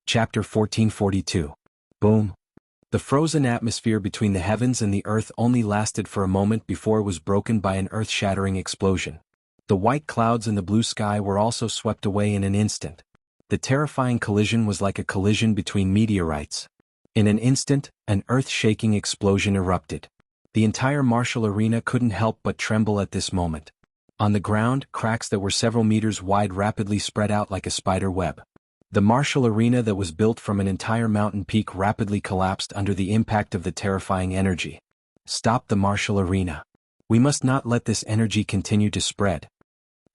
Chapter 1442. Boom. The frozen atmosphere between the heavens and the earth only lasted for a moment before it was broken by an earth-shattering explosion. The white clouds in the blue sky were also swept away in an instant. The terrifying collision was like a collision between meteorites. In an instant, an earth-shaking explosion erupted. The entire martial arena couldn't help but tremble at this moment. On the ground, cracks that were several meters wide rapidly spread out like a spider web. The martial arena that was built from an entire mountain peak rapidly collapsed under the impact of the terrifying energy. Stop the martial arena. We must not let this energy continue to spread.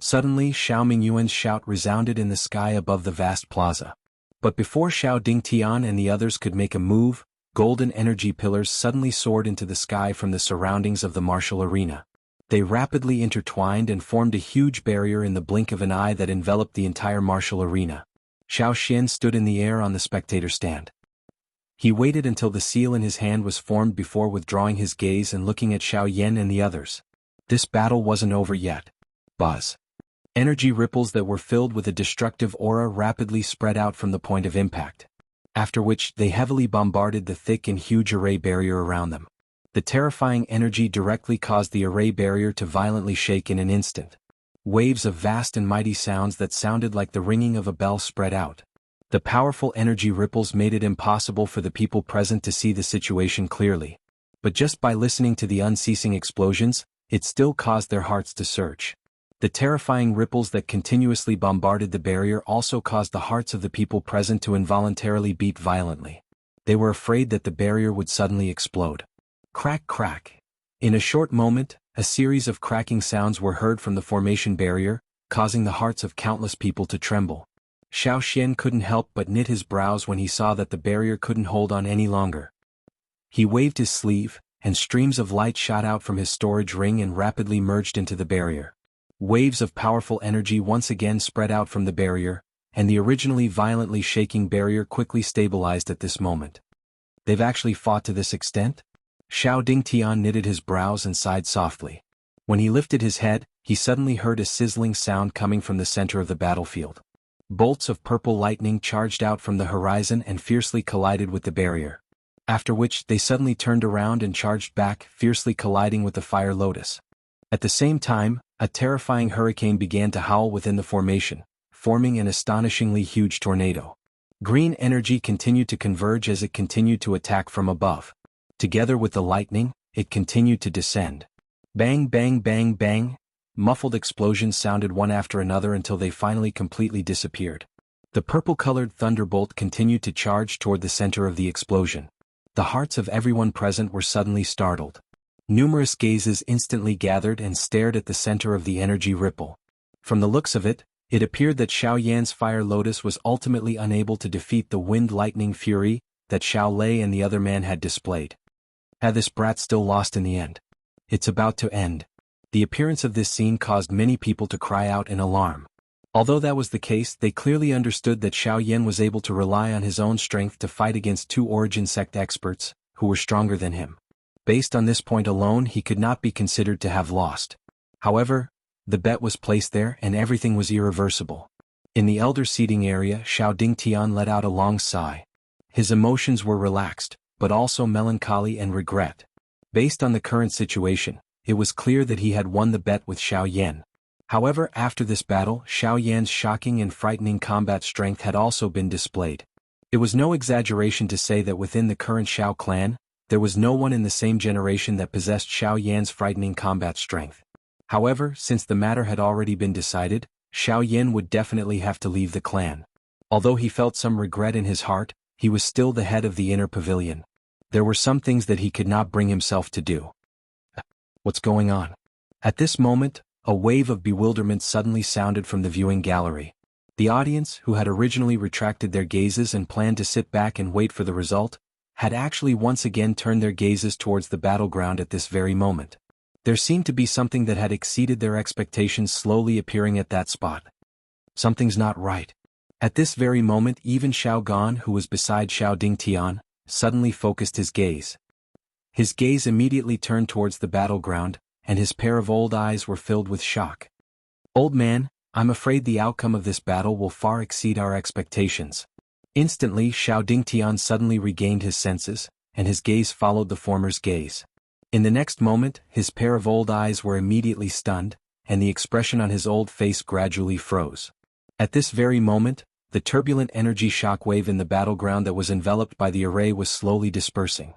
Suddenly, Xiao Mingyuan's shout resounded in the sky above the vast plaza. But before Xiao Dingtian and the others could make a move, golden energy pillars suddenly soared into the sky from the surroundings of the martial arena. They rapidly intertwined and formed a huge barrier in the blink of an eye that enveloped the entire martial arena. Xiao Xian stood in the air on the spectator stand. He waited until the seal in his hand was formed before withdrawing his gaze and looking at Xiao Yan and the others. This battle wasn't over yet. Buzz. Energy ripples that were filled with a destructive aura rapidly spread out from the point of impact. After which, they heavily bombarded the thick and huge array barrier around them. The terrifying energy directly caused the array barrier to violently shake in an instant. Waves of vast and mighty sounds that sounded like the ringing of a bell spread out. The powerful energy ripples made it impossible for the people present to see the situation clearly. But just by listening to the unceasing explosions, it still caused their hearts to surge. The terrifying ripples that continuously bombarded the barrier also caused the hearts of the people present to involuntarily beat violently. They were afraid that the barrier would suddenly explode. Crack, crack. In a short moment, a series of cracking sounds were heard from the formation barrier, causing the hearts of countless people to tremble. Xiao Xian couldn't help but knit his brows when he saw that the barrier couldn't hold on any longer. He waved his sleeve, and streams of light shot out from his storage ring and rapidly merged into the barrier. Waves of powerful energy once again spread out from the barrier, and the originally violently shaking barrier quickly stabilized at this moment. They've actually fought to this extent? Xiao Dingtian knitted his brows and sighed softly. When he lifted his head, he suddenly heard a sizzling sound coming from the center of the battlefield. Bolts of purple lightning charged out from the horizon and fiercely collided with the barrier. After which, they suddenly turned around and charged back, fiercely colliding with the fire lotus. At the same time, a terrifying hurricane began to howl within the formation, forming an astonishingly huge tornado. Green energy continued to converge as it continued to attack from above. Together with the lightning, it continued to descend. Bang, bang, bang, bang. Muffled explosions sounded one after another until they finally completely disappeared. The purple-colored thunderbolt continued to charge toward the center of the explosion. The hearts of everyone present were suddenly startled. Numerous gazes instantly gathered and stared at the center of the energy ripple. From the looks of it, it appeared that Xiao Yan's fire lotus was ultimately unable to defeat the wind-lightning fury that Xiao Lei and the other man had displayed. Had this brat still lost in the end? It's about to end. The appearance of this scene caused many people to cry out in alarm. Although that was the case, they clearly understood that Xiao Yan was able to rely on his own strength to fight against two origin sect experts, who were stronger than him. Based on this point alone, he could not be considered to have lost. However, the bet was placed there and everything was irreversible. In the elder seating area, Xiao Dingtian let out a long sigh. His emotions were relaxed, but also melancholy and regret. Based on the current situation, it was clear that he had won the bet with Xiao Yan. However, after this battle, Xiao Yan's shocking and frightening combat strength had also been displayed. It was no exaggeration to say that within the current Xiao clan, there was no one in the same generation that possessed Xiao Yan's frightening combat strength. However, since the matter had already been decided, Xiao Yan would definitely have to leave the clan. Although he felt some regret in his heart, he was still the head of the inner pavilion. There were some things that he could not bring himself to do. What's going on? At this moment, a wave of bewilderment suddenly sounded from the viewing gallery. The audience, who had originally retracted their gazes and planned to sit back and wait for the result, had actually once again turned their gazes towards the battleground at this very moment. There seemed to be something that had exceeded their expectations slowly appearing at that spot. Something's not right. At this very moment, even Xiao Gan, who was beside Xiao Dingtian, suddenly focused his gaze. His gaze immediately turned towards the battleground, and his pair of old eyes were filled with shock. "Old man, I'm afraid the outcome of this battle will far exceed our expectations. Instantly Xiao Dingtian suddenly regained his senses, and his gaze followed the former's gaze. In the next moment, his pair of old eyes were immediately stunned, and the expression on his old face gradually froze. At this very moment, the turbulent energy shockwave in the battleground that was enveloped by the array was slowly dispersing.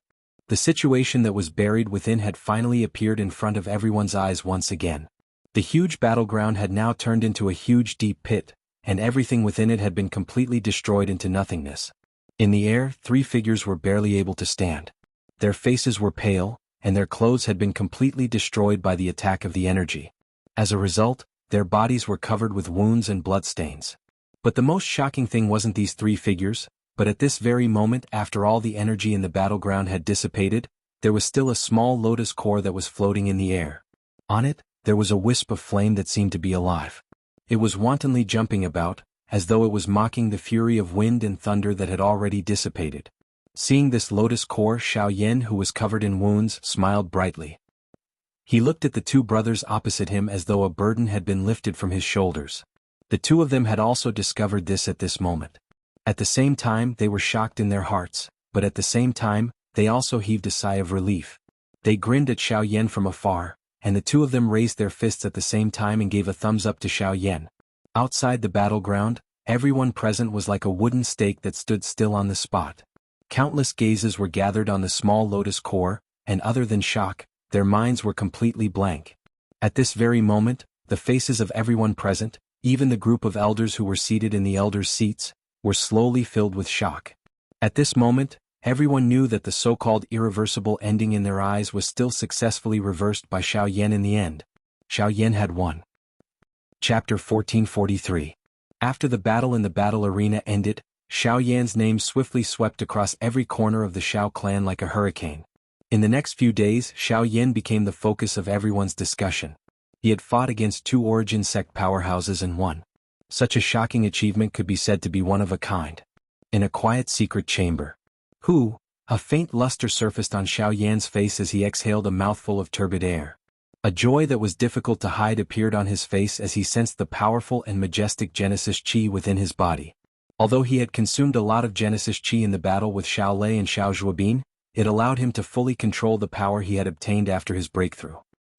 The situation that was buried within had finally appeared in front of everyone's eyes once again. The huge battleground had now turned into a huge deep pit, and everything within it had been completely destroyed into nothingness. In the air, 3 figures were barely able to stand. Their faces were pale, and their clothes had been completely destroyed by the attack of the energy. As a result, their bodies were covered with wounds and bloodstains. But the most shocking thing wasn't these 3 figures, but at this very moment, after all the energy in the battleground had dissipated, there was still a small lotus core that was floating in the air. On it, there was a wisp of flame that seemed to be alive. It was wantonly jumping about, as though it was mocking the fury of wind and thunder that had already dissipated. Seeing this lotus core, Xiao Yan, who was covered in wounds, smiled brightly. He looked at the 2 brothers opposite him as though a burden had been lifted from his shoulders. The 2 of them had also discovered this at this moment. At the same time, they were shocked in their hearts, but at the same time, they also heaved a sigh of relief. They grinned at Xiao Yan from afar, and the 2 of them raised their fists at the same time and gave a thumbs up to Xiao Yan. Outside the battleground, everyone present was like a wooden stake that stood still on the spot. Countless gazes were gathered on the small lotus core, and other than shock, their minds were completely blank. At this very moment, the faces of everyone present, even the group of elders who were seated in the elders' seats, were slowly filled with shock. At this moment, everyone knew that the so-called irreversible ending in their eyes was still successfully reversed by Xiao Yan in the end. Xiao Yan had won. Chapter 1443. After the battle in the battle arena ended, Xiao Yan's name swiftly swept across every corner of the Xiao clan like a hurricane. In the next few days, Xiao Yan became the focus of everyone's discussion. He had fought against 2 origin sect powerhouses and won. Such a shocking achievement could be said to be one of a kind. In a quiet secret chamber. A faint luster surfaced on Xiao Yan's face as he exhaled a mouthful of turbid air. A joy that was difficult to hide appeared on his face as he sensed the powerful and majestic Genesis Qi within his body. Although he had consumed a lot of Genesis Qi in the battle with Xiao Lei and Xiao Zhuobin, it allowed him to fully control the power he had obtained after his breakthrough.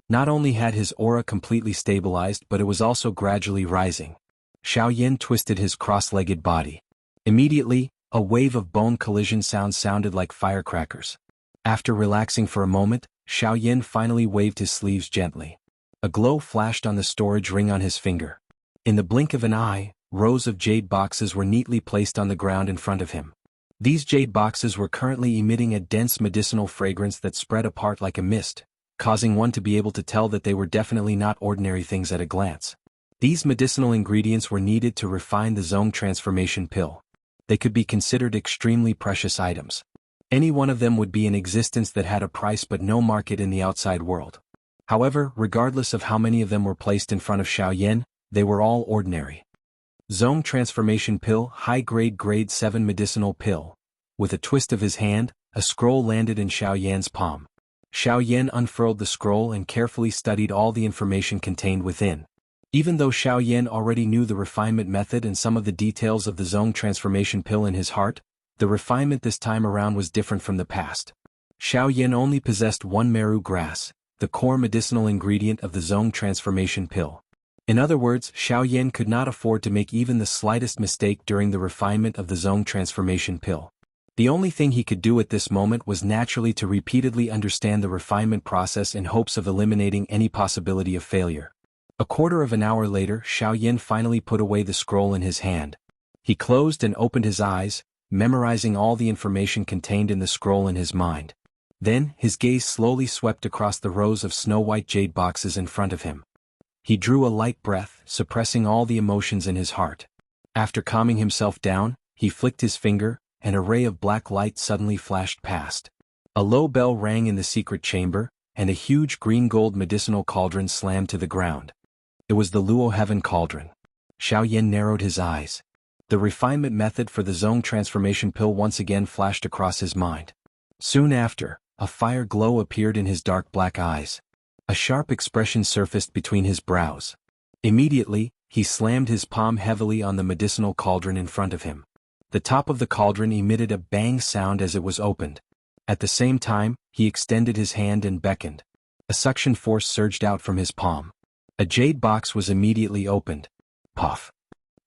Not only had his aura completely stabilized, but it was also gradually rising. Xiao Yan twisted his cross-legged body. Immediately, a wave of bone collision sounds sounded like firecrackers. After relaxing for a moment, Xiao Yan finally waved his sleeves gently. A glow flashed on the storage ring on his finger. In the blink of an eye, rows of jade boxes were neatly placed on the ground in front of him. These jade boxes were currently emitting a dense medicinal fragrance that spread apart like a mist, causing one to be able to tell that they were definitely not ordinary things at a glance. These medicinal ingredients were needed to refine the Zong transformation pill. They could be considered extremely precious items. Any one of them would be in existence that had a price but no market in the outside world. However, regardless of how many of them were placed in front of Xiao Yan, they were all ordinary. Zong transformation pill, high-grade grade 7 medicinal pill. With a twist of his hand, a scroll landed in Xiao Yan's palm. Xiao Yan unfurled the scroll and carefully studied all the information contained within. Even though Xiao Yan already knew the refinement method and some of the details of the Zong transformation pill in his heart, the refinement this time around was different from the past. Xiao Yan only possessed 1 meru grass, the core medicinal ingredient of the Zong transformation pill. In other words, Xiao Yan could not afford to make even the slightest mistake during the refinement of the Zong transformation pill. The only thing he could do at this moment was naturally to repeatedly understand the refinement process in hopes of eliminating any possibility of failure. A quarter of an hour later, Xiao Yan finally put away the scroll in his hand. He closed and opened his eyes, memorizing all the information contained in the scroll in his mind. Then, his gaze slowly swept across the rows of snow-white jade boxes in front of him. He drew a light breath, suppressing all the emotions in his heart. After calming himself down, he flicked his finger, and a ray of black light suddenly flashed past. A low bell rang in the secret chamber, and a huge green-gold medicinal cauldron slammed to the ground. It was the Luo Heaven Cauldron. Xiao Yan narrowed his eyes. The refinement method for the Zong transformation pill once again flashed across his mind. Soon after, a fire glow appeared in his dark black eyes. A sharp expression surfaced between his brows. Immediately, he slammed his palm heavily on the medicinal cauldron in front of him. The top of the cauldron emitted a bang sound as it was opened. At the same time, he extended his hand and beckoned. A suction force surged out from his palm. A jade box was immediately opened. Puff.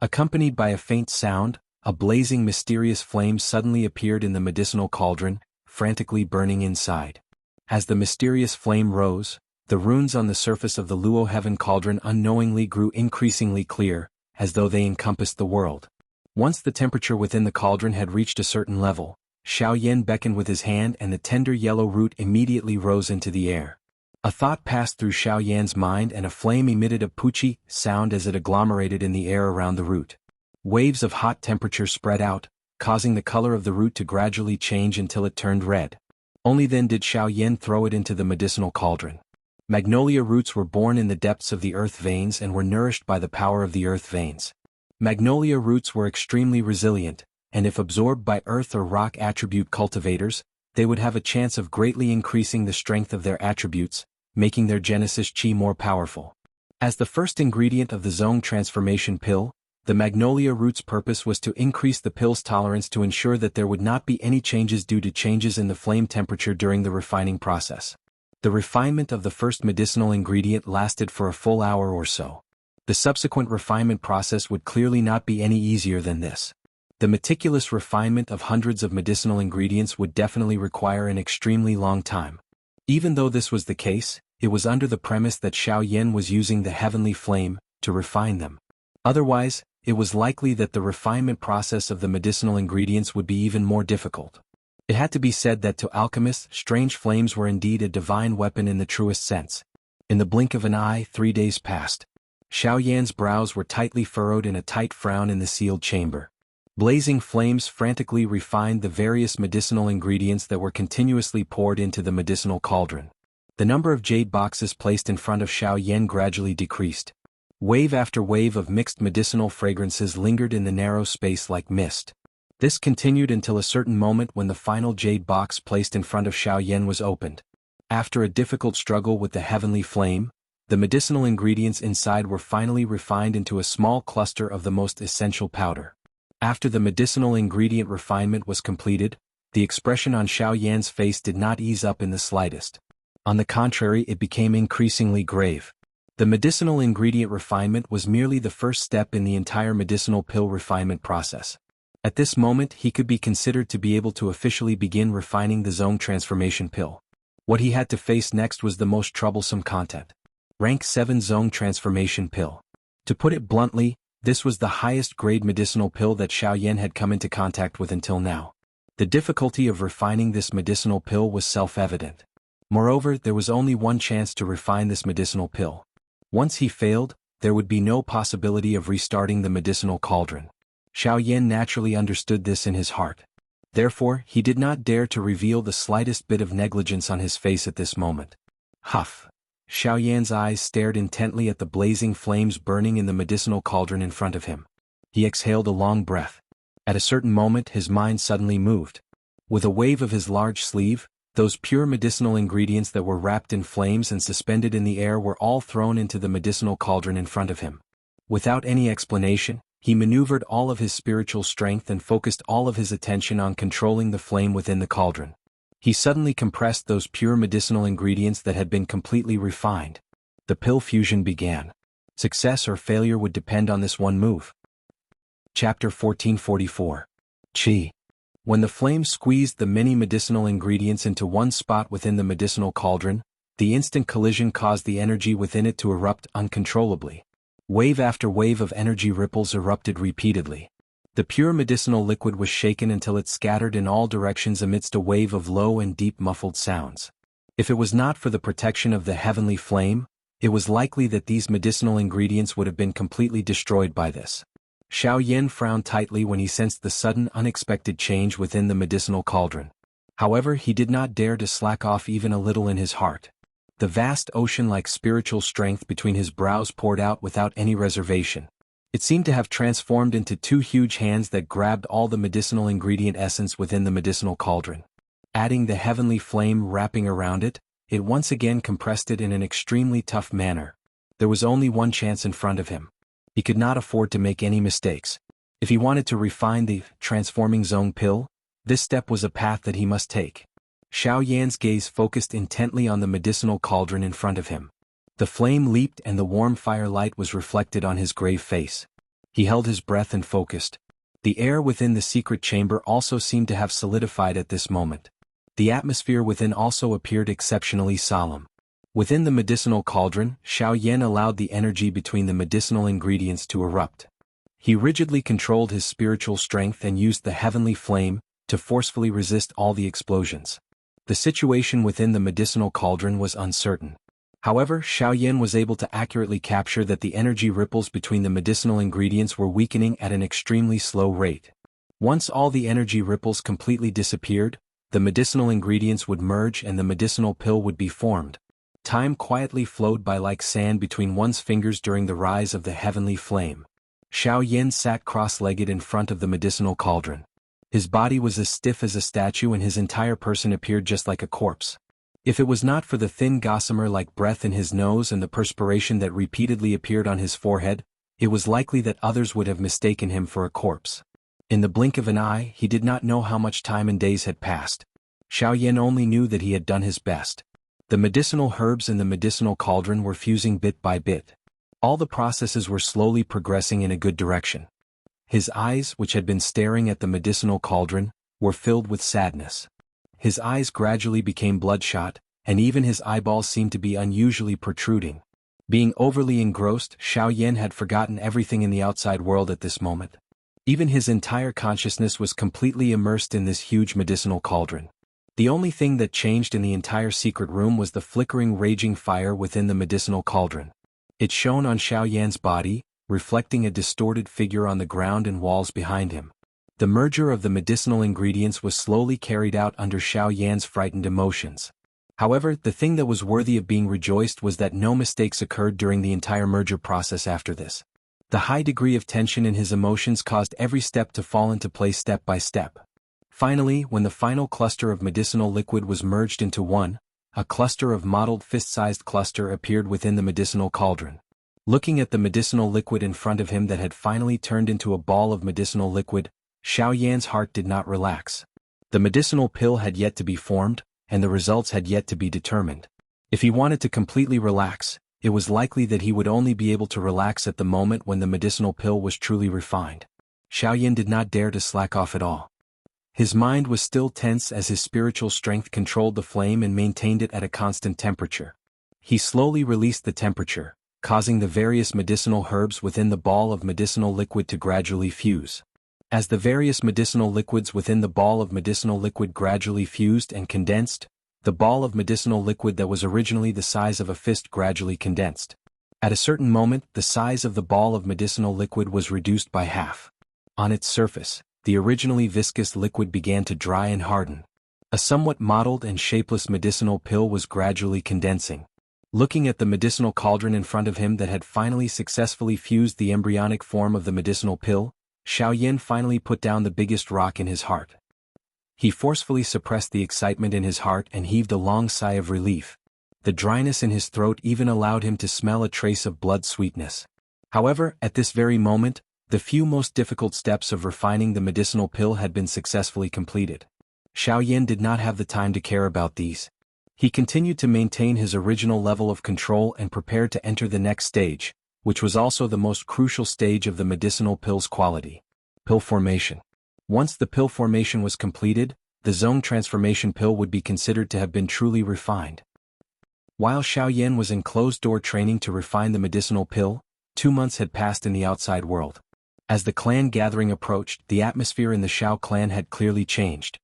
Accompanied by a faint sound, a blazing mysterious flame suddenly appeared in the medicinal cauldron, frantically burning inside. As the mysterious flame rose, the runes on the surface of the Luo Heaven cauldron unknowingly grew increasingly clear, as though they encompassed the world. Once the temperature within the cauldron had reached a certain level, Xiaoyan beckoned with his hand and the tender yellow root immediately rose into the air. A thought passed through Xiaoyan's mind and a flame emitted a poochie sound as it agglomerated in the air around the root. Waves of hot temperature spread out, causing the color of the root to gradually change until it turned red. Only then did Xiaoyan throw it into the medicinal cauldron. Magnolia roots were born in the depths of the earth veins and were nourished by the power of the earth veins. Magnolia roots were extremely resilient, and if absorbed by earth or rock attribute cultivators, they would have a chance of greatly increasing the strength of their attributes, making their Genesis Chi more powerful. As the first ingredient of the Zong transformation pill, the magnolia root's purpose was to increase the pill's tolerance to ensure that there would not be any changes due to changes in the flame temperature during the refining process. The refinement of the first medicinal ingredient lasted for a full hour or so. The subsequent refinement process would clearly not be any easier than this. The meticulous refinement of hundreds of medicinal ingredients would definitely require an extremely long time. Even though this was the case, it was under the premise that Xiaoyan was using the heavenly flame to refine them. Otherwise, it was likely that the refinement process of the medicinal ingredients would be even more difficult. It had to be said that to alchemists, strange flames were indeed a divine weapon in the truest sense. In the blink of an eye, 3 days passed. Xiaoyan's brows were tightly furrowed in a tight frown in the sealed chamber. Blazing flames frantically refined the various medicinal ingredients that were continuously poured into the medicinal cauldron. The number of jade boxes placed in front of Xiaoyan gradually decreased. Wave after wave of mixed medicinal fragrances lingered in the narrow space like mist. This continued until a certain moment when the final jade box placed in front of Xiaoyan was opened. After a difficult struggle with the heavenly flame, the medicinal ingredients inside were finally refined into a small cluster of the most essential powder. After the medicinal ingredient refinement was completed, the expression on Xiaoyan's face did not ease up in the slightest. On the contrary, it became increasingly grave. The medicinal ingredient refinement was merely the first step in the entire medicinal pill refinement process. At this moment he could be considered to be able to officially begin refining the Zong transformation pill. What he had to face next was the most troublesome content. Rank 7 Zong transformation pill. To put it bluntly, this was the highest grade medicinal pill that Xiaoyan had come into contact with until now. The difficulty of refining this medicinal pill was self-evident. Moreover, there was only one chance to refine this medicinal pill. Once he failed, there would be no possibility of restarting the medicinal cauldron. Xiaoyan naturally understood this in his heart. Therefore, he did not dare to reveal the slightest bit of negligence on his face at this moment. Huff! Xiaoyan's eyes stared intently at the blazing flames burning in the medicinal cauldron in front of him. He exhaled a long breath. At a certain moment his mind suddenly moved. With a wave of his large sleeve, those pure medicinal ingredients that were wrapped in flames and suspended in the air were all thrown into the medicinal cauldron in front of him. Without any explanation, he maneuvered all of his spiritual strength and focused all of his attention on controlling the flame within the cauldron. He suddenly compressed those pure medicinal ingredients that had been completely refined. The pill fusion began. Success or failure would depend on this one move. Chapter 1444. Qi. When the flame squeezed the many medicinal ingredients into one spot within the medicinal cauldron, the instant collision caused the energy within it to erupt uncontrollably. Wave after wave of energy ripples erupted repeatedly. The pure medicinal liquid was shaken until it scattered in all directions amidst a wave of low and deep muffled sounds. If it was not for the protection of the heavenly flame, it was likely that these medicinal ingredients would have been completely destroyed by this. Xiaoyan frowned tightly when he sensed the sudden unexpected change within the medicinal cauldron. However, he did not dare to slack off even a little in his heart. The vast ocean-like spiritual strength between his brows poured out without any reservation. It seemed to have transformed into two huge hands that grabbed all the medicinal ingredient essence within the medicinal cauldron. Adding the heavenly flame wrapping around it, it once again compressed it in an extremely tough manner. There was only one chance in front of him. He could not afford to make any mistakes. If he wanted to refine the transforming zone pill, this step was a path that he must take. Xiao Yan's gaze focused intently on the medicinal cauldron in front of him. The flame leaped and the warm firelight was reflected on his grave face. He held his breath and focused. The air within the secret chamber also seemed to have solidified at this moment. The atmosphere within also appeared exceptionally solemn. Within the medicinal cauldron, Xiao Yan allowed the energy between the medicinal ingredients to erupt. He rigidly controlled his spiritual strength and used the heavenly flame to forcefully resist all the explosions. The situation within the medicinal cauldron was uncertain. However, Xiao Yan was able to accurately capture that the energy ripples between the medicinal ingredients were weakening at an extremely slow rate. Once all the energy ripples completely disappeared, the medicinal ingredients would merge and the medicinal pill would be formed. Time quietly flowed by like sand between one's fingers during the rise of the heavenly flame. Xiao Yan sat cross-legged in front of the medicinal cauldron. His body was as stiff as a statue and his entire person appeared just like a corpse. If it was not for the thin gossamer-like breath in his nose and the perspiration that repeatedly appeared on his forehead, it was likely that others would have mistaken him for a corpse. In the blink of an eye, he did not know how much time and days had passed. Xiao Yan only knew that he had done his best. The medicinal herbs in the medicinal cauldron were fusing bit by bit. All the processes were slowly progressing in a good direction. His eyes, which had been staring at the medicinal cauldron, were filled with sadness. His eyes gradually became bloodshot, and even his eyeballs seemed to be unusually protruding. Being overly engrossed, Xiao Yan had forgotten everything in the outside world at this moment. Even his entire consciousness was completely immersed in this huge medicinal cauldron. The only thing that changed in the entire secret room was the flickering raging fire within the medicinal cauldron. It shone on Xiao Yan's body, reflecting a distorted figure on the ground and walls behind him. The merger of the medicinal ingredients was slowly carried out under Xiao Yan's frightened emotions. However, the thing that was worthy of being rejoiced was that no mistakes occurred during the entire merger process after this. The high degree of tension in his emotions caused every step to fall into place step by step. Finally, when the final cluster of medicinal liquid was merged into one, a cluster of mottled fist-sized cluster appeared within the medicinal cauldron. Looking at the medicinal liquid in front of him that had finally turned into a ball of medicinal liquid, Xiao Yan's heart did not relax. The medicinal pill had yet to be formed, and the results had yet to be determined. If he wanted to completely relax, it was likely that he would only be able to relax at the moment when the medicinal pill was truly refined. Xiao Yan did not dare to slack off at all. His mind was still tense as his spiritual strength controlled the flame and maintained it at a constant temperature. He slowly released the temperature, causing the various medicinal herbs within the ball of medicinal liquid to gradually fuse. As the various medicinal liquids within the ball of medicinal liquid gradually fused and condensed, the ball of medicinal liquid that was originally the size of a fist gradually condensed. At a certain moment, the size of the ball of medicinal liquid was reduced by half. On its surface, the originally viscous liquid began to dry and harden. A somewhat mottled and shapeless medicinal pill was gradually condensing. Looking at the medicinal cauldron in front of him that had finally successfully fused the embryonic form of the medicinal pill, Xiao Yan finally put down the biggest rock in his heart. He forcefully suppressed the excitement in his heart and heaved a long sigh of relief. The dryness in his throat even allowed him to smell a trace of blood sweetness. However, at this very moment, the few most difficult steps of refining the medicinal pill had been successfully completed. Xiao Yan did not have the time to care about these. He continued to maintain his original level of control and prepared to enter the next stage, which was also the most crucial stage of the medicinal pill's quality. Pill formation. Once the pill formation was completed, the zone transformation pill would be considered to have been truly refined. While Xiao Yan was in closed-door training to refine the medicinal pill, 2 months had passed in the outside world. As the clan gathering approached, the atmosphere in the Xiao clan had clearly changed.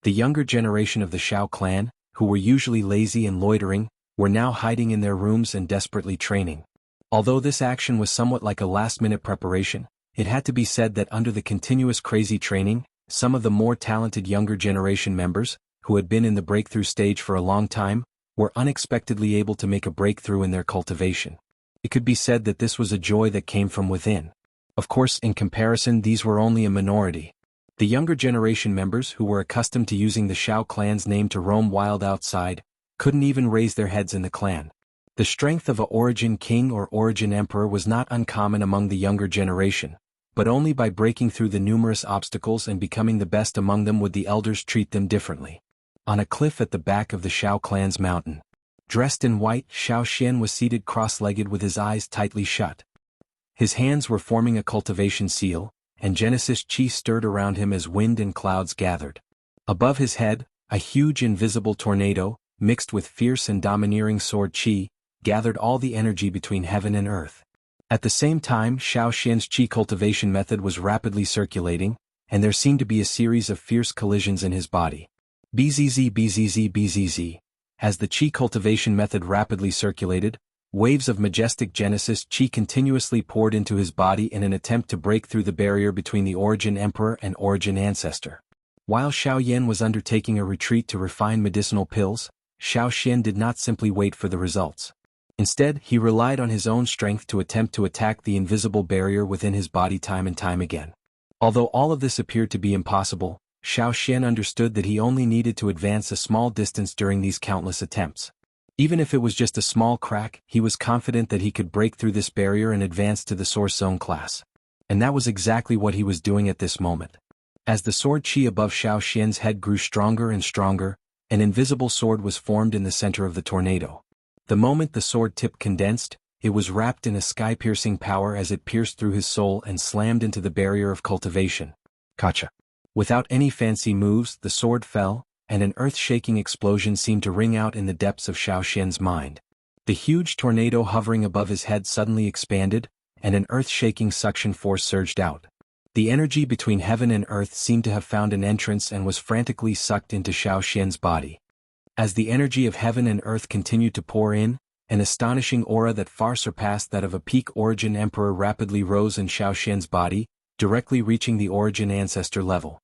The younger generation of the Xiao clan, who were usually lazy and loitering, were now hiding in their rooms and desperately training. Although this action was somewhat like a last-minute preparation, it had to be said that under the continuous crazy training, some of the more talented younger generation members, who had been in the breakthrough stage for a long time, were unexpectedly able to make a breakthrough in their cultivation. It could be said that this was a joy that came from within. Of course, in comparison, these were only a minority. The younger generation members who were accustomed to using the Xiao clan's name to roam wild outside, couldn't even raise their heads in the clan. The strength of a origin king or origin emperor was not uncommon among the younger generation, but only by breaking through the numerous obstacles and becoming the best among them would the elders treat them differently. On a cliff at the back of the Xiao clan's mountain, dressed in white, Xianxia was seated cross-legged with his eyes tightly shut. His hands were forming a cultivation seal, and Genesis chi stirred around him as wind and clouds gathered. Above his head, a huge invisible tornado, mixed with fierce and domineering sword chi, gathered all the energy between heaven and earth. At the same time, Xianxia's chi cultivation method was rapidly circulating, and there seemed to be a series of fierce collisions in his body. Bzz bzz bzz. As the chi cultivation method rapidly circulated, waves of majestic Genesis chi continuously poured into his body in an attempt to break through the barrier between the Origin Emperor and Origin Ancestor. While Xiaoyan was undertaking a retreat to refine medicinal pills, Xiaoxian did not simply wait for the results. Instead, he relied on his own strength to attempt to attack the invisible barrier within his body time and time again. Although all of this appeared to be impossible, Xiaoxian understood that he only needed to advance a small distance during these countless attempts. Even if it was just a small crack, he was confident that he could break through this barrier and advance to the Source Zone class. And that was exactly what he was doing at this moment. As the sword chi above Xiaoxian's head grew stronger and stronger, an invisible sword was formed in the center of the tornado. The moment the sword tip condensed, it was wrapped in a sky-piercing power as it pierced through his soul and slammed into the barrier of cultivation. Gotcha. Without any fancy moves, the sword fell, and an earth-shaking explosion seemed to ring out in the depths of Xiaoxian's mind. The huge tornado hovering above his head suddenly expanded, and an earth-shaking suction force surged out. The energy between heaven and earth seemed to have found an entrance and was frantically sucked into Xiaoxian's body. As the energy of heaven and earth continued to pour in, an astonishing aura that far surpassed that of a peak Origin Emperor rapidly rose in Xiaoxian's body, directly reaching the Origin Ancestor level.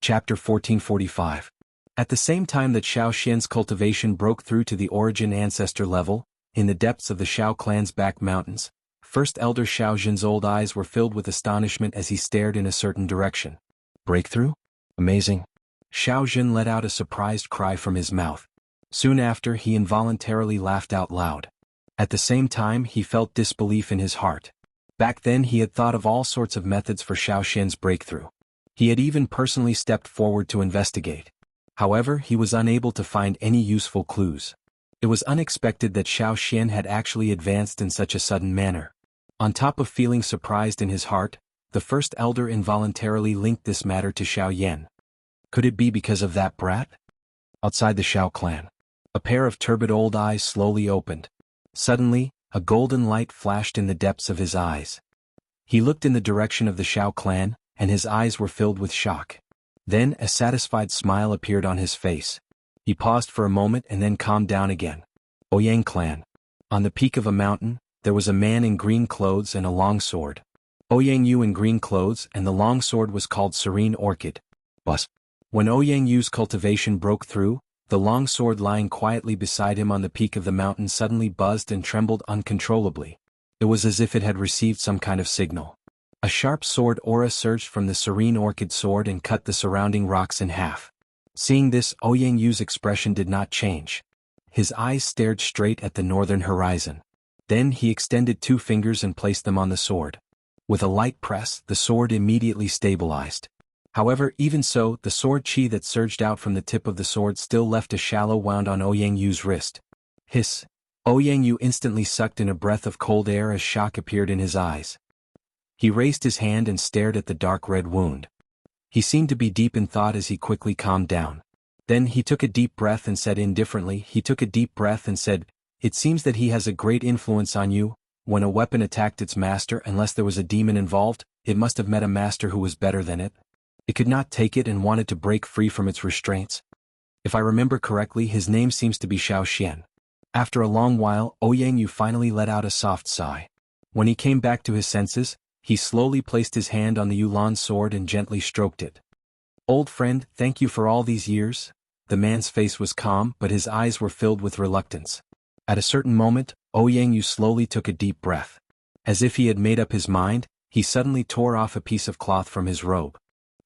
Chapter 1445. At the same time that Xiaoxian's cultivation broke through to the Origin Ancestor level, in the depths of the Xiao clan's back mountains, First Elder Xiaoxin's old eyes were filled with astonishment as he stared in a certain direction. Breakthrough? Amazing. Xiaoxin let out a surprised cry from his mouth. Soon after, he involuntarily laughed out loud. At the same time, he felt disbelief in his heart. Back then he had thought of all sorts of methods for Xiaoxin's breakthrough. He had even personally stepped forward to investigate. However, he was unable to find any useful clues. It was unexpected that Xiaoxian had actually advanced in such a sudden manner. On top of feeling surprised in his heart, the first elder involuntarily linked this matter to Xiaoyan. Could it be because of that brat? Outside the Xiao clan, a pair of turbid old eyes slowly opened. Suddenly, a golden light flashed in the depths of his eyes. He looked in the direction of the Xiao clan, and his eyes were filled with shock. Then a satisfied smile appeared on his face. He paused for a moment and then calmed down again. Ouyang clan. On the peak of a mountain, there was a man in green clothes and a long sword. Ouyang Yu in green clothes and the long sword was called Serene Orchid. Bus. When Ouyang Yu's cultivation broke through, the long sword lying quietly beside him on the peak of the mountain suddenly buzzed and trembled uncontrollably. It was as if it had received some kind of signal. A sharp sword aura surged from the Serene Orchid sword and cut the surrounding rocks in half. Seeing this, Ouyang Yu's expression did not change. His eyes stared straight at the northern horizon. Then he extended two fingers and placed them on the sword. With a light press, the sword immediately stabilized. However, even so, the sword chi that surged out from the tip of the sword still left a shallow wound on Ouyang Yu's wrist. Hiss! Ouyang Yu instantly sucked in a breath of cold air as shock appeared in his eyes. He raised his hand and stared at the dark red wound. He seemed to be deep in thought as he quickly calmed down. Then he took a deep breath and said indifferently, "It seems that he has a great influence on you. When a weapon attacked its master, unless there was a demon involved, it must have met a master who was better than it. It could not take it and wanted to break free from its restraints. If I remember correctly, his name seems to be Xiaoxian." After a long while, Ouyang Yu finally let out a soft sigh. When he came back to his senses, he slowly placed his hand on the Yulan sword and gently stroked it. "Old friend, thank you for all these years." The man's face was calm, but his eyes were filled with reluctance. At a certain moment, Ouyang Yu slowly took a deep breath. As if he had made up his mind, he suddenly tore off a piece of cloth from his robe.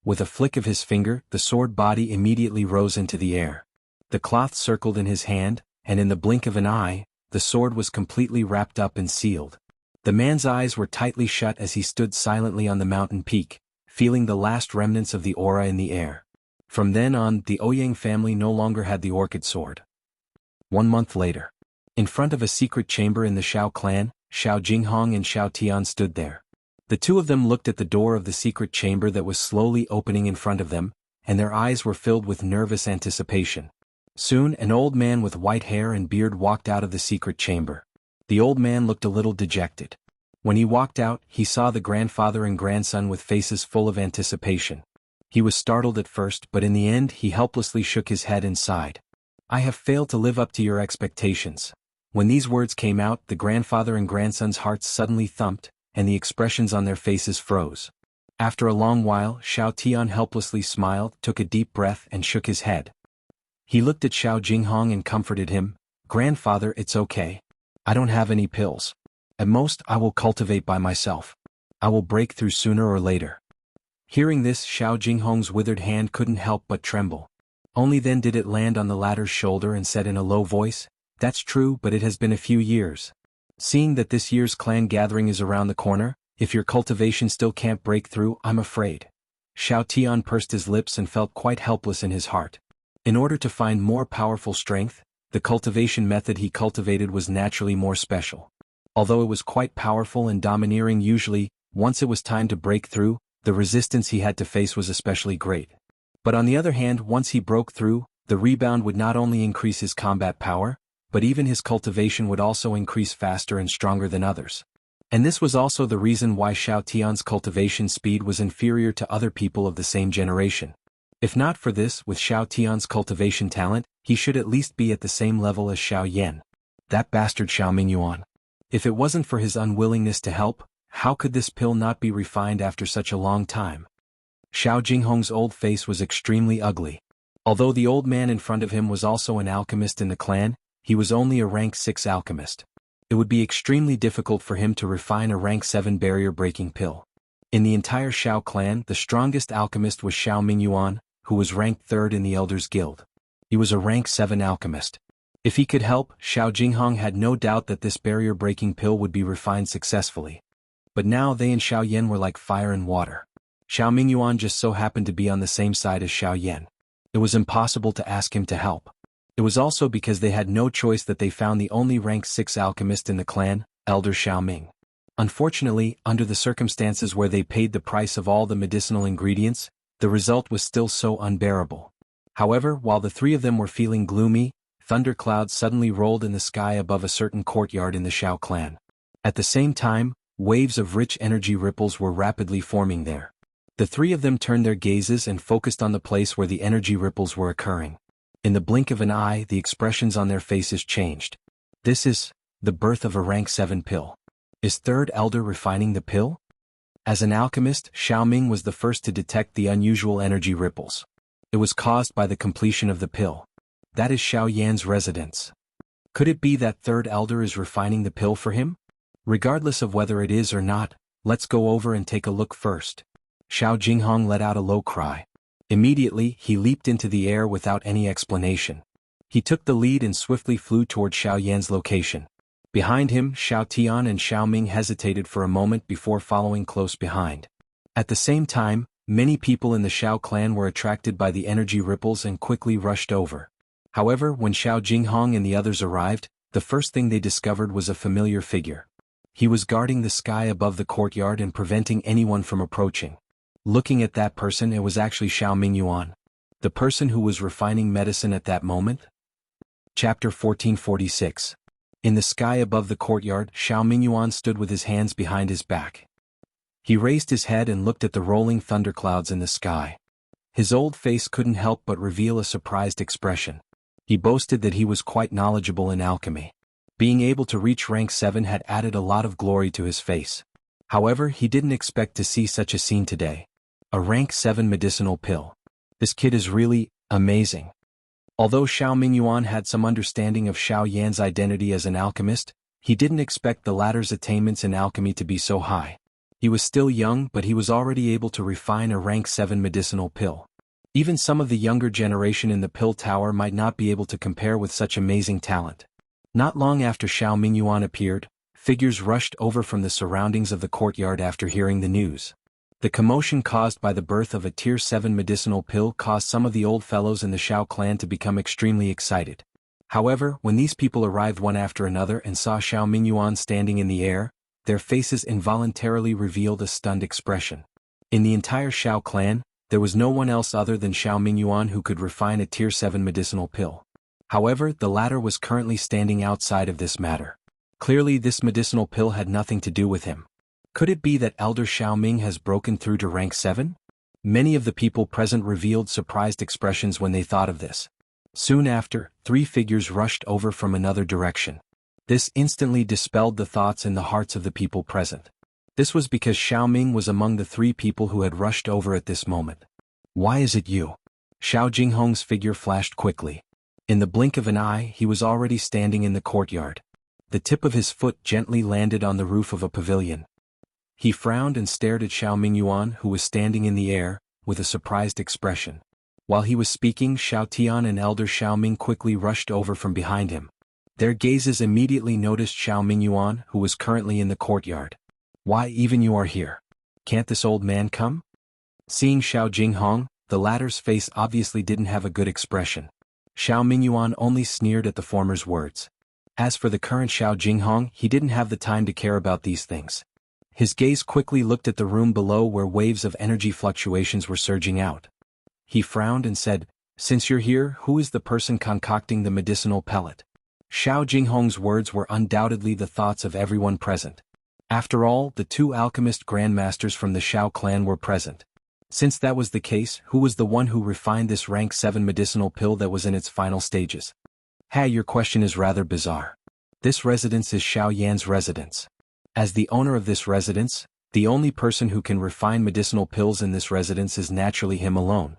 With a flick of his finger, the sword body immediately rose into the air. The cloth circled in his hand, and in the blink of an eye, the sword was completely wrapped up and sealed. The man's eyes were tightly shut as he stood silently on the mountain peak, feeling the last remnants of the aura in the air. From then on, the Ouyang family no longer had the orchid sword. 1 month later. In front of a secret chamber in the Xiao clan, Xiao Jinghong and Xiao Tian stood there. The two of them looked at the door of the secret chamber that was slowly opening in front of them, and their eyes were filled with nervous anticipation. Soon, an old man with white hair and beard walked out of the secret chamber. The old man looked a little dejected. When he walked out, he saw the grandfather and grandson with faces full of anticipation. He was startled at first, but in the end he helplessly shook his head and sighed. "I have failed to live up to your expectations." When these words came out, the grandfather and grandson's hearts suddenly thumped, and the expressions on their faces froze. After a long while, Xiao Tian helplessly smiled, took a deep breath and shook his head. He looked at Xiao Jinghong and comforted him. "Grandfather, it's okay. I don't have any pills. At most, I will cultivate by myself. I will break through sooner or later." Hearing this, Xiao Jinghong's withered hand couldn't help but tremble. Only then did it land on the latter's shoulder and said in a low voice, "That's true, but it has been a few years. Seeing that this year's clan gathering is around the corner, if your cultivation still can't break through, I'm afraid." Xiao Tian pursed his lips and felt quite helpless in his heart. In order to find more powerful strength, the cultivation method he cultivated was naturally more special. Although it was quite powerful and domineering usually, once it was time to break through, the resistance he had to face was especially great. But on the other hand, once he broke through, the rebound would not only increase his combat power, but even his cultivation would also increase faster and stronger than others. And this was also the reason why Xiao Tian's cultivation speed was inferior to other people of the same generation. If not for this, with Xiao Tian's cultivation talent, he should at least be at the same level as Xiao Yan. That bastard Xiao Mingyuan. If it wasn't for his unwillingness to help, how could this pill not be refined after such a long time? Xiao Jinghong's old face was extremely ugly. Although the old man in front of him was also an alchemist in the clan, he was only a rank 6 alchemist. It would be extremely difficult for him to refine a rank 7 barrier-breaking pill. In the entire Xiao clan, the strongest alchemist was Xiao Mingyuan, who was ranked 3rd in the Elders Guild. He was a rank 7 alchemist. If he could help, Xiao Jinghong had no doubt that this barrier-breaking pill would be refined successfully. But now they and Xiao Yan were like fire and water. Xiao Mingyuan just so happened to be on the same side as Xiao Yan. It was impossible to ask him to help. It was also because they had no choice that they found the only rank 6 alchemist in the clan, Elder Xiao Ming. Unfortunately, under the circumstances where they paid the price of all the medicinal ingredients, the result was still so unbearable. However, while the three of them were feeling gloomy, thunderclouds suddenly rolled in the sky above a certain courtyard in the Xiao clan. At the same time, waves of rich energy ripples were rapidly forming there. The three of them turned their gazes and focused on the place where the energy ripples were occurring. In the blink of an eye, the expressions on their faces changed. This is the birth of a rank 7 pill. Is Third Elder refining the pill? As an alchemist, Xiao Ming was the first to detect the unusual energy ripples. It was caused by the completion of the pill. That is Xiao Yan's residence. Could it be that Third Elder is refining the pill for him? Regardless of whether it is or not, let's go over and take a look first. Xiao Jinghong let out a low cry. Immediately, he leaped into the air without any explanation. He took the lead and swiftly flew toward Xiao Yan's location. Behind him, Xiao Tian and Xiao Ming hesitated for a moment before following close behind. At the same time, many people in the Xiao clan were attracted by the energy ripples and quickly rushed over. However, when Xiao Jinghong and the others arrived, the first thing they discovered was a familiar figure. He was guarding the sky above the courtyard and preventing anyone from approaching. Looking at that person, it was actually Xiao Mingyuan, the person who was refining medicine at that moment. Chapter 1446. In the sky above the courtyard, Xiao Mingyuan stood with his hands behind his back. He raised his head and looked at the rolling thunderclouds in the sky. His old face couldn't help but reveal a surprised expression. He boasted that he was quite knowledgeable in alchemy. Being able to reach rank 7 had added a lot of glory to his face. However, he didn't expect to see such a scene today. A rank 7 medicinal pill. This kid is really amazing. Although Xiao Mingyuan had some understanding of Xiao Yan's identity as an alchemist, he didn't expect the latter's attainments in alchemy to be so high. He was still young, but he was already able to refine a rank 7 medicinal pill. Even some of the younger generation in the pill tower might not be able to compare with such amazing talent. Not long after Xiao Mingyuan appeared, Figures rushed over from the surroundings of the courtyard after hearing the news. The commotion caused by the birth of a Tier 7 medicinal pill caused some of the old fellows in the Shao clan to become extremely excited. However, when these people arrived one after another and saw Xiao Mingyuan standing in the air, their faces involuntarily revealed a stunned expression. In the entire Shao clan, there was no one else other than Xiao Mingyuan who could refine a Tier 7 medicinal pill. However, the latter was currently standing outside of this matter. Clearly this medicinal pill had nothing to do with him. Could it be that Elder Xiaoming has broken through to rank 7? Many of the people present revealed surprised expressions when they thought of this. Soon after, 3 figures rushed over from another direction. This instantly dispelled the thoughts in the hearts of the people present. This was because Xiaoming was among the 3 people who had rushed over at this moment. Why is it you? Xiao Jinghong's figure flashed quickly. In the blink of an eye, he was already standing in the courtyard. The tip of his foot gently landed on the roof of a pavilion. He frowned and stared at Xiao Mingyuan, who was standing in the air, with a surprised expression. While he was speaking, Xiao Tian and Elder Xiaoming quickly rushed over from behind him. Their gazes immediately noticed Xiao Mingyuan, who was currently in the courtyard. Why even you are here? Can't this old man come? Seeing Xiao Jinghong, the latter's face obviously didn't have a good expression. Xiao Mingyuan only sneered at the former's words. As for the current Xiao Jinghong, he didn't have the time to care about these things. His gaze quickly looked at the room below where waves of energy fluctuations were surging out. He frowned and said, "Since you're here, who is the person concocting the medicinal pellet?" Xiao Jinghong's words were undoubtedly the thoughts of everyone present. After all, the 2 alchemist grandmasters from the Shao clan were present. Since that was the case, who was the one who refined this rank 7 medicinal pill that was in its final stages? Hey, your question is rather bizarre. This residence is Xiao Yan's residence. As the owner of this residence, the only person who can refine medicinal pills in this residence is naturally him alone.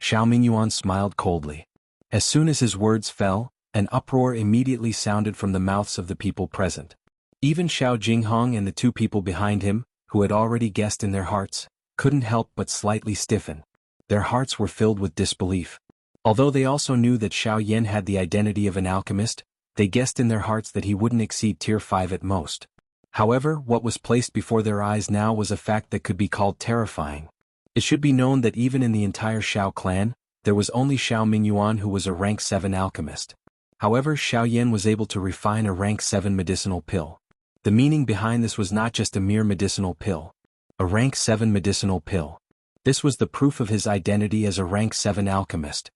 Xiao Mingyuan smiled coldly. As soon as his words fell, an uproar immediately sounded from the mouths of the people present. Even Xiao Jinghong and the 2 people behind him, who had already guessed in their hearts, couldn't help but slightly stiffen. Their hearts were filled with disbelief. Although they also knew that Xiao Yan had the identity of an alchemist, they guessed in their hearts that he wouldn't exceed Tier 5 at most. However, what was placed before their eyes now was a fact that could be called terrifying. It should be known that even in the entire Shao clan, there was only Xiao Mingyuan who was a rank 7 alchemist. However, Xiao Yan was able to refine a rank 7 medicinal pill. The meaning behind this was not just a mere medicinal pill. A rank 7 medicinal pill. This was the proof of his identity as a rank 7 alchemist.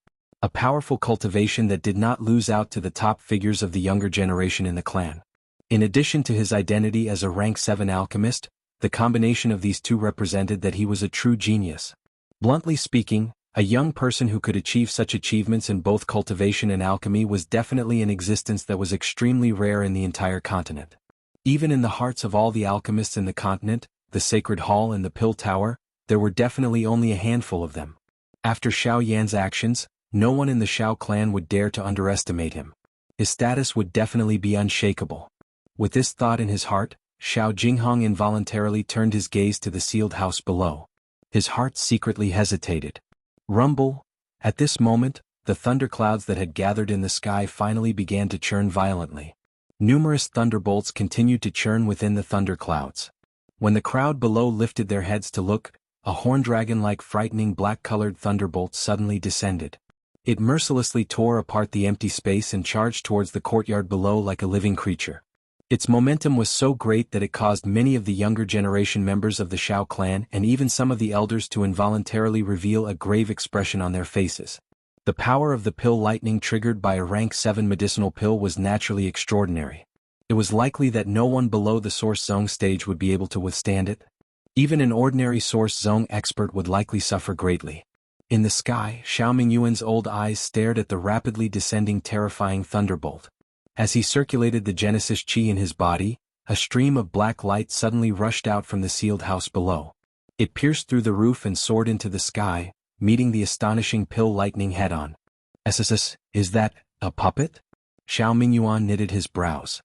A powerful cultivation that did not lose out to the top figures of the younger generation in the clan. In addition to his identity as a rank 7 alchemist, the combination of these 2 represented that he was a true genius. Bluntly speaking, a young person who could achieve such achievements in both cultivation and alchemy was definitely an existence that was extremely rare in the entire continent. Even in the hearts of all the alchemists in the continent, the Sacred Hall and the Pill Tower, there were definitely only a handful of them. After Xiao Yan's actions, no one in the Shao clan would dare to underestimate him. His status would definitely be unshakable. With this thought in his heart, Xiao Jinghong involuntarily turned his gaze to the sealed house below. His heart secretly hesitated. Rumble! At this moment, the thunderclouds that had gathered in the sky finally began to churn violently. Numerous thunderbolts continued to churn within the thunderclouds. When the crowd below lifted their heads to look, a horn dragon-like frightening black-colored thunderbolt suddenly descended. It mercilessly tore apart the empty space and charged towards the courtyard below like a living creature. Its momentum was so great that it caused many of the younger generation members of the Shao clan and even some of the elders to involuntarily reveal a grave expression on their faces. The power of the pill lightning triggered by a rank 7 medicinal pill was naturally extraordinary. It was likely that no one below the Source Zone stage would be able to withstand it. Even an ordinary Source Zone expert would likely suffer greatly. In the sky, Xiao Mingyuan's old eyes stared at the rapidly descending terrifying thunderbolt. As he circulated the Genesis Chi in his body, a stream of black light suddenly rushed out from the sealed house below. It pierced through the roof and soared into the sky, meeting the astonishing pill lightning head-on. "SSS, is that a puppet?" Xiao Mingyuan knitted his brows.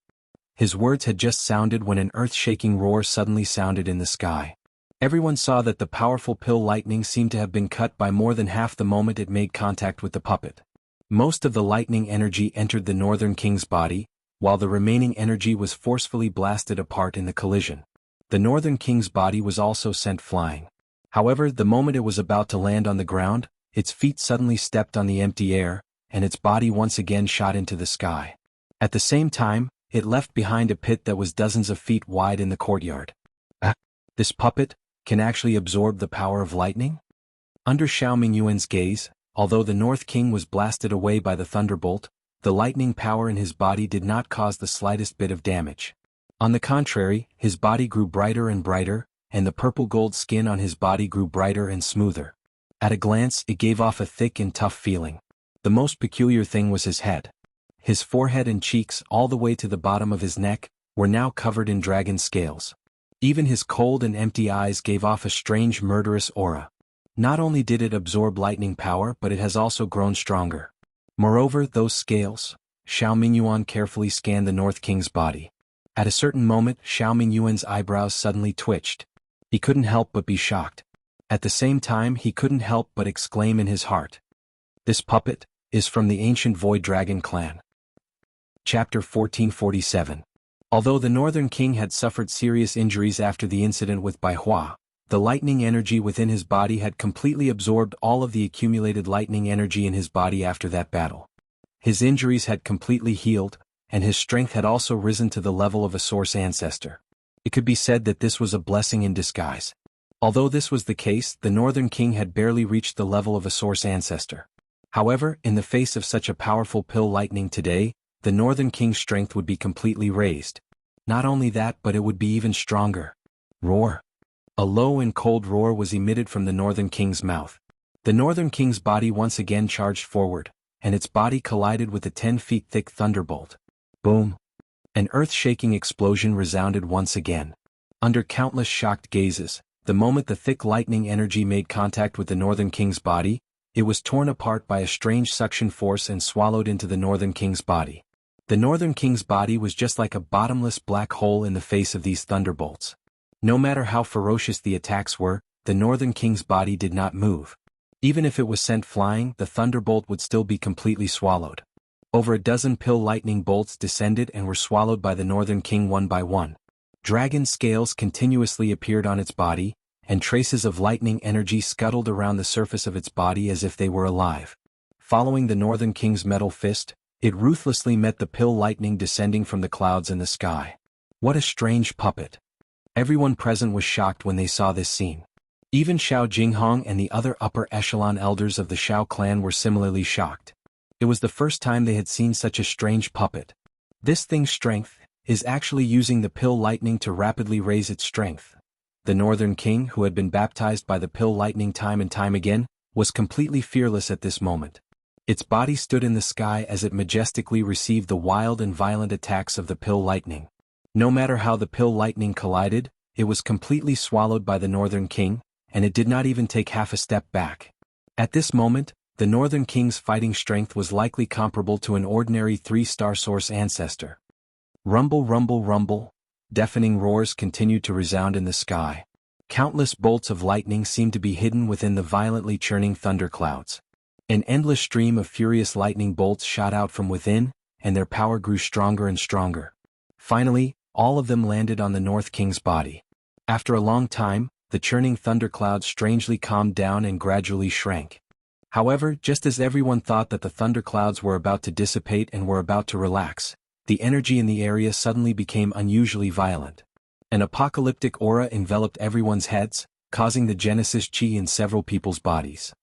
His words had just sounded when an earth-shaking roar suddenly sounded in the sky. Everyone saw that the powerful pill lightning seemed to have been cut by more than half the moment it made contact with the puppet. Most of the lightning energy entered the Northern King's body, while the remaining energy was forcefully blasted apart in the collision. The Northern King's body was also sent flying. However, the moment it was about to land on the ground, its feet suddenly stepped on the empty air, and its body once again shot into the sky. At the same time, it left behind a pit that was dozens of feet wide in the courtyard. This puppet can actually absorb the power of lightning? Under Xiao Mingyuan's gaze, although the North King was blasted away by the thunderbolt, the lightning power in his body did not cause the slightest bit of damage. On the contrary, his body grew brighter and brighter, and the purple-gold skin on his body grew brighter and smoother. At a glance, it gave off a thick and tough feeling. The most peculiar thing was his head. His forehead and cheeks, all the way to the bottom of his neck, were now covered in dragon scales. Even his cold and empty eyes gave off a strange murderous aura. Not only did it absorb lightning power, but it has also grown stronger. Moreover, those scales. Xiao Mingyuan carefully scanned the North King's body. At a certain moment, Xiao Mingyuan's eyebrows suddenly twitched. He couldn't help but be shocked. At the same time, he couldn't help but exclaim in his heart. This puppet is from the ancient Void Dragon clan. Chapter 1447. Although the Northern King had suffered serious injuries after the incident with Bai Hua, the lightning energy within his body had completely absorbed all of the accumulated lightning energy in his body after that battle. His injuries had completely healed, and his strength had also risen to the level of a source ancestor. It could be said that this was a blessing in disguise. Although this was the case, the Northern King had barely reached the level of a source ancestor. However, in the face of such a powerful pill lightning today, the Northern King's strength would be completely raised. Not only that, but it would be even stronger. Roar. A low and cold roar was emitted from the Northern King's mouth. The Northern King's body once again charged forward, and its body collided with a 10-feet-thick thunderbolt. Boom. An earth-shaking explosion resounded once again. Under countless shocked gazes, the moment the thick lightning energy made contact with the Northern King's body, it was torn apart by a strange suction force and swallowed into the Northern King's body. The Northern King's body was just like a bottomless black hole in the face of these thunderbolts. No matter how ferocious the attacks were, the Northern King's body did not move. Even if it was sent flying, the thunderbolt would still be completely swallowed. Over a dozen pill lightning bolts descended and were swallowed by the Northern King one by one. Dragon scales continuously appeared on its body, and traces of lightning energy scuttled around the surface of its body as if they were alive. Following the Northern King's metal fist, it ruthlessly met the pill lightning descending from the clouds in the sky. What a strange puppet. Everyone present was shocked when they saw this scene. Even Xiao Jinghong and the other upper echelon elders of the Xiao clan were similarly shocked. It was the first time they had seen such a strange puppet. This thing's strength is actually using the pill lightning to rapidly raise its strength. The Northern King, who had been baptized by the pill lightning time and time again, was completely fearless at this moment. Its body stood in the sky as it majestically received the wild and violent attacks of the pill lightning. No matter how the pill lightning collided, it was completely swallowed by the Northern King, and it did not even take half a step back. At this moment, the Northern King's fighting strength was likely comparable to an ordinary 3-star source ancestor. Rumble, rumble, rumble. Deafening roars continued to resound in the sky. Countless bolts of lightning seemed to be hidden within the violently churning thunderclouds. An endless stream of furious lightning bolts shot out from within, and their power grew stronger and stronger. Finally, all of them landed on the North King's body. After a long time, the churning thunderclouds strangely calmed down and gradually shrank. However, just as everyone thought that the thunderclouds were about to dissipate and were about to relax, the energy in the area suddenly became unusually violent. An apocalyptic aura enveloped everyone's heads, causing the Genesis Chi in several people's bodies.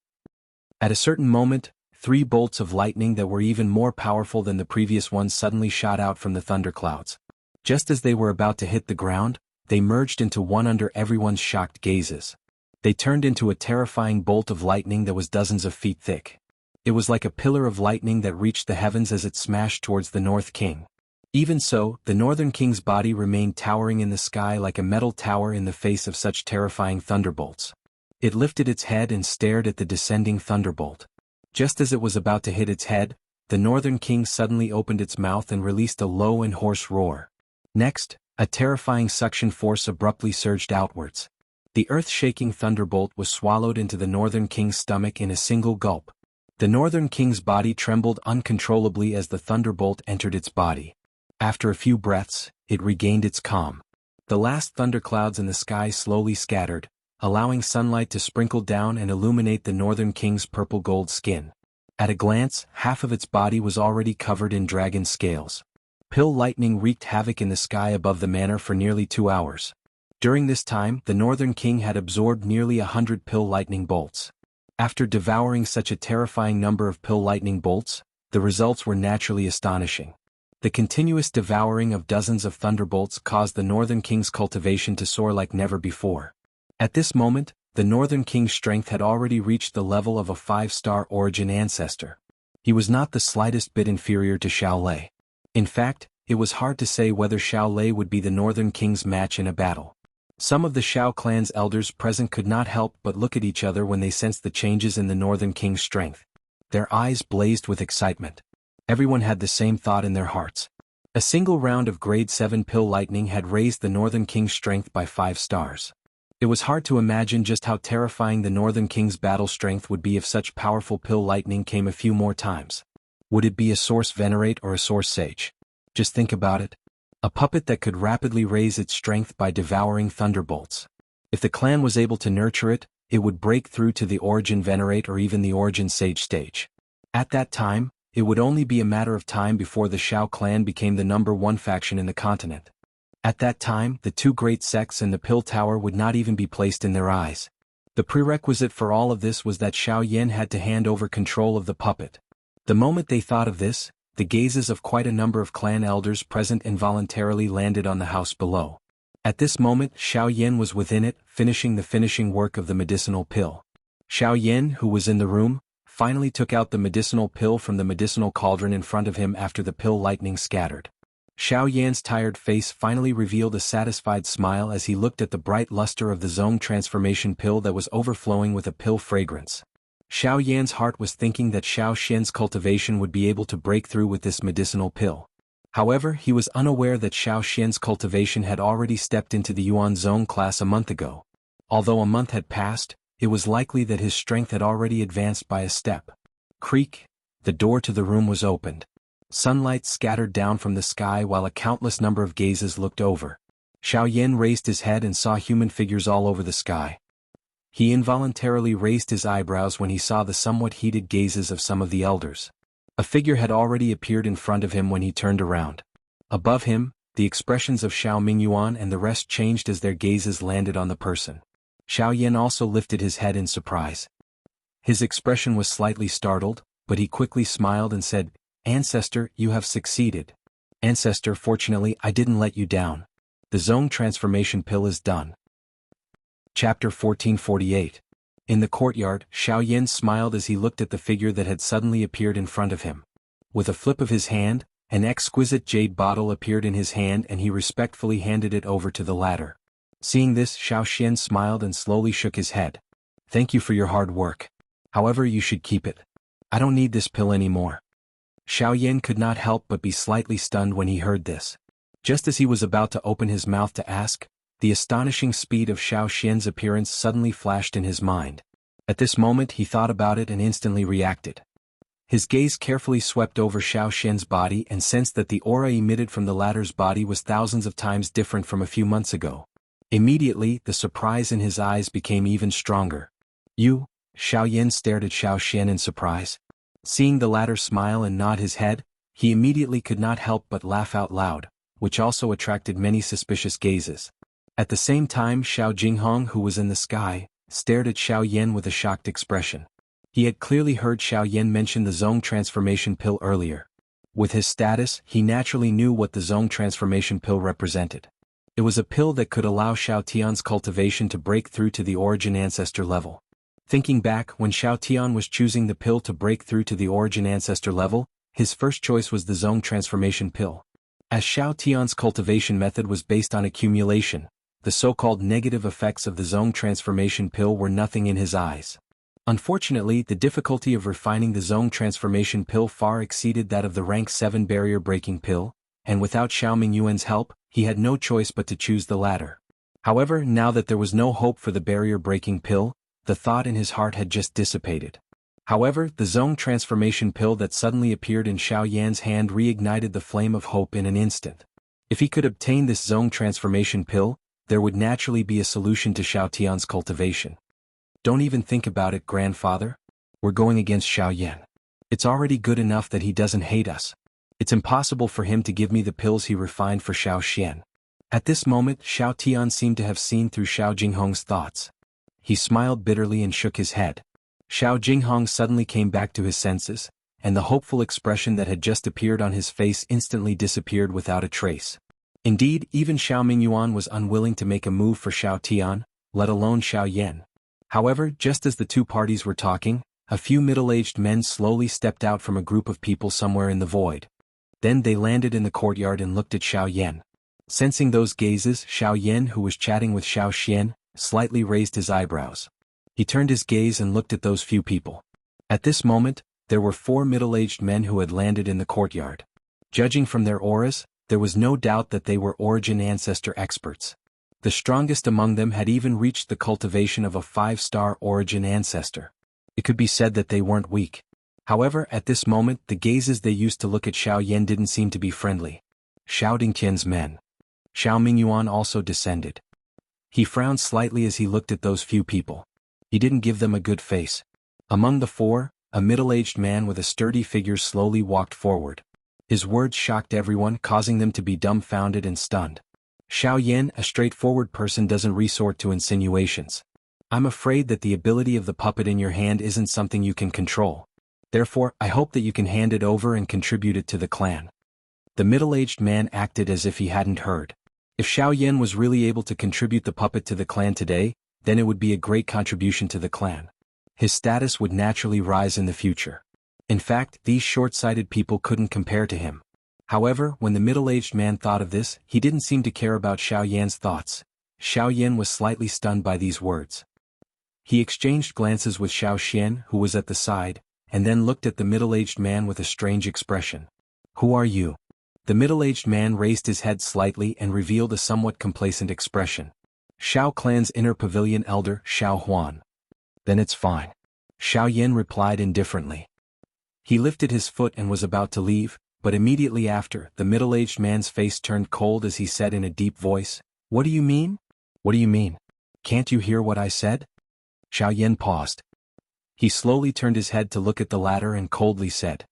At a certain moment, 3 bolts of lightning that were even more powerful than the previous ones suddenly shot out from the thunderclouds. Just as they were about to hit the ground, they merged into one under everyone's shocked gazes. They turned into a terrifying bolt of lightning that was dozens of feet thick. It was like a pillar of lightning that reached the heavens as it smashed towards the North King. Even so, the Northern King's body remained towering in the sky like a metal tower in the face of such terrifying thunderbolts. It lifted its head and stared at the descending thunderbolt. Just as it was about to hit its head, the Northern King suddenly opened its mouth and released a low and hoarse roar. Next, a terrifying suction force abruptly surged outwards. The earth-shaking thunderbolt was swallowed into the Northern King's stomach in a single gulp. The Northern King's body trembled uncontrollably as the thunderbolt entered its body. After a few breaths, it regained its calm. The last thunderclouds in the sky slowly scattered, allowing sunlight to sprinkle down and illuminate the Northern King's purple-gold skin. At a glance, half of its body was already covered in dragon scales. Pill lightning wreaked havoc in the sky above the manor for nearly 2 hours. During this time, the Northern King had absorbed nearly 100 pill lightning bolts. After devouring such a terrifying number of pill lightning bolts, the results were naturally astonishing. The continuous devouring of dozens of thunderbolts caused the Northern King's cultivation to soar like never before. At this moment, the Northern King's strength had already reached the level of a 5-star origin ancestor. He was not the slightest bit inferior to Xiao Lei. In fact, it was hard to say whether Xiao Lei would be the Northern King's match in a battle. Some of the Xiao clan's elders present could not help but look at each other when they sensed the changes in the Northern King's strength. Their eyes blazed with excitement. Everyone had the same thought in their hearts. A single round of grade 7 pill lightning had raised the Northern King's strength by 5 stars. It was hard to imagine just how terrifying the Northern King's battle strength would be if such powerful pill lightning came a few more times. Would it be a Source Venerate or a Source Sage? Just think about it. A puppet that could rapidly raise its strength by devouring thunderbolts. If the clan was able to nurture it, it would break through to the Origin Venerate or even the Origin Sage stage. At that time, it would only be a matter of time before the Xiao clan became the #1 faction in the continent. At that time, the 2 great sects and the Pill Tower would not even be placed in their eyes. The prerequisite for all of this was that Xiao Yan had to hand over control of the puppet. The moment they thought of this, the gazes of quite a number of clan elders present involuntarily landed on the house below. At this moment, Xiao Yan was within it, finishing the finishing work of the medicinal pill. Xiao Yan, who was in the room, finally took out the medicinal pill from the medicinal cauldron in front of him after the pill lightning scattered. Xiao Yan's tired face finally revealed a satisfied smile as he looked at the bright luster of the zone transformation pill that was overflowing with a pill fragrance. Xiao Yan's heart was thinking that Xiao Xian's cultivation would be able to break through with this medicinal pill. However, he was unaware that Xiao Xian's cultivation had already stepped into the Yuan Zone class a month ago. Although a month had passed, it was likely that his strength had already advanced by a step. Creak, the door to the room was opened. Sunlight scattered down from the sky while a countless number of gazes looked over. Xiao Yan raised his head and saw human figures all over the sky. He involuntarily raised his eyebrows when he saw the somewhat heated gazes of some of the elders. A figure had already appeared in front of him when he turned around. Above him, the expressions of Xiao Mingyuan and the rest changed as their gazes landed on the person. Xiao Yan also lifted his head in surprise. His expression was slightly startled, but he quickly smiled and said, "Ancestor, you have succeeded. Ancestor, fortunately I didn't let you down. The zone transformation pill is done." Chapter 1448. In the courtyard, Xiao Yan smiled as he looked at the figure that had suddenly appeared in front of him. With a flip of his hand, an exquisite jade bottle appeared in his hand and he respectfully handed it over to the latter. Seeing this, Xiao Xian smiled and slowly shook his head. "Thank you for your hard work. However, you should keep it. I don't need this pill anymore." Xiao Yan could not help but be slightly stunned when he heard this. Just as he was about to open his mouth to ask, the astonishing speed of Xiao Xian's appearance suddenly flashed in his mind. At this moment he thought about it and instantly reacted. His gaze carefully swept over Xiao Xian's body and sensed that the aura emitted from the latter's body was thousands of times different from a few months ago. Immediately, the surprise in his eyes became even stronger. "You?" Xiao Yan stared at Xiao Xian in surprise. Seeing the latter smile and nod his head, he immediately could not help but laugh out loud, which also attracted many suspicious gazes. At the same time, Xiao Jinghong, who was in the sky, stared at Xiao Yan with a shocked expression. He had clearly heard Xiao Yan mention the zone transformation pill earlier. With his status, he naturally knew what the zone transformation pill represented. It was a pill that could allow Xiao Tian's cultivation to break through to the origin ancestor level. Thinking back, when Xiao Tian was choosing the pill to break through to the origin ancestor level, his first choice was the zone transformation pill. As Xiao Tian's cultivation method was based on accumulation, the so-called negative effects of the zone transformation pill were nothing in his eyes. Unfortunately, the difficulty of refining the zone transformation pill far exceeded that of the rank 7 barrier-breaking pill, and without Xiao Mingyuan's help, he had no choice but to choose the latter. However, now that there was no hope for the barrier-breaking pill, the thought in his heart had just dissipated. However, the zone transformation pill that suddenly appeared in Xiao Yan's hand reignited the flame of hope in an instant. If he could obtain this zone transformation pill, there would naturally be a solution to Xiao Tian's cultivation. Don't even think about it, grandfather. We're going against Xiao Yan. It's already good enough that he doesn't hate us. It's impossible for him to give me the pills he refined for Xiao Xian. At this moment, Xiao Tian seemed to have seen through Xiao Jinghong's thoughts. He smiled bitterly and shook his head. Xiao Jinghong suddenly came back to his senses, and the hopeful expression that had just appeared on his face instantly disappeared without a trace. Indeed, even Xiao Mingyuan was unwilling to make a move for Xiao Tian, let alone Xiao Yan. However, just as the two parties were talking, a few middle-aged men slowly stepped out from a group of people somewhere in the void. Then they landed in the courtyard and looked at Xiao Yan. Sensing those gazes, Xiao Yan, who was chatting with Xiao Xian, slightly raised his eyebrows. He turned his gaze and looked at those few people. At this moment, there were 4 middle-aged men who had landed in the courtyard. Judging from their auras, there was no doubt that they were origin ancestor experts. The strongest among them had even reached the cultivation of a 5-star origin ancestor. It could be said that they weren't weak. However, at this moment, the gazes they used to look at Xiao Yan didn't seem to be friendly. Xiao Dingqian's men. Xiao Mingyuan also descended. He frowned slightly as he looked at those few people. He didn't give them a good face. Among the 4, a middle-aged man with a sturdy figure slowly walked forward. His words shocked everyone, causing them to be dumbfounded and stunned. Xiao Yan, a straightforward person, doesn't resort to insinuations. I'm afraid that the ability of the puppet in your hand isn't something you can control. Therefore, I hope that you can hand it over and contribute it to the clan. The middle-aged man acted as if he hadn't heard. If Xiao Yan was really able to contribute the puppet to the clan today, then it would be a great contribution to the clan. His status would naturally rise in the future. In fact, these short-sighted people couldn't compare to him. However, when the middle-aged man thought of this, he didn't seem to care about Xiao Yan's thoughts. Xiao Yan was slightly stunned by these words. He exchanged glances with Xiao Xian, who was at the side, and then looked at the middle-aged man with a strange expression. Who are you? The middle-aged man raised his head slightly and revealed a somewhat complacent expression. Xiao clan's inner pavilion elder, Xiao Huan. Then it's fine. Xiao Yan replied indifferently. He lifted his foot and was about to leave, but immediately after, the middle-aged man's face turned cold as he said in a deep voice, "What do you mean? What do you mean? Can't you hear what I said?" Xiao Yan paused. He slowly turned his head to look at the latter and coldly said.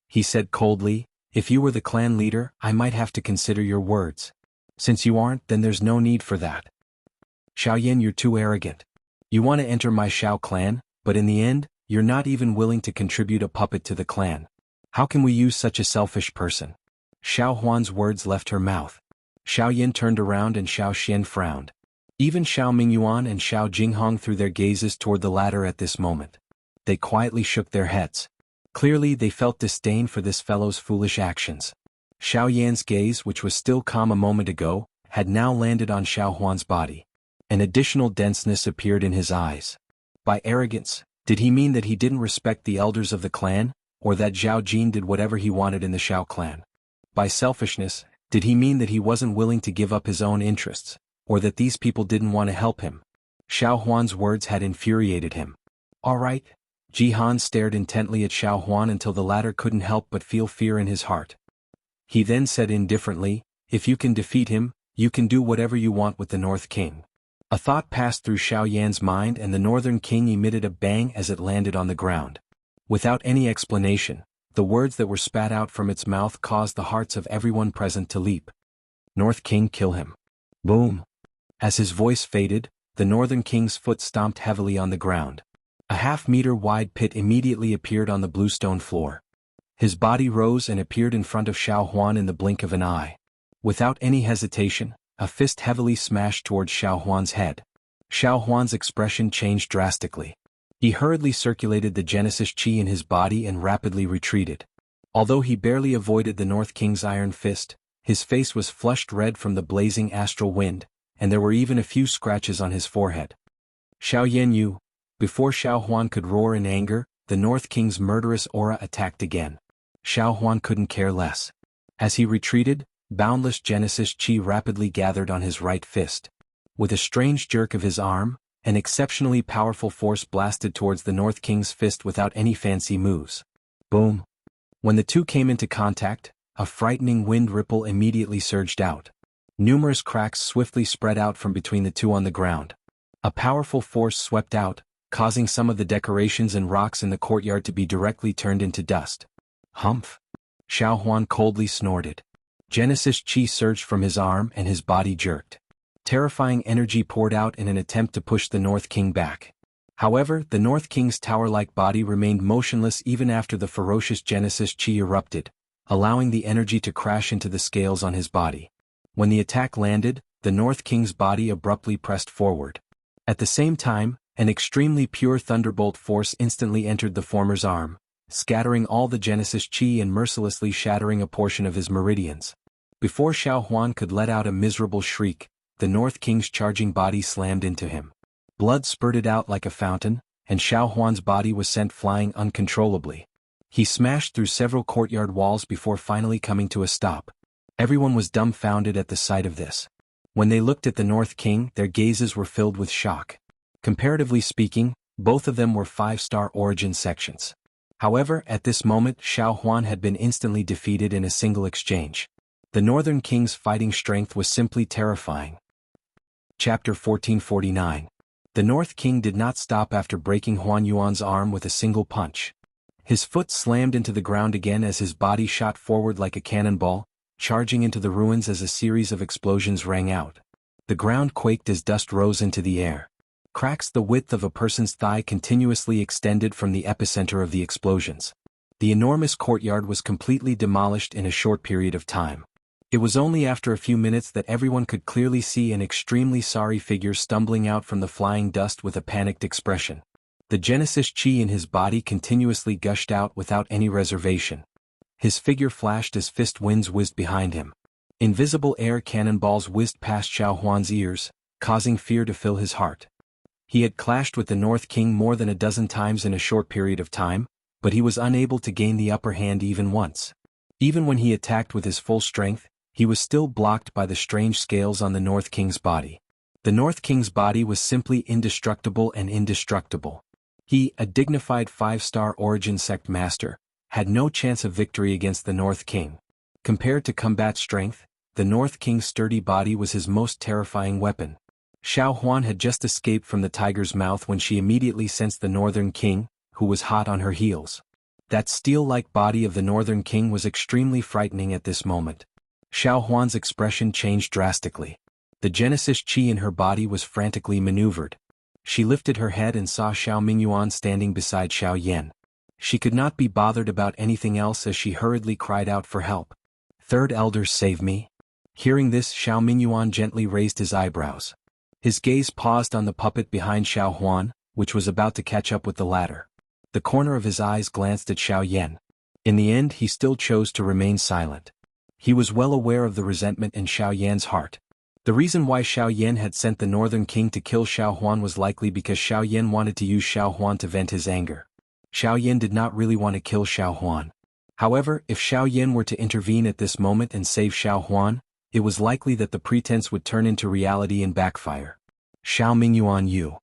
He said coldly, "If you were the clan leader, I might have to consider your words. Since you aren't, then there's no need for that. Xiao Yan, you're too arrogant. You want to enter my Xiao clan, but in the end, you're not even willing to contribute a puppet to the clan. How can we use such a selfish person?" Xiao Huan's words left her mouth. Xiao Yan turned around and Xiao Xian frowned. Even Xiao Mingyuan and Xiao Jinghong threw their gazes toward the latter at this moment. They quietly shook their heads. Clearly they felt disdain for this fellow's foolish actions. Xiao Yan's gaze, which was still calm a moment ago, had now landed on Xiao Huan's body. An additional denseness appeared in his eyes. By arrogance, did he mean that he didn't respect the elders of the clan, or that Zhao Jin did whatever he wanted in the Xiao clan? By selfishness, did he mean that he wasn't willing to give up his own interests, or that these people didn't want to help him? Xiao Huan's words had infuriated him. All right. Jihan stared intently at Xiao Huan until the latter couldn't help but feel fear in his heart. He then said indifferently, "If you can defeat him, you can do whatever you want with the North King." A thought passed through Xiao Yan's mind and the Northern King emitted a bang as it landed on the ground. Without any explanation, the words that were spat out from its mouth caused the hearts of everyone present to leap. "North King, kill him." Boom. As his voice faded, the Northern King's foot stomped heavily on the ground. A half-meter wide pit immediately appeared on the bluestone floor. His body rose and appeared in front of Xiao Huan in the blink of an eye. Without any hesitation, a fist heavily smashed towards Xiao Huan's head. Xiao Huan's expression changed drastically. He hurriedly circulated the Genesis Qi in his body and rapidly retreated. Although he barely avoided the North King's iron fist, his face was flushed red from the blazing astral wind, and there were even a few scratches on his forehead. "Xiao Yan, you..." Before Xiao Huan could roar in anger, the North King's murderous aura attacked again. Xiao Huan couldn't care less. As he retreated, boundless Genesis Qi rapidly gathered on his right fist. With a strange jerk of his arm, an exceptionally powerful force blasted towards the North King's fist without any fancy moves. Boom! When the two came into contact, a frightening wind ripple immediately surged out. Numerous cracks swiftly spread out from between the two on the ground. A powerful force swept out, causing some of the decorations and rocks in the courtyard to be directly turned into dust. Humph! Xiao Huan coldly snorted. Genesis Chi surged from his arm and his body jerked. Terrifying energy poured out in an attempt to push the North King back. However, the North King's tower-like body remained motionless even after the ferocious Genesis Chi erupted, allowing the energy to crash into the scales on his body. When the attack landed, the North King's body abruptly pressed forward. At the same time, an extremely pure thunderbolt force instantly entered the former's arm, scattering all the Genesis Chi and mercilessly shattering a portion of his meridians. Before Xiao Huan could let out a miserable shriek, the North King's charging body slammed into him. Blood spurted out like a fountain, and Xiao Huan's body was sent flying uncontrollably. He smashed through several courtyard walls before finally coming to a stop. Everyone was dumbfounded at the sight of this. When they looked at the North King, their gazes were filled with shock. Comparatively speaking, both of them were 5-star origin sections. However, at this moment Xiao Huan had been instantly defeated in a single exchange. The Northern King's fighting strength was simply terrifying. Chapter 1449. The North King did not stop after breaking Huan Yuan's arm with a single punch. His foot slammed into the ground again as his body shot forward like a cannonball, charging into the ruins as a series of explosions rang out. The ground quaked as dust rose into the air. Cracks the width of a person's thigh continuously extended from the epicenter of the explosions. The enormous courtyard was completely demolished in a short period of time. It was only after a few minutes that everyone could clearly see an extremely sorry figure stumbling out from the flying dust with a panicked expression. The Genesis Chi in his body continuously gushed out without any reservation. His figure flashed as fist winds whizzed behind him. Invisible air cannonballs whizzed past Xiao Huan's ears, causing fear to fill his heart. He had clashed with the North King more than a dozen times in a short period of time, but he was unable to gain the upper hand even once. Even when he attacked with his full strength, he was still blocked by the strange scales on the North King's body. The North King's body was simply indestructible and indestructible. He, a dignified 5-star origin sect master, had no chance of victory against the North King. Compared to combat strength, the North King's sturdy body was his most terrifying weapon. Xiao Huan had just escaped from the tiger's mouth when she immediately sensed the Northern King, who was hot on her heels. That steel-like body of the Northern King was extremely frightening at this moment. Xiao Huan's expression changed drastically. The Genesis Chi in her body was frantically maneuvered. She lifted her head and saw Xiao Mingyuan standing beside Xiao Yan. She could not be bothered about anything else as she hurriedly cried out for help. "Third Elder, save me." Hearing this, Xiao Mingyuan gently raised his eyebrows. His gaze paused on the puppet behind Xiao Huan, which was about to catch up with the latter. The corner of his eyes glanced at Xiao Yan. In the end, he still chose to remain silent. He was well aware of the resentment in Xiao Yan's heart. The reason why Xiao Yan had sent the Northern King to kill Xiao Huan was likely because Xiao Yan wanted to use Xiao Huan to vent his anger. Xiao Yan did not really want to kill Xiao Huan. However, if Xiao Yan were to intervene at this moment and save Xiao Huan, it was likely that the pretense would turn into reality and backfire. "Xiao Mingyuan, you."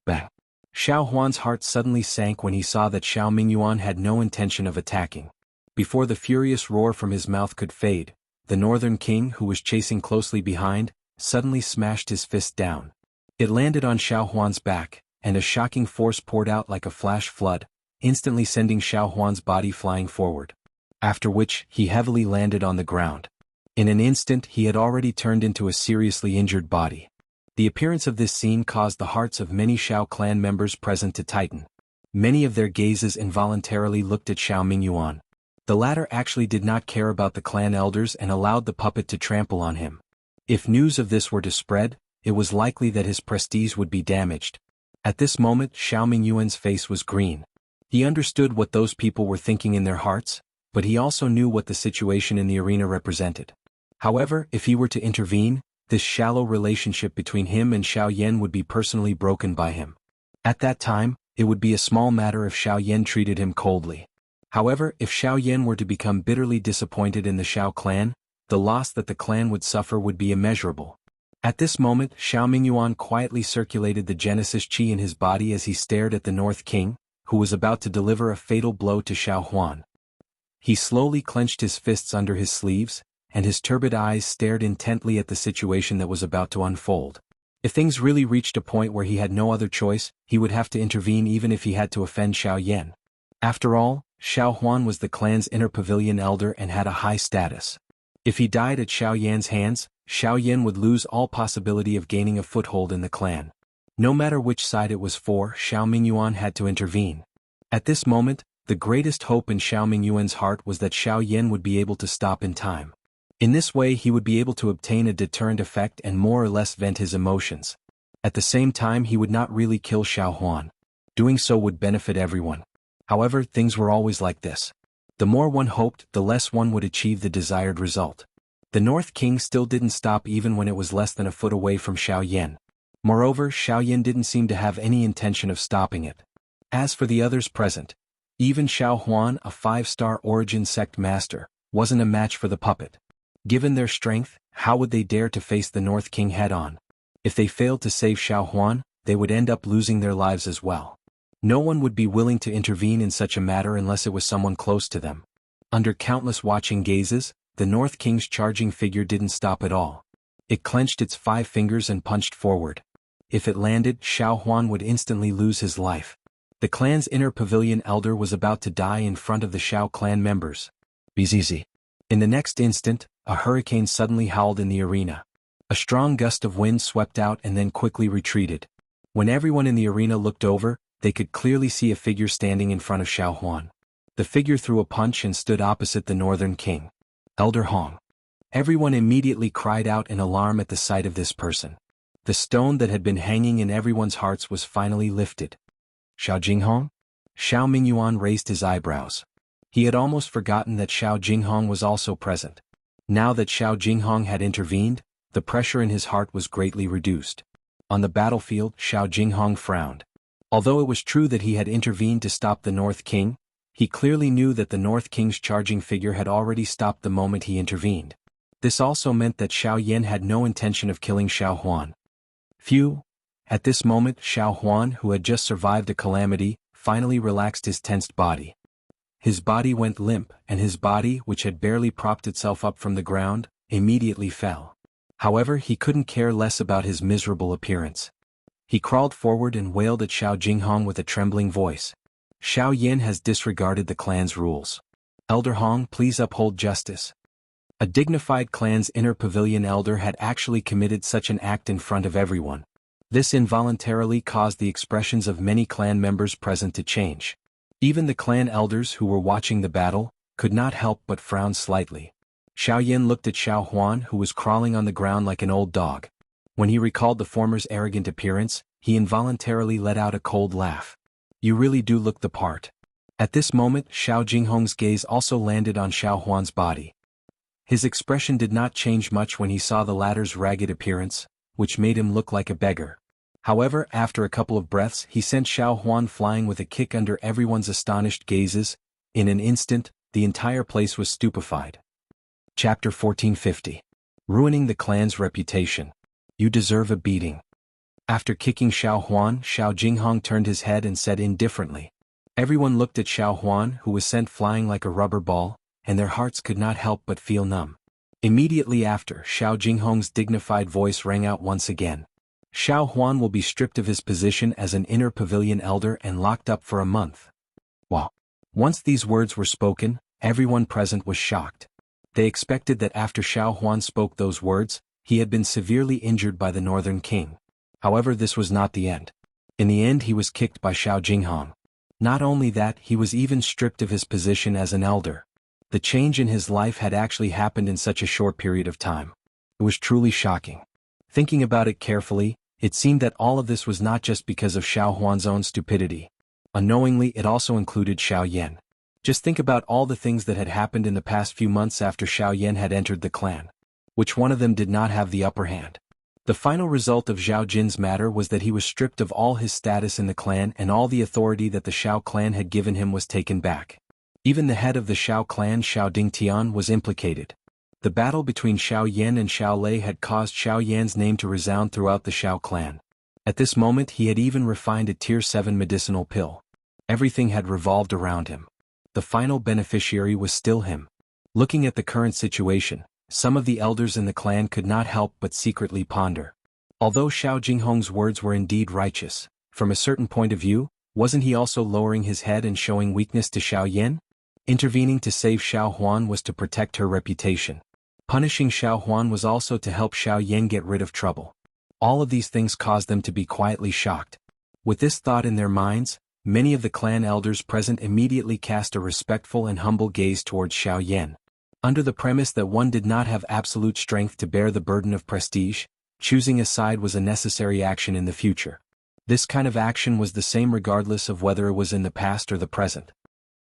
Bang. Xiao Huan's heart suddenly sank when he saw that Xiao Mingyuan had no intention of attacking. Before the furious roar from his mouth could fade, the Northern King, who was chasing closely behind, suddenly smashed his fist down. It landed on Xiao Huan's back, and a shocking force poured out like a flash flood, instantly sending Xiao Huan's body flying forward. After which, he heavily landed on the ground. In an instant, he had already turned into a seriously injured body. The appearance of this scene caused the hearts of many Xiao clan members present to tighten. Many of their gazes involuntarily looked at Xiao Mingyuan. The latter actually did not care about the clan elders and allowed the puppet to trample on him. If news of this were to spread, it was likely that his prestige would be damaged. At this moment, Xiao Mingyuan's face was green. He understood what those people were thinking in their hearts, but he also knew what the situation in the arena represented. However, if he were to intervene, this shallow relationship between him and Xiao Yan would be personally broken by him. At that time, it would be a small matter if Xiao Yan treated him coldly. However, if Xiao Yan were to become bitterly disappointed in the Xiao clan, the loss that the clan would suffer would be immeasurable. At this moment, Xiao Mingyuan quietly circulated the Genesis Qi in his body as he stared at the North King, who was about to deliver a fatal blow to Xiao Huan. He slowly clenched his fists under his sleeves, and his turbid eyes stared intently at the situation that was about to unfold. If things really reached a point where he had no other choice, he would have to intervene even if he had to offend Xiao Yan. After all, Xiao Huan was the clan's inner pavilion elder and had a high status. If he died at Xiao Yan's hands, Xiao Yan would lose all possibility of gaining a foothold in the clan. No matter which side it was for, Xiao Mingyuan had to intervene. At this moment, the greatest hope in Xiao Mingyuan's heart was that Xiao Yan would be able to stop in time. In this way he would be able to obtain a deterrent effect and more or less vent his emotions. At the same time he would not really kill Xiao Huan. Doing so would benefit everyone. However, things were always like this. The more one hoped, the less one would achieve the desired result. The North King still didn't stop even when it was less than a foot away from Xiao Yan. Moreover, Xiao Yan didn't seem to have any intention of stopping it. As for the others present, even Xiao Huan, a 5-star origin sect master, wasn't a match for the puppet. Given their strength, how would they dare to face the North King head-on? If they failed to save Xiao Huan, they would end up losing their lives as well. No one would be willing to intervene in such a matter unless it was someone close to them. Under countless watching gazes, the North King's charging figure didn't stop at all. It clenched its 5 fingers and punched forward. If it landed, Xiao Huan would instantly lose his life. The clan's inner pavilion elder was about to die in front of the Xiao clan members. Bzz. In the next instant, a hurricane suddenly howled in the arena. A strong gust of wind swept out and then quickly retreated. When everyone in the arena looked over, they could clearly see a figure standing in front of Xiao Huan. The figure threw a punch and stood opposite the Northern King. Elder Hong. Everyone immediately cried out in alarm at the sight of this person. The stone that had been hanging in everyone's hearts was finally lifted. Xiao Jinghong? Xiao Mingyuan raised his eyebrows. He had almost forgotten that Xiao Jinghong was also present. Now that Xiao Jinghong had intervened, the pressure in his heart was greatly reduced. On the battlefield, Xiao Jinghong frowned. Although it was true that he had intervened to stop the North King, he clearly knew that the North King's charging figure had already stopped the moment he intervened. This also meant that Xiao Yan had no intention of killing Xiao Huan. Phew! At this moment, Xiao Huan, who had just survived a calamity, finally relaxed his tensed body. His body went limp, and his body, which had barely propped itself up from the ground, immediately fell. However, he couldn't care less about his miserable appearance. He crawled forward and wailed at Xiao Jinghong with a trembling voice. Xiao Yan has disregarded the clan's rules. Elder Hong, please uphold justice. A dignified clan's inner pavilion elder had actually committed such an act in front of everyone. This involuntarily caused the expressions of many clan members present to change. Even the clan elders who were watching the battle could not help but frown slightly. Xiao Yan looked at Xiao Huan, who was crawling on the ground like an old dog. When he recalled the former's arrogant appearance, he involuntarily let out a cold laugh. You really do look the part. At this moment, Xiao Jinghong's gaze also landed on Xiao Huan's body. His expression did not change much when he saw the latter's ragged appearance, which made him look like a beggar. However, after a couple of breaths, he sent Xiao Huan flying with a kick under everyone's astonished gazes. In an instant, the entire place was stupefied. Chapter 1450. Ruining the clan's reputation. You deserve a beating. After kicking Xiao Huan, Xiao Jinghong turned his head and said indifferently. Everyone looked at Xiao Huan, who was sent flying like a rubber ball, and their hearts could not help but feel numb. Immediately after, Xiao Jinghong's dignified voice rang out once again. Xiao Huan will be stripped of his position as an inner pavilion elder and locked up for a month. Wow. Once these words were spoken, everyone present was shocked. They expected that after Xiao Huan spoke those words, he had been severely injured by the Northern King. However, this was not the end. In the end, he was kicked by Xiao Jinghong. Not only that, he was even stripped of his position as an elder. The change in his life had actually happened in such a short period of time. It was truly shocking. Thinking about it carefully, it seemed that all of this was not just because of Xiao Huan's own stupidity. Unknowingly, it also included Xiao Yan. Just think about all the things that had happened in the past few months after Xiao Yan had entered the clan. Which one of them did not have the upper hand? The final result of Zhao Jin's matter was that he was stripped of all his status in the clan, and all the authority that the Xiao clan had given him was taken back. Even the head of the Xiao clan, Xiao Dingtian, was implicated. The battle between Xiao Yan and Xiao Lei had caused Xiao Yan's name to resound throughout the Xiao clan. At this moment he had even refined a Tier 7 medicinal pill. Everything had revolved around him. The final beneficiary was still him. Looking at the current situation, some of the elders in the clan could not help but secretly ponder. Although Xiao Jinghong's words were indeed righteous, from a certain point of view, wasn't he also lowering his head and showing weakness to Xiao Yan? Intervening to save Xiao Huan was to protect her reputation. Punishing Xiao Huan was also to help Xiao Yan get rid of trouble. All of these things caused them to be quietly shocked. With this thought in their minds, many of the clan elders present immediately cast a respectful and humble gaze towards Xiao Yan. Under the premise that one did not have absolute strength to bear the burden of prestige, choosing a side was a necessary action in the future. This kind of action was the same regardless of whether it was in the past or the present.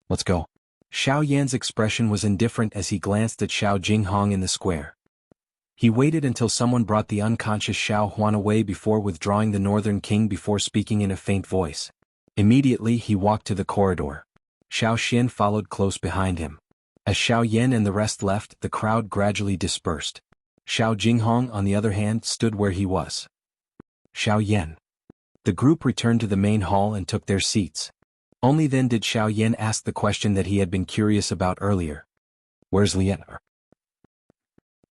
Let's go. Xiao Yan's expression was indifferent as he glanced at Xiao Jinghong in the square. He waited until someone brought the unconscious Xiao Huan away before withdrawing the Northern King before speaking in a faint voice. Immediately he walked to the corridor. Xiao Xian followed close behind him. As Xiao Yan and the rest left, the crowd gradually dispersed. Xiao Jinghong, on the other hand, stood where he was. Xiao Yan. The group returned to the main hall and took their seats. Only then did Xiao Yan ask the question that he had been curious about earlier. Where's Lian?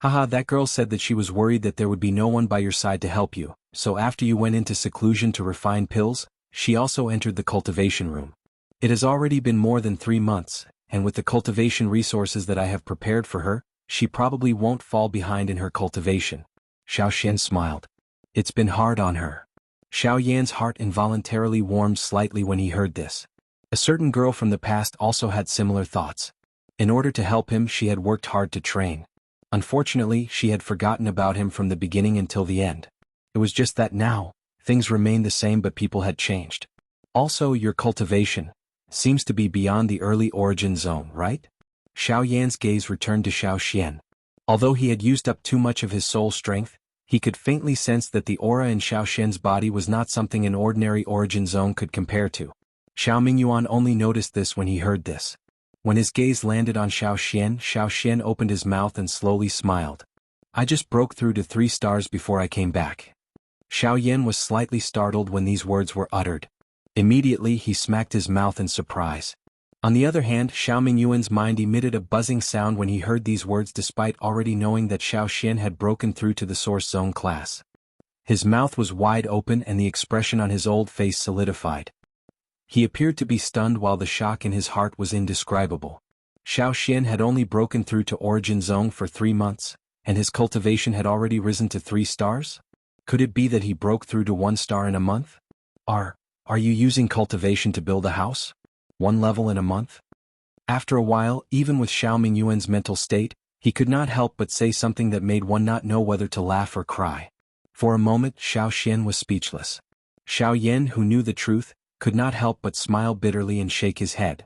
Haha, that girl said that she was worried that there would be no one by your side to help you, so after you went into seclusion to refine pills, she also entered the cultivation room. It has already been more than 3 months, and with the cultivation resources that I have prepared for her, she probably won't fall behind in her cultivation. Xiao Xian smiled. It's been hard on her. Xiao Yan's heart involuntarily warmed slightly when he heard this. A certain girl from the past also had similar thoughts. In order to help him, she had worked hard to train. Unfortunately, she had forgotten about him from the beginning until the end. It was just that now, things remained the same but people had changed. Also, your cultivation seems to be beyond the early origin zone, right? Xiao Yan's gaze returned to Xiao Xian. Although he had used up too much of his soul strength, he could faintly sense that the aura in Xiao Xian's body was not something an ordinary origin zone could compare to. Xiao Mingyuan only noticed this when he heard this. When his gaze landed on Xiao Xian opened his mouth and slowly smiled. I just broke through to 3 stars before I came back. Xiao Yan was slightly startled when these words were uttered. Immediately he smacked his mouth in surprise. On the other hand, Xiao Mingyuan's mind emitted a buzzing sound when he heard these words despite already knowing that Xiao Xian had broken through to the Source Zone class. His mouth was wide open and the expression on his old face solidified. He appeared to be stunned while the shock in his heart was indescribable. Xiao Xian had only broken through to Origin Zone for 3 months, and his cultivation had already risen to 3 stars? Could it be that he broke through to 1 star in a month? Are you using cultivation to build a house? 1 level in a month? After a while, even with Xiao Mingyuan's mental state, he could not help but say something that made one not know whether to laugh or cry. For a moment, Xiao Xian was speechless. Xiao Yan, who knew the truth, could not help but smile bitterly and shake his head.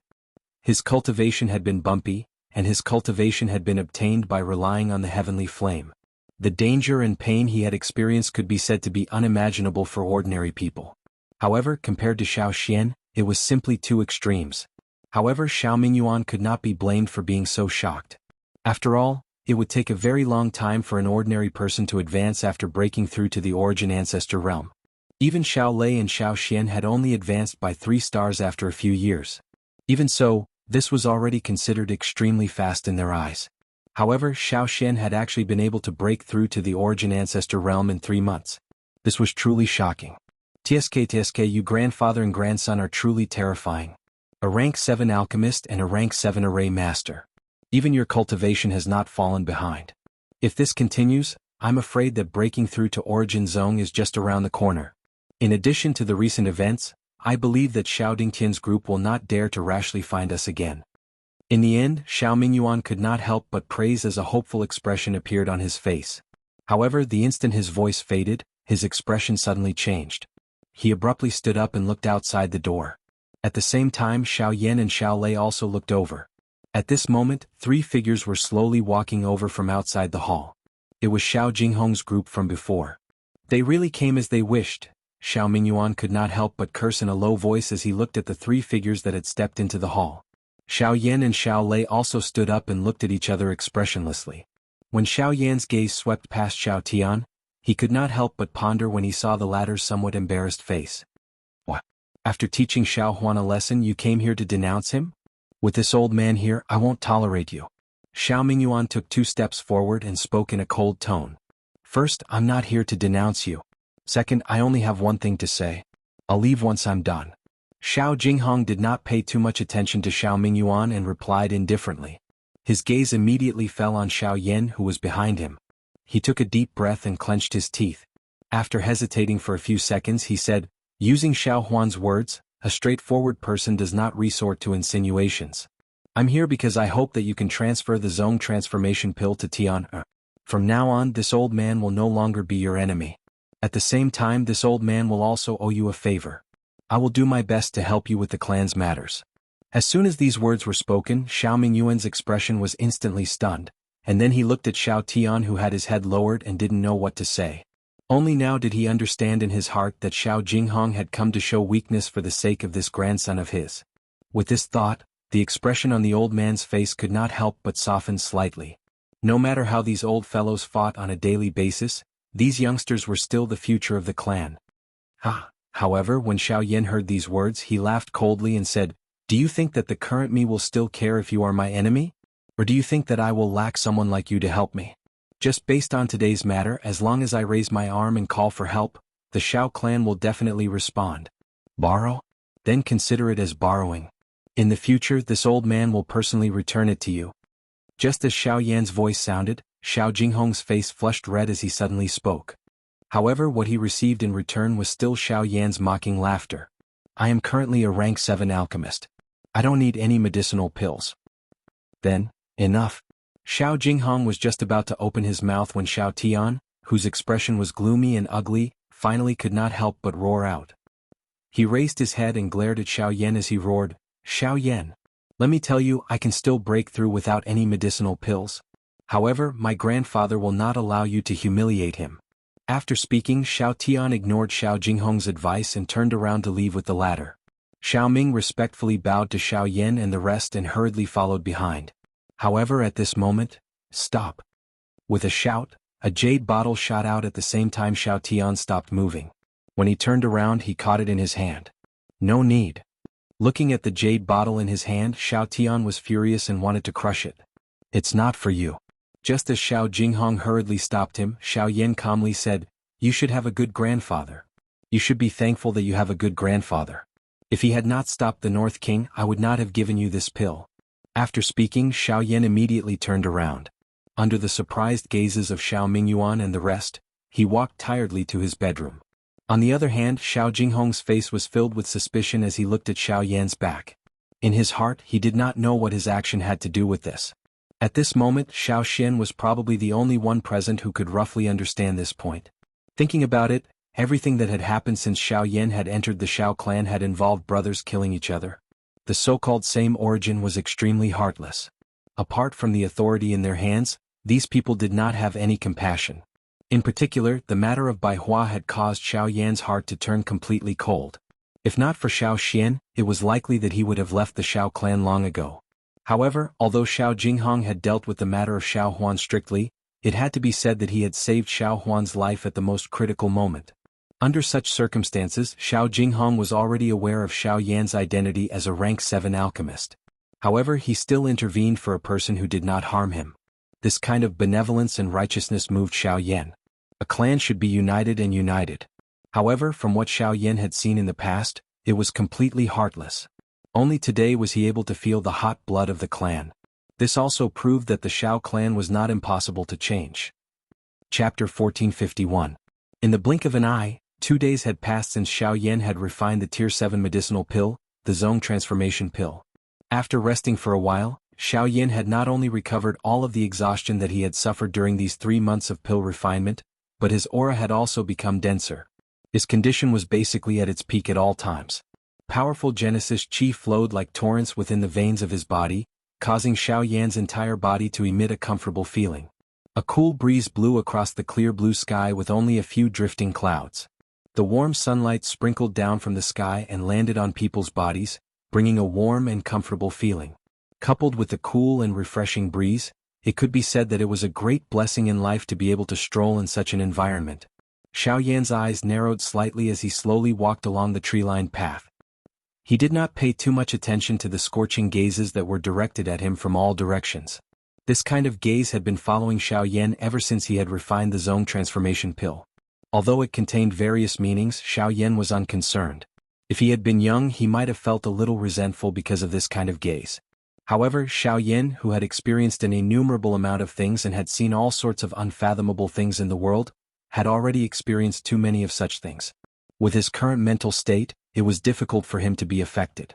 His cultivation had been bumpy, and his cultivation had been obtained by relying on the heavenly flame. The danger and pain he had experienced could be said to be unimaginable for ordinary people. However, compared to Xiao Xian, it was simply 2 extremes. However, Xiao Mingyuan could not be blamed for being so shocked. After all, it would take a very long time for an ordinary person to advance after breaking through to the Origin Ancestor realm. Even Xiao Lei and Xiao Xian had only advanced by 3 stars after a few years. Even so, this was already considered extremely fast in their eyes. However, Xiao Xian had actually been able to break through to the Origin Ancestor realm in 3 months. This was truly shocking. TSK, you grandfather and grandson are truly terrifying. A rank 7 alchemist and a rank 7 array master. Even your cultivation has not fallen behind. If this continues, I'm afraid that breaking through to Origin Zone is just around the corner. In addition to the recent events, I believe that Xiao Dingtian's group will not dare to rashly find us again. In the end, Xiao Mingyuan could not help but praise as a hopeful expression appeared on his face. However, the instant his voice faded, his expression suddenly changed. He abruptly stood up and looked outside the door. At the same time, Xiao Yan and Xiao Lei also looked over. At this moment, 3 figures were slowly walking over from outside the hall. It was Xiao Jinghong's group from before. They really came as they wished. Xiao Mingyuan could not help but curse in a low voice as he looked at the 3 figures that had stepped into the hall. Xiao Yan and Xiao Lei also stood up and looked at each other expressionlessly. When Xiao Yan's gaze swept past Xiao Tian, he could not help but ponder when he saw the latter's somewhat embarrassed face. What? After teaching Xiao Huan a lesson you came here to denounce him? With this old man here, I won't tolerate you. Xiao Mingyuan took 2 steps forward and spoke in a cold tone. First, I'm not here to denounce you. Second, I only have one thing to say. I'll leave once I'm done. Xiao Jinghong did not pay too much attention to Xiao Mingyuan and replied indifferently. His gaze immediately fell on Xiao Yan who was behind him. He took a deep breath and clenched his teeth. After hesitating for a few seconds he said, using Xiao Huan's words, a straightforward person does not resort to insinuations. I'm here because I hope that you can transfer the Zong transformation pill to Tian. From now on this old man will no longer be your enemy. At the same time this old man will also owe you a favor. I will do my best to help you with the clan's matters. As soon as these words were spoken, Xiao Mingyuan's expression was instantly stunned, and then he looked at Xiao Tian who had his head lowered and didn't know what to say. Only now did he understand in his heart that Xiao Jinghong had come to show weakness for the sake of this grandson of his. With this thought, the expression on the old man's face could not help but soften slightly. No matter how these old fellows fought on a daily basis, these youngsters were still the future of the clan. However, when Xiao Yan heard these words he laughed coldly and said, do you think that the current me will still care if you are my enemy? Or do you think that I will lack someone like you to help me? Just based on today's matter, as long as I raise my arm and call for help, the Xiao clan will definitely respond. Borrow? Then consider it as borrowing. In the future this old man will personally return it to you. Just as Xiao Yan's voice sounded, Xiao Jinghong's face flushed red as he suddenly spoke. However, what he received in return was still Xiao Yan's mocking laughter. I am currently a rank 7 alchemist. I don't need any medicinal pills. Then, enough. Xiao Jinghong was just about to open his mouth when Xiao Tian, whose expression was gloomy and ugly, finally could not help but roar out. He raised his head and glared at Xiao Yan as he roared, Xiao Yan, let me tell you I can still break through without any medicinal pills. However, my grandfather will not allow you to humiliate him. After speaking, Xiao Tian ignored Xiao Jinghong's advice and turned around to leave with the latter. Xiao Ming respectfully bowed to Xiao Yan and the rest and hurriedly followed behind. However, at this moment, stop. With a shout, a jade bottle shot out at the same time Xiao Tian stopped moving. When he turned around he caught it in his hand. No need. Looking at the jade bottle in his hand, Xiao Tian was furious and wanted to crush it. It's not for you. Just as Xiao Jinghong hurriedly stopped him, Xiao Yan calmly said, you should have a good grandfather. You should be thankful that you have a good grandfather. If he had not stopped the North King, I would not have given you this pill. After speaking, Xiao Yan immediately turned around. Under the surprised gazes of Xiao Mingyuan and the rest, he walked tiredly to his bedroom. On the other hand, Xiao Jinghong's face was filled with suspicion as he looked at Xiao Yan's back. In his heart, he did not know what his action had to do with this. At this moment, Xiao Xian was probably the only one present who could roughly understand this point. Thinking about it, everything that had happened since Xiao Yan had entered the Xiao clan had involved brothers killing each other. The so-called same origin was extremely heartless. Apart from the authority in their hands, these people did not have any compassion. In particular, the matter of Bai Hua had caused Xiao Yan's heart to turn completely cold. If not for Xiao Xian, it was likely that he would have left the Xiao clan long ago. However, although Xiao Jinghong had dealt with the matter of Xiao Huan strictly, it had to be said that he had saved Xiao Huan's life at the most critical moment. Under such circumstances, Xiao Jinghong was already aware of Xiao Yan's identity as a rank 7 alchemist. However, he still intervened for a person who did not harm him. This kind of benevolence and righteousness moved Xiao Yan. A clan should be united and united. However, from what Xiao Yan had seen in the past, it was completely heartless. Only today was he able to feel the hot blood of the clan. This also proved that the Xiao clan was not impossible to change. Chapter 1451. In the blink of an eye, 2 days had passed since Xiao Yan had refined the Tier 7 medicinal pill, the Zong transformation pill. After resting for a while, Xiao Yan had not only recovered all of the exhaustion that he had suffered during these 3 months of pill refinement, but his aura had also become denser. His condition was basically at its peak at all times. Powerful Genesis Chi flowed like torrents within the veins of his body, causing Xiao Yan's entire body to emit a comfortable feeling. A cool breeze blew across the clear blue sky with only a few drifting clouds. The warm sunlight sprinkled down from the sky and landed on people's bodies, bringing a warm and comfortable feeling. Coupled with the cool and refreshing breeze, It could be said that it was a great blessing in life to be able to stroll in such an environment. Xiao Yan's eyes narrowed slightly as he slowly walked along the tree-lined path. He did not pay too much attention to the scorching gazes that were directed at him from all directions. This kind of gaze had been following Xiao Yan ever since he had refined the zone transformation pill. Although it contained various meanings, Xiao Yan was unconcerned. If he had been young, he might have felt a little resentful because of this kind of gaze. However, Xiao Yan, who had experienced an innumerable amount of things and had seen all sorts of unfathomable things in the world, had already experienced too many of such things. With his current mental state, it was difficult for him to be affected.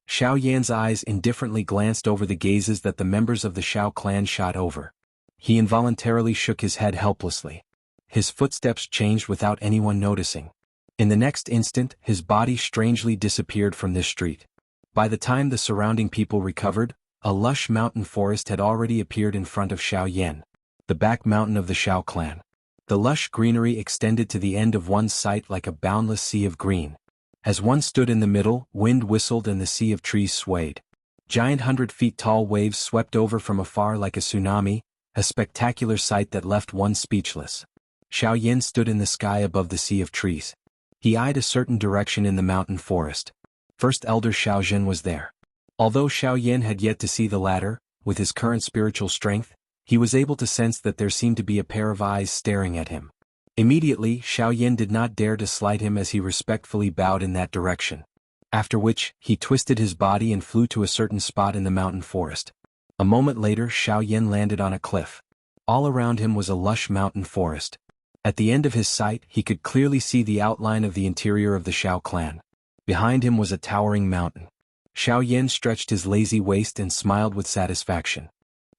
Xiao Yan's eyes indifferently glanced over the gazes that the members of the Xiao clan shot over. He involuntarily shook his head helplessly. His footsteps changed without anyone noticing. In the next instant, his body strangely disappeared from this street. By the time the surrounding people recovered, a lush mountain forest had already appeared in front of Xiao Yan, the back mountain of the Xiao clan. The lush greenery extended to the end of one's sight like a boundless sea of green. As one stood in the middle, wind whistled and the sea of trees swayed. Giant 100-feet-tall waves swept over from afar like a tsunami, a spectacular sight that left one speechless. Xiao Yan stood in the sky above the sea of trees. He eyed a certain direction in the mountain forest. First Elder Xiaozhen was there. Although Xiao Yan had yet to see the latter, with his current spiritual strength, he was able to sense that there seemed to be a pair of eyes staring at him. Immediately, Xiao Yan did not dare to slight him as he respectfully bowed in that direction. After which, he twisted his body and flew to a certain spot in the mountain forest. A moment later, Xiao Yan landed on a cliff. All around him was a lush mountain forest. At the end of his sight, he could clearly see the outline of the interior of the Xiao clan. Behind him was a towering mountain. Xiao Yan stretched his lazy waist and smiled with satisfaction.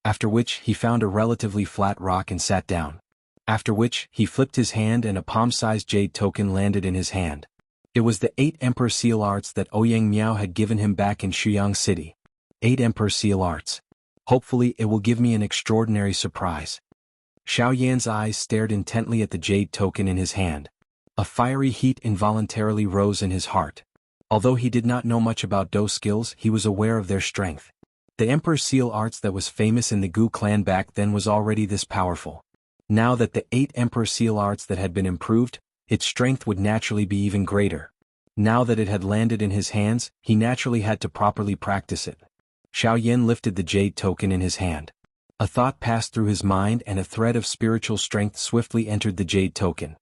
After which, he found a relatively flat rock and sat down. After which, he flipped his hand and a palm-sized jade token landed in his hand. It was the 8 Emperor Seal Arts that Ouyang Miao had given him back in Shuyang City. 8 Emperor Seal Arts. Hopefully it will give me an extraordinary surprise. Xiao Yan's eyes stared intently at the jade token in his hand. A fiery heat involuntarily rose in his heart. Although he did not know much about Do skills, he was aware of their strength. The Emperor Seal Arts that was famous in the Gu clan back then was already this powerful. Now that the 8 Emperor Seal Arts that had been improved, its strength would naturally be even greater. Now that it had landed in his hands, he naturally had to properly practice it. Xiao Yan lifted the jade token in his hand. A thought passed through his mind and a thread of spiritual strength swiftly entered the jade token.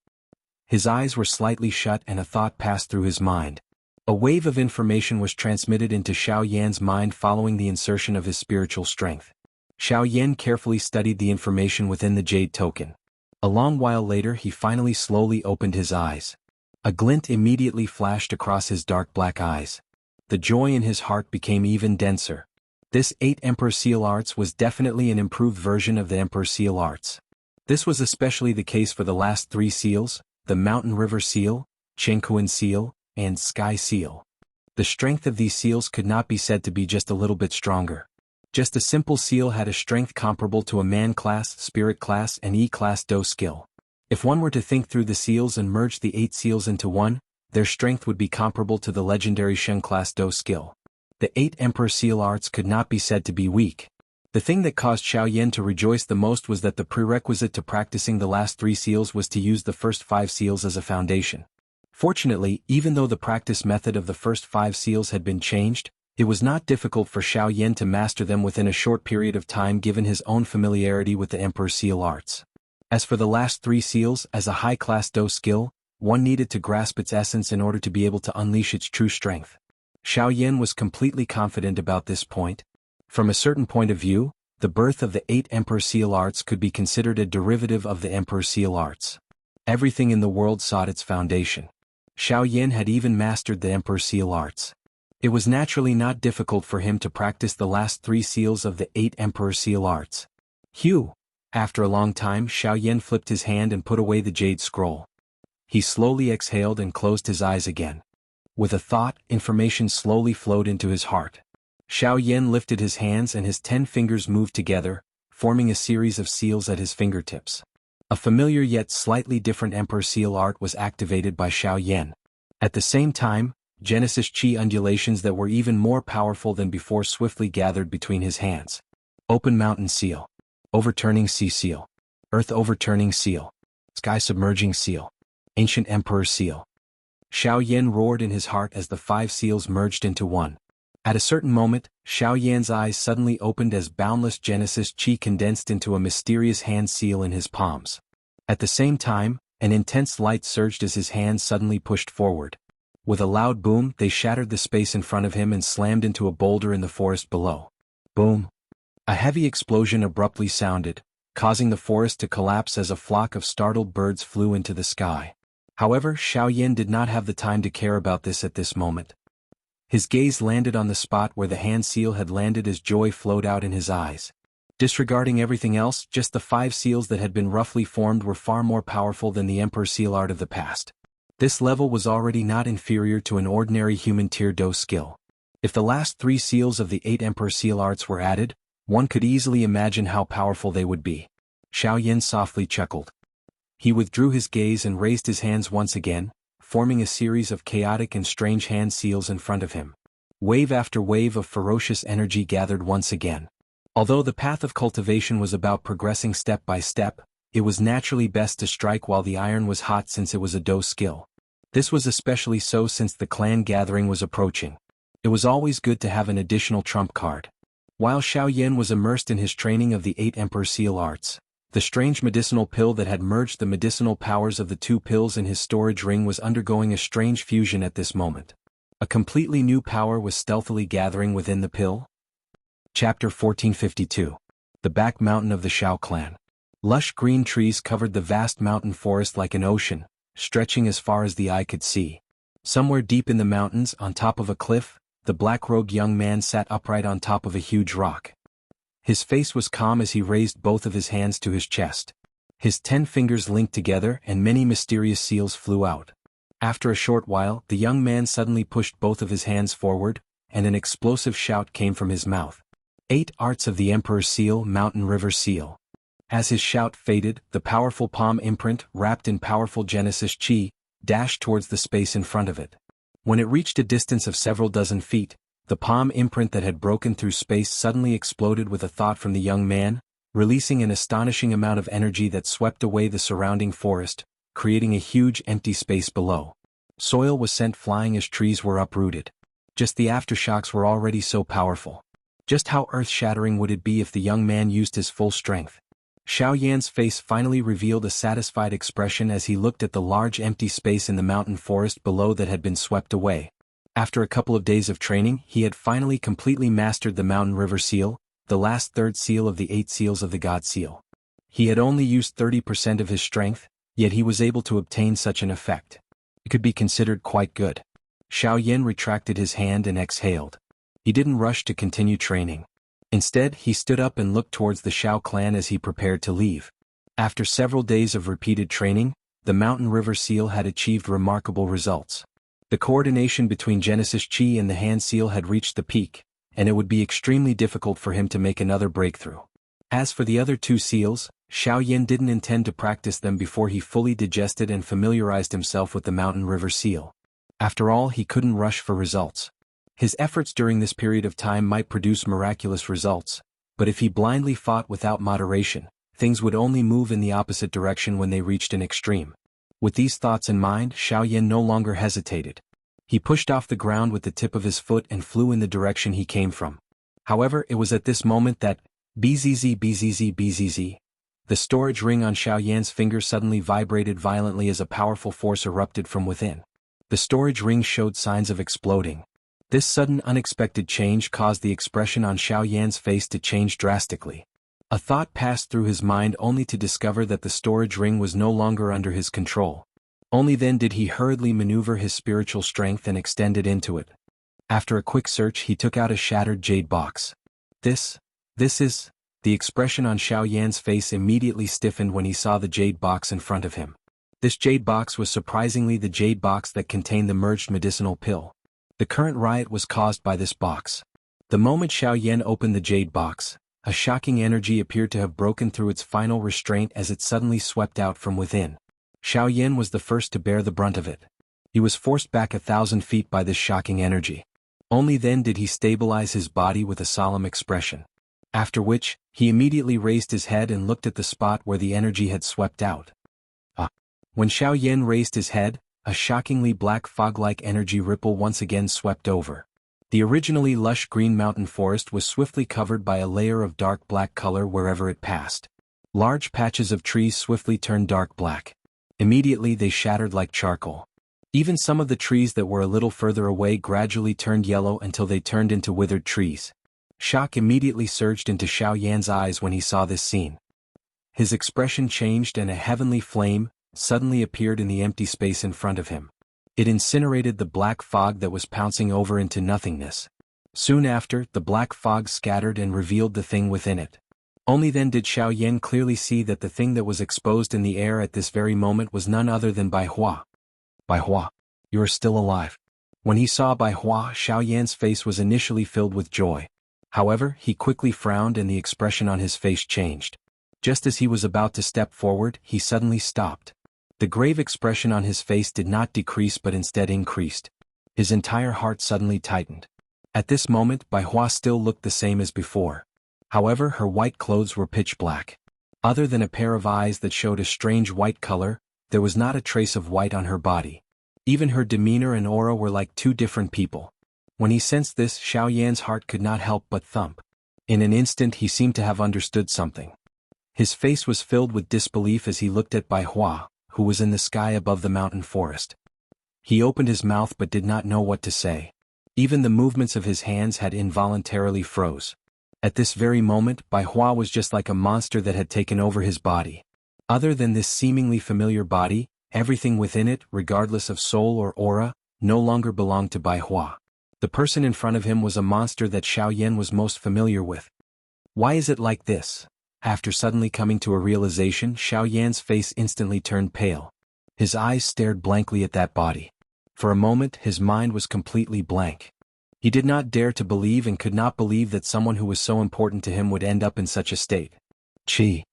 His eyes were slightly shut and a thought passed through his mind. A wave of information was transmitted into Xiao Yan's mind following the insertion of his spiritual strength. Xiao Yan carefully studied the information within the jade token. A long while later he finally slowly opened his eyes. A glint immediately flashed across his dark black eyes. The joy in his heart became even denser. This 8 Emperor Seal Arts was definitely an improved version of the Emperor Seal Arts. This was especially the case for the last 3 seals, the Mountain River Seal, Chengkuan Seal, and Sky Seal. The strength of these seals could not be said to be just a little bit stronger. Just a simple seal had a strength comparable to a man class, spirit class, and E-class Do skill. If one were to think through the seals and merge the 8 seals into one, their strength would be comparable to the legendary Shen class Do skill. The 8 Emperor Seal Arts could not be said to be weak. The thing that caused Xiao Yan to rejoice the most was that the prerequisite to practicing the last 3 seals was to use the first 5 seals as a foundation. Fortunately, even though the practice method of the first 5 seals had been changed, it was not difficult for Xiao Yan to master them within a short period of time given his own familiarity with the Emperor Seal Arts. As for the last 3 seals, as a high-class Do skill, one needed to grasp its essence in order to be able to unleash its true strength. Xiao Yan was completely confident about this point. From a certain point of view, the birth of the 8 Emperor Seal Arts could be considered a derivative of the Emperor Seal Arts. Everything in the world sought its foundation. Xiao Yan had even mastered the Emperor Seal Arts. It was naturally not difficult for him to practice the last 3 seals of the 8 Emperor Seal Arts. Phew! After a long time, Xiao Yan flipped his hand and put away the jade scroll. He slowly exhaled and closed his eyes again. With a thought, information slowly flowed into his heart. Xiao Yan lifted his hands and his 10 fingers moved together, forming a series of seals at his fingertips. A familiar yet slightly different Emperor Seal Art was activated by Xiao Yan. At the same time, Genesis Chi undulations that were even more powerful than before swiftly gathered between his hands. Open Mountain Seal. Overturning Sea Seal. Earth Overturning Seal. Sky Submerging Seal. Ancient Emperor Seal. Xiao Yan roared in his heart as the 5 seals merged into one. At a certain moment, Xiao Yan's eyes suddenly opened as boundless Genesis Chi condensed into a mysterious hand seal in his palms. At the same time, an intense light surged as his hands suddenly pushed forward. With a loud boom, they shattered the space in front of him and slammed into a boulder in the forest below. Boom! A heavy explosion abruptly sounded, causing the forest to collapse as a flock of startled birds flew into the sky. However, Xiao Yan did not have the time to care about this at this moment. His gaze landed on the spot where the hand seal had landed as joy flowed out in his eyes. Disregarding everything else, just the 5 seals that had been roughly formed were far more powerful than the Emperor Seal art of the past. This level was already not inferior to an ordinary human tier Do skill. If the last 3 seals of the 8 Emperor Seal arts were added, one could easily imagine how powerful they would be. Xiao Yan softly chuckled. He withdrew his gaze and raised his hands once again, forming a series of chaotic and strange hand seals in front of him. Wave after wave of ferocious energy gathered once again. Although the path of cultivation was about progressing step by step, it was naturally best to strike while the iron was hot since it was a Do skill. This was especially so since the clan gathering was approaching. It was always good to have an additional trump card. While Xiao Yan was immersed in his training of the 8 Emperor Seal arts, the strange medicinal pill that had merged the medicinal powers of the 2 pills in his storage ring was undergoing a strange fusion at this moment. A completely new power was stealthily gathering within the pill. Chapter 1452. The Back Mountain of the Shao Clan. Lush green trees covered the vast mountain forest like an ocean, stretching as far as the eye could see. Somewhere deep in the mountains, on top of a cliff, the black-robed young man sat upright on top of a huge rock. His face was calm as he raised both of his hands to his chest. His 10 fingers linked together and many mysterious seals flew out. After a short while, the young man suddenly pushed both of his hands forward, and an explosive shout came from his mouth. 8 Arts of the Emperor Seal, Mountain River Seal. As his shout faded, the powerful palm imprint, wrapped in powerful Genesis Chi, dashed towards the space in front of it. When it reached a distance of several dozen feet, the palm imprint that had broken through space suddenly exploded with a thought from the young man, releasing an astonishing amount of energy that swept away the surrounding forest, creating a huge empty space below. Soil was sent flying as trees were uprooted. Just the aftershocks were already so powerful. Just how earth-shattering would it be if the young man used his full strength? Xiao Yan's face finally revealed a satisfied expression as he looked at the large empty space in the mountain forest below that had been swept away. After a couple of days of training, he had finally completely mastered the Mountain River Seal, the last 3rd seal of the 8 seals of the God Seal. He had only used 30% of his strength, yet he was able to obtain such an effect. It could be considered quite good. Xiao Yan retracted his hand and exhaled. He didn't rush to continue training. Instead, he stood up and looked towards the Shao clan as he prepared to leave. After several days of repeated training, the Mountain River Seal had achieved remarkable results. The coordination between Genesis Chi and the Hand Seal had reached the peak, and it would be extremely difficult for him to make another breakthrough. As for the other 2 seals, Xiao Yan didn't intend to practice them before he fully digested and familiarized himself with the Mountain River Seal. After all, he couldn't rush for results. His efforts during this period of time might produce miraculous results, but if he blindly fought without moderation, things would only move in the opposite direction when they reached an extreme. With these thoughts in mind, Xiao Yan no longer hesitated. He pushed off the ground with the tip of his foot and flew in the direction he came from. However, it was at this moment that, bzz, the storage ring on Xiao Yan's finger suddenly vibrated violently as a powerful force erupted from within. The storage ring showed signs of exploding. This sudden unexpected change caused the expression on Xiao Yan's face to change drastically. A thought passed through his mind only to discover that the storage ring was no longer under his control. Only then did he hurriedly maneuver his spiritual strength and extend it into it. After a quick search, he took out a shattered jade box. This is... The expression on Xiao Yan's face immediately stiffened when he saw the jade box in front of him. This jade box was surprisingly the jade box that contained the merged medicinal pill. The current riot was caused by this box. The moment Xiao Yan opened the jade box, a shocking energy appeared to have broken through its final restraint as it suddenly swept out from within. Xiao Yan was the first to bear the brunt of it. He was forced back 1,000 feet by this shocking energy. Only then did he stabilize his body with a solemn expression. After which, he immediately raised his head and looked at the spot where the energy had swept out. When Xiaoyan raised his head, a shockingly black fog-like energy ripple once again swept over. The originally lush green mountain forest was swiftly covered by a layer of dark black color wherever it passed. Large patches of trees swiftly turned dark black. Immediately they shattered like charcoal. Even some of the trees that were a little further away gradually turned yellow until they turned into withered trees. Shock immediately surged into Xiaoyan's eyes when he saw this scene. His expression changed and a heavenly flame suddenly appeared in the empty space in front of him. It incinerated the black fog that was pouncing over into nothingness. Soon after, the black fog scattered and revealed the thing within it. Only then did Xiaoyan clearly see that the thing that was exposed in the air at this very moment was none other than Bai Hua. Bai Hua, you are still alive. When he saw Bai Hua, Xiaoyan's face was initially filled with joy. However, he quickly frowned and the expression on his face changed. Just as he was about to step forward, he suddenly stopped. The grave expression on his face did not decrease but instead increased. His entire heart suddenly tightened. At this moment, Bai Hua still looked the same as before. However, her white clothes were pitch black. Other than a pair of eyes that showed a strange white color, there was not a trace of white on her body. Even her demeanor and aura were like two different people. When he sensed this, Xiaoyan's heart could not help but thump. In an instant he seemed to have understood something. His face was filled with disbelief as he looked at Bai Hua, who was in the sky above the mountain forest. He opened his mouth but did not know what to say. Even the movements of his hands had involuntarily froze. At this very moment, Bai Hua was just like a monster that had taken over his body. Other than this seemingly familiar body, everything within it, regardless of soul or aura, no longer belonged to Bai Hua. The person in front of him was a monster that Xiaoyan was most familiar with. Why is it like this? After suddenly coming to a realization, Xiaoyan's face instantly turned pale. His eyes stared blankly at that body. For a moment, his mind was completely blank. He did not dare to believe and could not believe that someone who was so important to him would end up in such a state. Qi.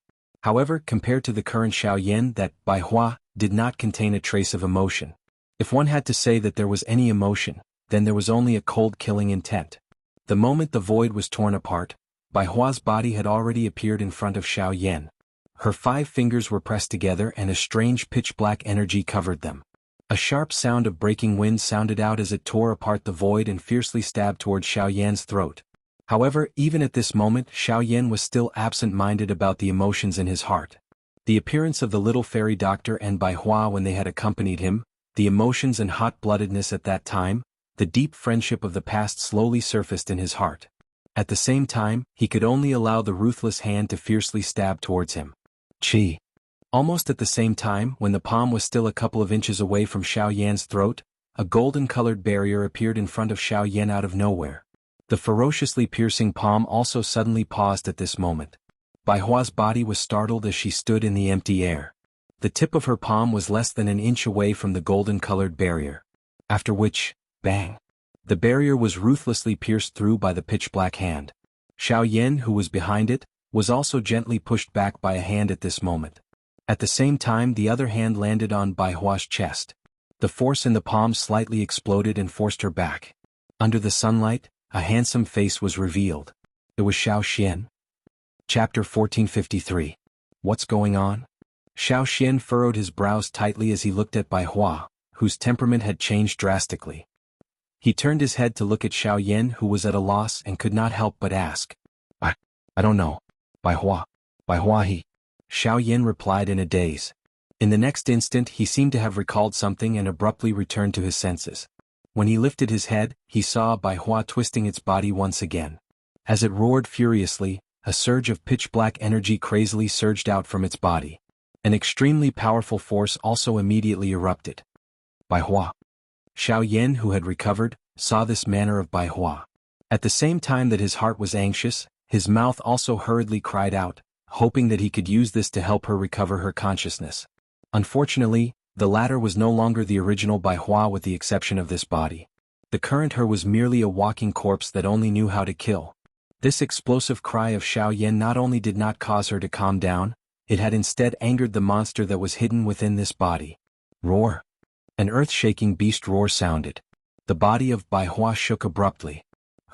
However, compared to the current Xiaoyan, that Bai Hua did not contain a trace of emotion. If one had to say that there was any emotion, then there was only a cold killing intent. The moment the void was torn apart, Bai Hua's body had already appeared in front of Xiaoyan. Her 5 fingers were pressed together and a strange pitch-black energy covered them. A sharp sound of breaking wind sounded out as it tore apart the void and fiercely stabbed towards Xiaoyan's throat. However, even at this moment, Xiaoyan was still absent-minded about the emotions in his heart. The appearance of the little fairy doctor and Bai Hua when they had accompanied him, the emotions and hot-bloodedness at that time, the deep friendship of the past slowly surfaced in his heart. At the same time, he could only allow the ruthless hand to fiercely stab towards him. Qi. Almost at the same time, when the palm was still a couple of inches away from Xiaoyan's throat, a golden-colored barrier appeared in front of Xiaoyan out of nowhere. The ferociously piercing palm also suddenly paused at this moment. Bai Hua's body was startled as she stood in the empty air. The tip of her palm was less than an inch away from the golden-colored barrier. After which, bang! The barrier was ruthlessly pierced through by the pitch-black hand. Xiaoyan, who was behind it, was also gently pushed back by a hand at this moment. At the same time, the other hand landed on Bai Hua's chest. The force in the palm slightly exploded and forced her back. Under the sunlight, a handsome face was revealed. It was Xiaoxian. Chapter 1453. What's going on? Xiaoxian furrowed his brows tightly as he looked at Bai Hua, whose temperament had changed drastically. He turned his head to look at Xiaoyan, who was at a loss and could not help but ask. I don't know. Bai Hua he. Xiaoyan replied in a daze. In the next instant he seemed to have recalled something and abruptly returned to his senses. When he lifted his head, he saw Bai Hua twisting its body once again. As it roared furiously, a surge of pitch-black energy crazily surged out from its body. An extremely powerful force also immediately erupted. Bai Hua. Xiaoyan, who had recovered, saw this manner of Bai Hua. At the same time that his heart was anxious, his mouth also hurriedly cried out, hoping that he could use this to help her recover her consciousness. Unfortunately, the latter was no longer the original Bai Hua with the exception of this body. The current her was merely a walking corpse that only knew how to kill. This explosive cry of Xiaoyan not only did not cause her to calm down, it had instead angered the monster that was hidden within this body. Roar! An earth-shaking beast roar sounded. The body of Bai Hua shook abruptly.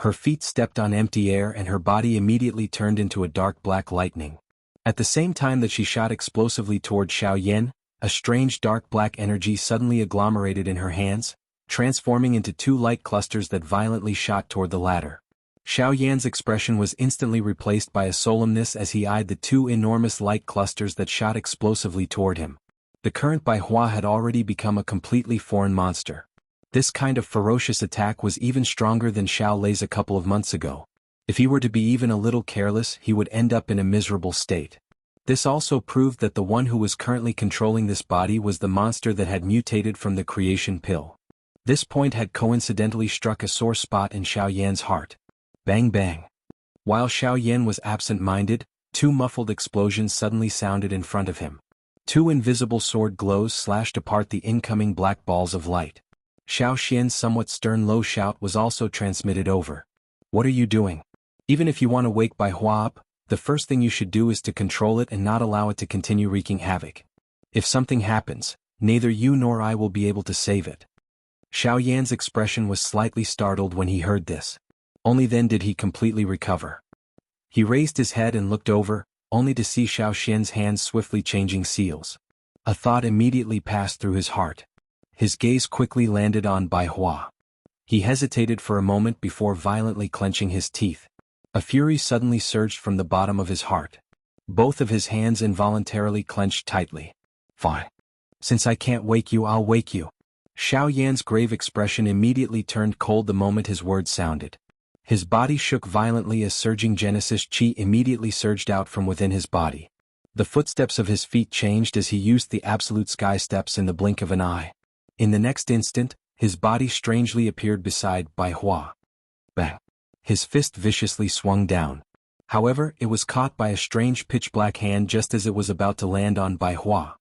Her feet stepped on empty air and her body immediately turned into a dark black lightning. At the same time that she shot explosively toward Xiaoyan, a strange dark black energy suddenly agglomerated in her hands, transforming into two light clusters that violently shot toward the latter. Xiaoyan's expression was instantly replaced by a solemnness as he eyed the two enormous light clusters that shot explosively toward him. The current Bai Hua had already become a completely foreign monster. This kind of ferocious attack was even stronger than Xiao Lei's a couple of months ago. If he were to be even a little careless, he would end up in a miserable state. This also proved that the one who was currently controlling this body was the monster that had mutated from the creation pill. This point had coincidentally struck a sore spot in Xiaoyan's heart. Bang bang. While Xiaoyan was absent-minded, two muffled explosions suddenly sounded in front of him. Two invisible sword glows slashed apart the incoming black balls of light. Xiao Xian's somewhat stern low shout was also transmitted over. What are you doing? Even if you want to wake Bai Hua up, the first thing you should do is to control it and not allow it to continue wreaking havoc. If something happens, neither you nor I will be able to save it. Xiaoyan's expression was slightly startled when he heard this. Only then did he completely recover. He raised his head and looked over, only to see Xiao Xian's hands swiftly changing seals. A thought immediately passed through his heart. His gaze quickly landed on Bai Hua. He hesitated for a moment before violently clenching his teeth. A fury suddenly surged from the bottom of his heart. Both of his hands involuntarily clenched tightly. Fine. Since I can't wake you, I'll wake you. Xiaoyan's grave expression immediately turned cold the moment his words sounded. His body shook violently as surging Genesis Chi immediately surged out from within his body. The footsteps of his feet changed as he used the absolute sky steps in the blink of an eye. In the next instant, his body strangely appeared beside Bai Hua. Bang! His fist viciously swung down. However, it was caught by a strange pitch-black hand just as it was about to land on Bai Hua.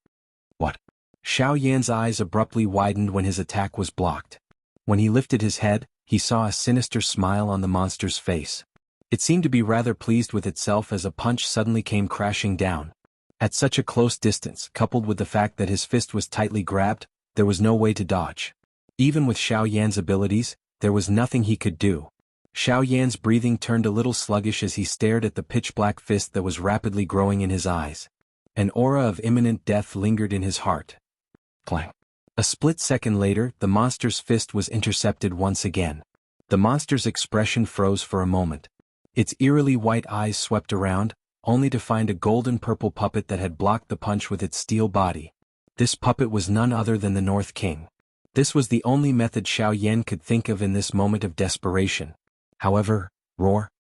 What? Xiaoyan's eyes abruptly widened when his attack was blocked. When he lifted his head, he saw a sinister smile on the monster's face. It seemed to be rather pleased with itself as a punch suddenly came crashing down. At such a close distance, coupled with the fact that his fist was tightly grabbed, there was no way to dodge. Even with Xiaoyan's abilities, there was nothing he could do. Xiaoyan's breathing turned a little sluggish as he stared at the pitch-black fist that was rapidly growing in his eyes. An aura of imminent death lingered in his heart. Clang. A split second later, the monster's fist was intercepted once again. The monster's expression froze for a moment. Its eerily white eyes swept around, only to find a golden-purple puppet that had blocked the punch with its steel body. This puppet was none other than the North King. This was the only method Xiaoyan could think of in this moment of desperation. However, roar!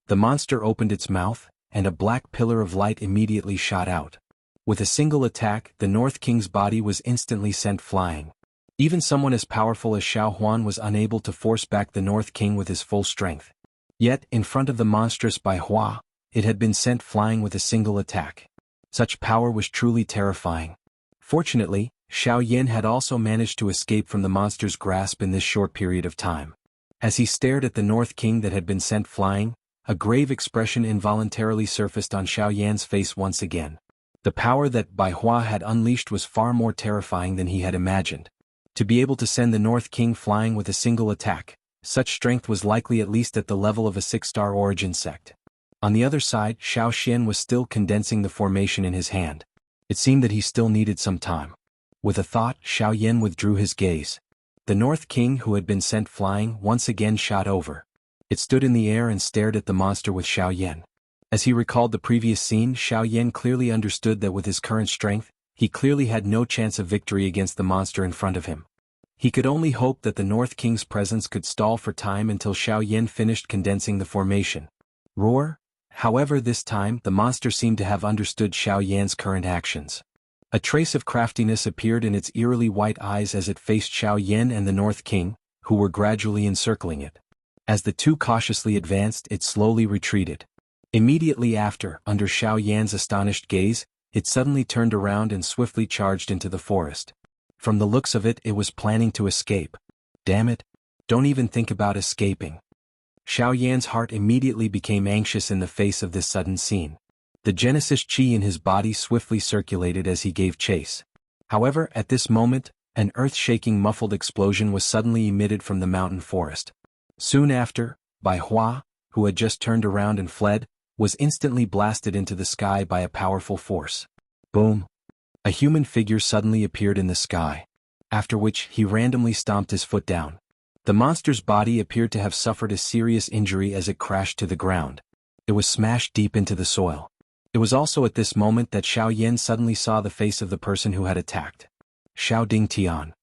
The monster opened its mouth, and a black pillar of light immediately shot out. With a single attack, the North King's body was instantly sent flying. Even someone as powerful as Xiao Huan was unable to force back the North King with his full strength. Yet, in front of the monstrous Bai Hua, it had been sent flying with a single attack. Such power was truly terrifying. Fortunately, Xiaoyan had also managed to escape from the monster's grasp in this short period of time. As he stared at the North King that had been sent flying, a grave expression involuntarily surfaced on Xiaoyan's face once again. The power that Bai Hua had unleashed was far more terrifying than he had imagined. To be able to send the North King flying with a single attack, such strength was likely at least at the level of a 6-star origin sect. On the other side, Xiao Xian was still condensing the formation in his hand. It seemed that he still needed some time. With a thought, Xiaoyan withdrew his gaze. The North King who had been sent flying once again shot over. It stood in the air and stared at the monster with Xiaoyan. As he recalled the previous scene, Xiaoyan clearly understood that with his current strength, he clearly had no chance of victory against the monster in front of him. He could only hope that the North King's presence could stall for time until Xiaoyan finished condensing the formation. Roar! However, this time, the monster seemed to have understood Xiaoyan's current actions. A trace of craftiness appeared in its eerily white eyes as it faced Xiaoyan and the North King, who were gradually encircling it. As the two cautiously advanced, it slowly retreated. Immediately after, under Xiaoyan's astonished gaze, it suddenly turned around and swiftly charged into the forest. From the looks of it, it was planning to escape. Damn it! Don't even think about escaping. Xiaoyan's heart immediately became anxious in the face of this sudden scene. The Genesis Chi in his body swiftly circulated as he gave chase. However, at this moment, an earth-shaking muffled explosion was suddenly emitted from the mountain forest. Soon after, Bai Hua, who had just turned around and fled, was instantly blasted into the sky by a powerful force. Boom! A human figure suddenly appeared in the sky, after which he randomly stomped his foot down. The monster's body appeared to have suffered a serious injury as it crashed to the ground. It was smashed deep into the soil. It was also at this moment that Xiaoyan suddenly saw the face of the person who had attacked. Xiao Dingtian.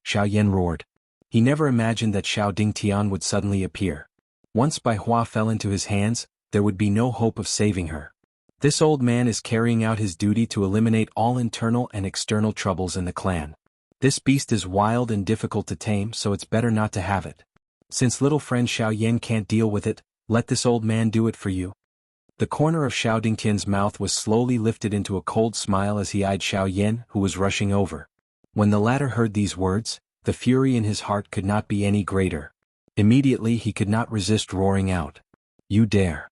Xiaoyan roared. He never imagined that Xiao Dingtian would suddenly appear. Once Bai Hua fell into his hands, there would be no hope of saving her. This old man is carrying out his duty to eliminate all internal and external troubles in the clan. This beast is wild and difficult to tame, so it's better not to have it. Since little friend Xiaoyan can't deal with it, let this old man do it for you. The corner of Xiao Dingtian's mouth was slowly lifted into a cold smile as he eyed Xiaoyan, who was rushing over. When the latter heard these words, the fury in his heart could not be any greater. Immediately he could not resist roaring out, "You dare!"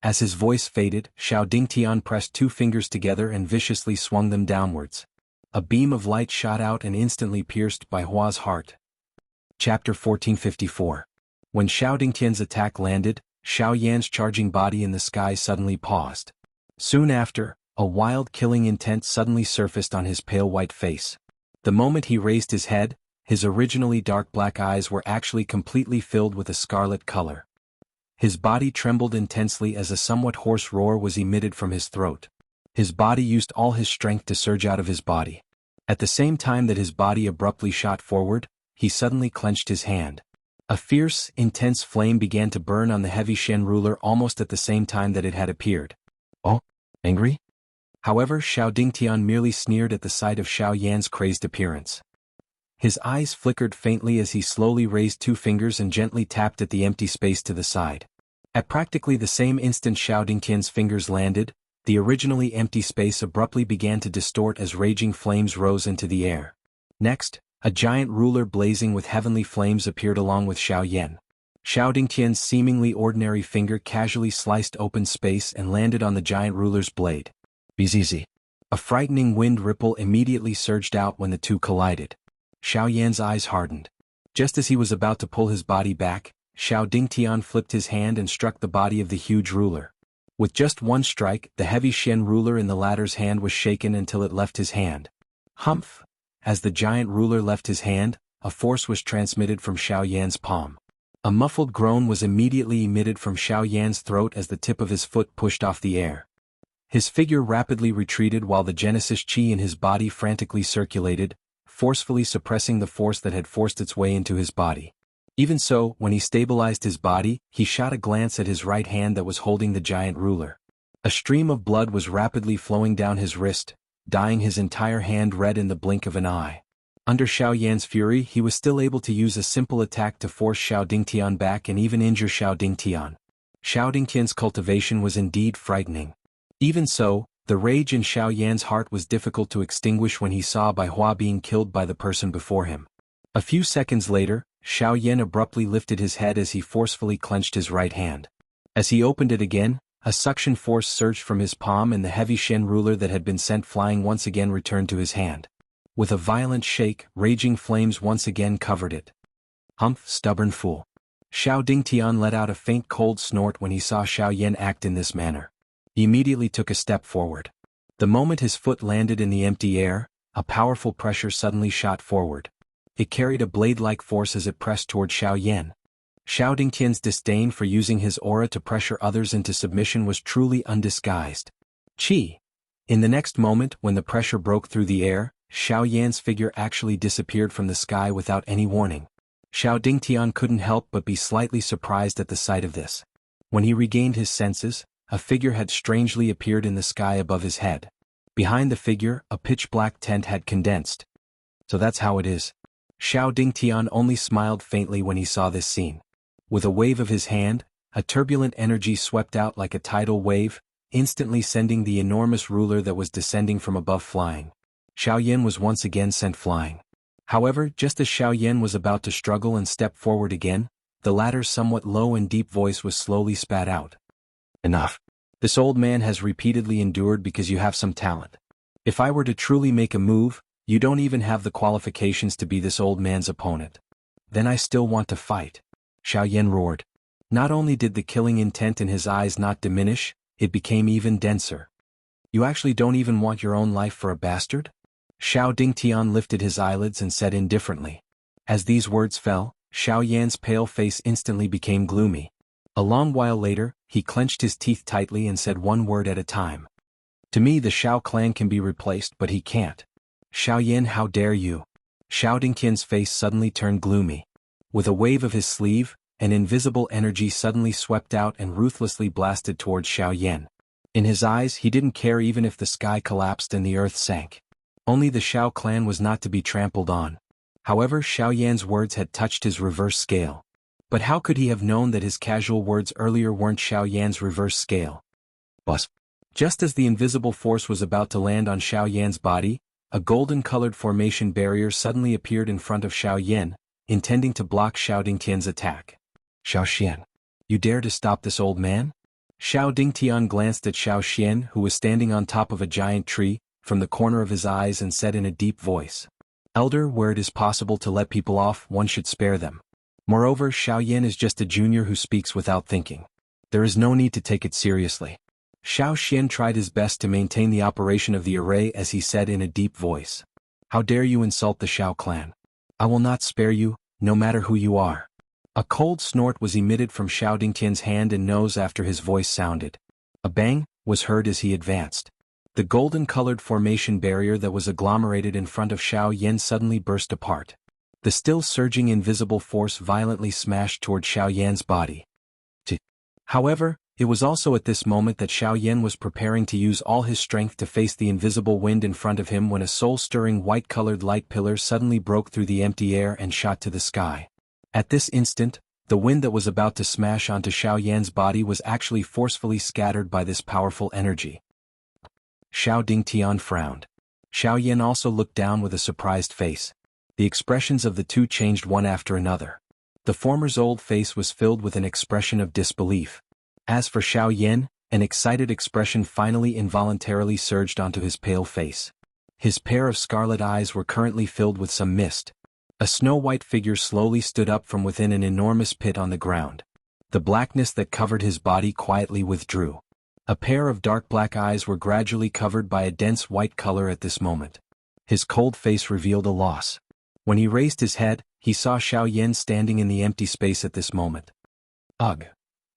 As his voice faded, Xiao Dingtian pressed two fingers together and viciously swung them downwards. A beam of light shot out and instantly pierced Bai Hua's heart. Chapter 1454. When Xiao Dingtian's attack landed, Xiaoyan's charging body in the sky suddenly paused. Soon after, a wild killing intent suddenly surfaced on his pale white face. The moment he raised his head, his originally dark black eyes were actually completely filled with a scarlet color. His body trembled intensely as a somewhat hoarse roar was emitted from his throat. His body used all his strength to surge out of his body. At the same time that his body abruptly shot forward, he suddenly clenched his hand. A fierce, intense flame began to burn on the heavy Shen ruler almost at the same time that it had appeared. "Oh, angry?" However, Xiao Dingtian merely sneered at the sight of Xiaoyan's crazed appearance. His eyes flickered faintly as he slowly raised two fingers and gently tapped at the empty space to the side. At practically the same instant Xiao Dingtian's fingers landed, the originally empty space abruptly began to distort as raging flames rose into the air. Next, a giant ruler blazing with heavenly flames appeared along with Xiaoyan. Xiao Dingtian's seemingly ordinary finger casually sliced open space and landed on the giant ruler's blade. Bzzz. A frightening wind ripple immediately surged out when the two collided. Xiaoyan's eyes hardened. Just as he was about to pull his body back, Xiao Dingtian flipped his hand and struck the body of the huge ruler. With just one strike, the heavy Shen ruler in the latter's hand was shaken until it left his hand. Humph! As the giant ruler left his hand, a force was transmitted from Xiaoyan's palm. A muffled groan was immediately emitted from Xiaoyan's throat as the tip of his foot pushed off the air. His figure rapidly retreated while the Genesis Qi in his body frantically circulated, forcefully suppressing the force that had forced its way into his body. Even so, when he stabilized his body, he shot a glance at his right hand that was holding the giant ruler. A stream of blood was rapidly flowing down his wrist, dyeing his entire hand red in the blink of an eye. Under Xiaoyan's fury, he was still able to use a simple attack to force Xiao Dingtian back and even injure Xiao Dingtian. Xiao Dingtian's cultivation was indeed frightening. Even so, the rage in Xiaoyan's heart was difficult to extinguish when he saw Bai Hua being killed by the person before him. A few seconds later, Xiaoyan abruptly lifted his head as he forcefully clenched his right hand. As he opened it again, a suction force surged from his palm and the heavy Shen ruler that had been sent flying once again returned to his hand. With a violent shake, raging flames once again covered it. Humph, stubborn fool. Xiao Dingtian let out a faint cold snort when he saw Xiaoyan act in this manner. He immediately took a step forward. The moment his foot landed in the empty air, a powerful pressure suddenly shot forward. It carried a blade-like force as it pressed toward Xiaoyan. Xiao Dingtian's disdain for using his aura to pressure others into submission was truly undisguised. Qi. In the next moment, when the pressure broke through the air, Xiaoyan's figure actually disappeared from the sky without any warning. Xiao Dingtian couldn't help but be slightly surprised at the sight of this. When he regained his senses, a figure had strangely appeared in the sky above his head. Behind the figure, a pitch-black tent had condensed. So that's how it is. Xiao Dingtian only smiled faintly when he saw this scene. With a wave of his hand, a turbulent energy swept out like a tidal wave, instantly sending the enormous ruler that was descending from above flying. Xiaoyan was once again sent flying. However, just as Xiaoyan was about to struggle and step forward again, the latter's somewhat low and deep voice was slowly spat out. Enough. This old man has repeatedly endured because you have some talent. If I were to truly make a move, you don't even have the qualifications to be this old man's opponent. Then I still want to fight. Xiaoyan roared. Not only did the killing intent in his eyes not diminish, it became even denser. You actually don't even want your own life for a bastard? Xiao Dingtian lifted his eyelids and said indifferently. As these words fell, Xiao Yan's pale face instantly became gloomy. A long while later, he clenched his teeth tightly and said one word at a time. To me the Xiao clan can be replaced, but he can't. Xiao Yan, how dare you? Xiao Dingtian's face suddenly turned gloomy. With a wave of his sleeve, an invisible energy suddenly swept out and ruthlessly blasted towards Xiao Yan. In his eyes he didn't care even if the sky collapsed and the earth sank. Only the Xiao clan was not to be trampled on. However, Xiao Yan's words had touched his reverse scale. But how could he have known that his casual words earlier weren't Xiao Yan's reverse scale? Buzz. Just as the invisible force was about to land on Xiao Yan's body, a golden-colored formation barrier suddenly appeared in front of Xiao Yan, intending to block Xiao Dingtian's attack. Xiao Xian, you dare to stop this old man? Xiao Dingtian glanced at Xiao Xian, who was standing on top of a giant tree, from the corner of his eyes and said in a deep voice. Elder, where it is possible to let people off, one should spare them. Moreover, Xiao Yan is just a junior who speaks without thinking. There is no need to take it seriously. Xiao Xian tried his best to maintain the operation of the array as he said in a deep voice. How dare you insult the Xiao clan? I will not spare you, no matter who you are. A cold snort was emitted from Xiao Dingtian's hand and nose after his voice sounded. A bang was heard as he advanced. The golden-colored formation barrier that was agglomerated in front of Xiao Yan suddenly burst apart. The still surging invisible force violently smashed toward Xiao Yan's body. However, it was also at this moment that Xiao Yan was preparing to use all his strength to face the invisible wind in front of him when a soul-stirring white-colored light pillar suddenly broke through the empty air and shot to the sky. At this instant, the wind that was about to smash onto Xiao Yan's body was actually forcefully scattered by this powerful energy. Xiao Dingtian frowned. Xiao Yan also looked down with a surprised face. The expressions of the two changed one after another. The former's old face was filled with an expression of disbelief. As for Xiao Yan, an excited expression finally involuntarily surged onto his pale face. His pair of scarlet eyes were currently filled with some mist. A snow-white figure slowly stood up from within an enormous pit on the ground. The blackness that covered his body quietly withdrew. A pair of dark black eyes were gradually covered by a dense white color at this moment. His cold face revealed a loss. When he raised his head, he saw Xiao Yan standing in the empty space at this moment. Ugh.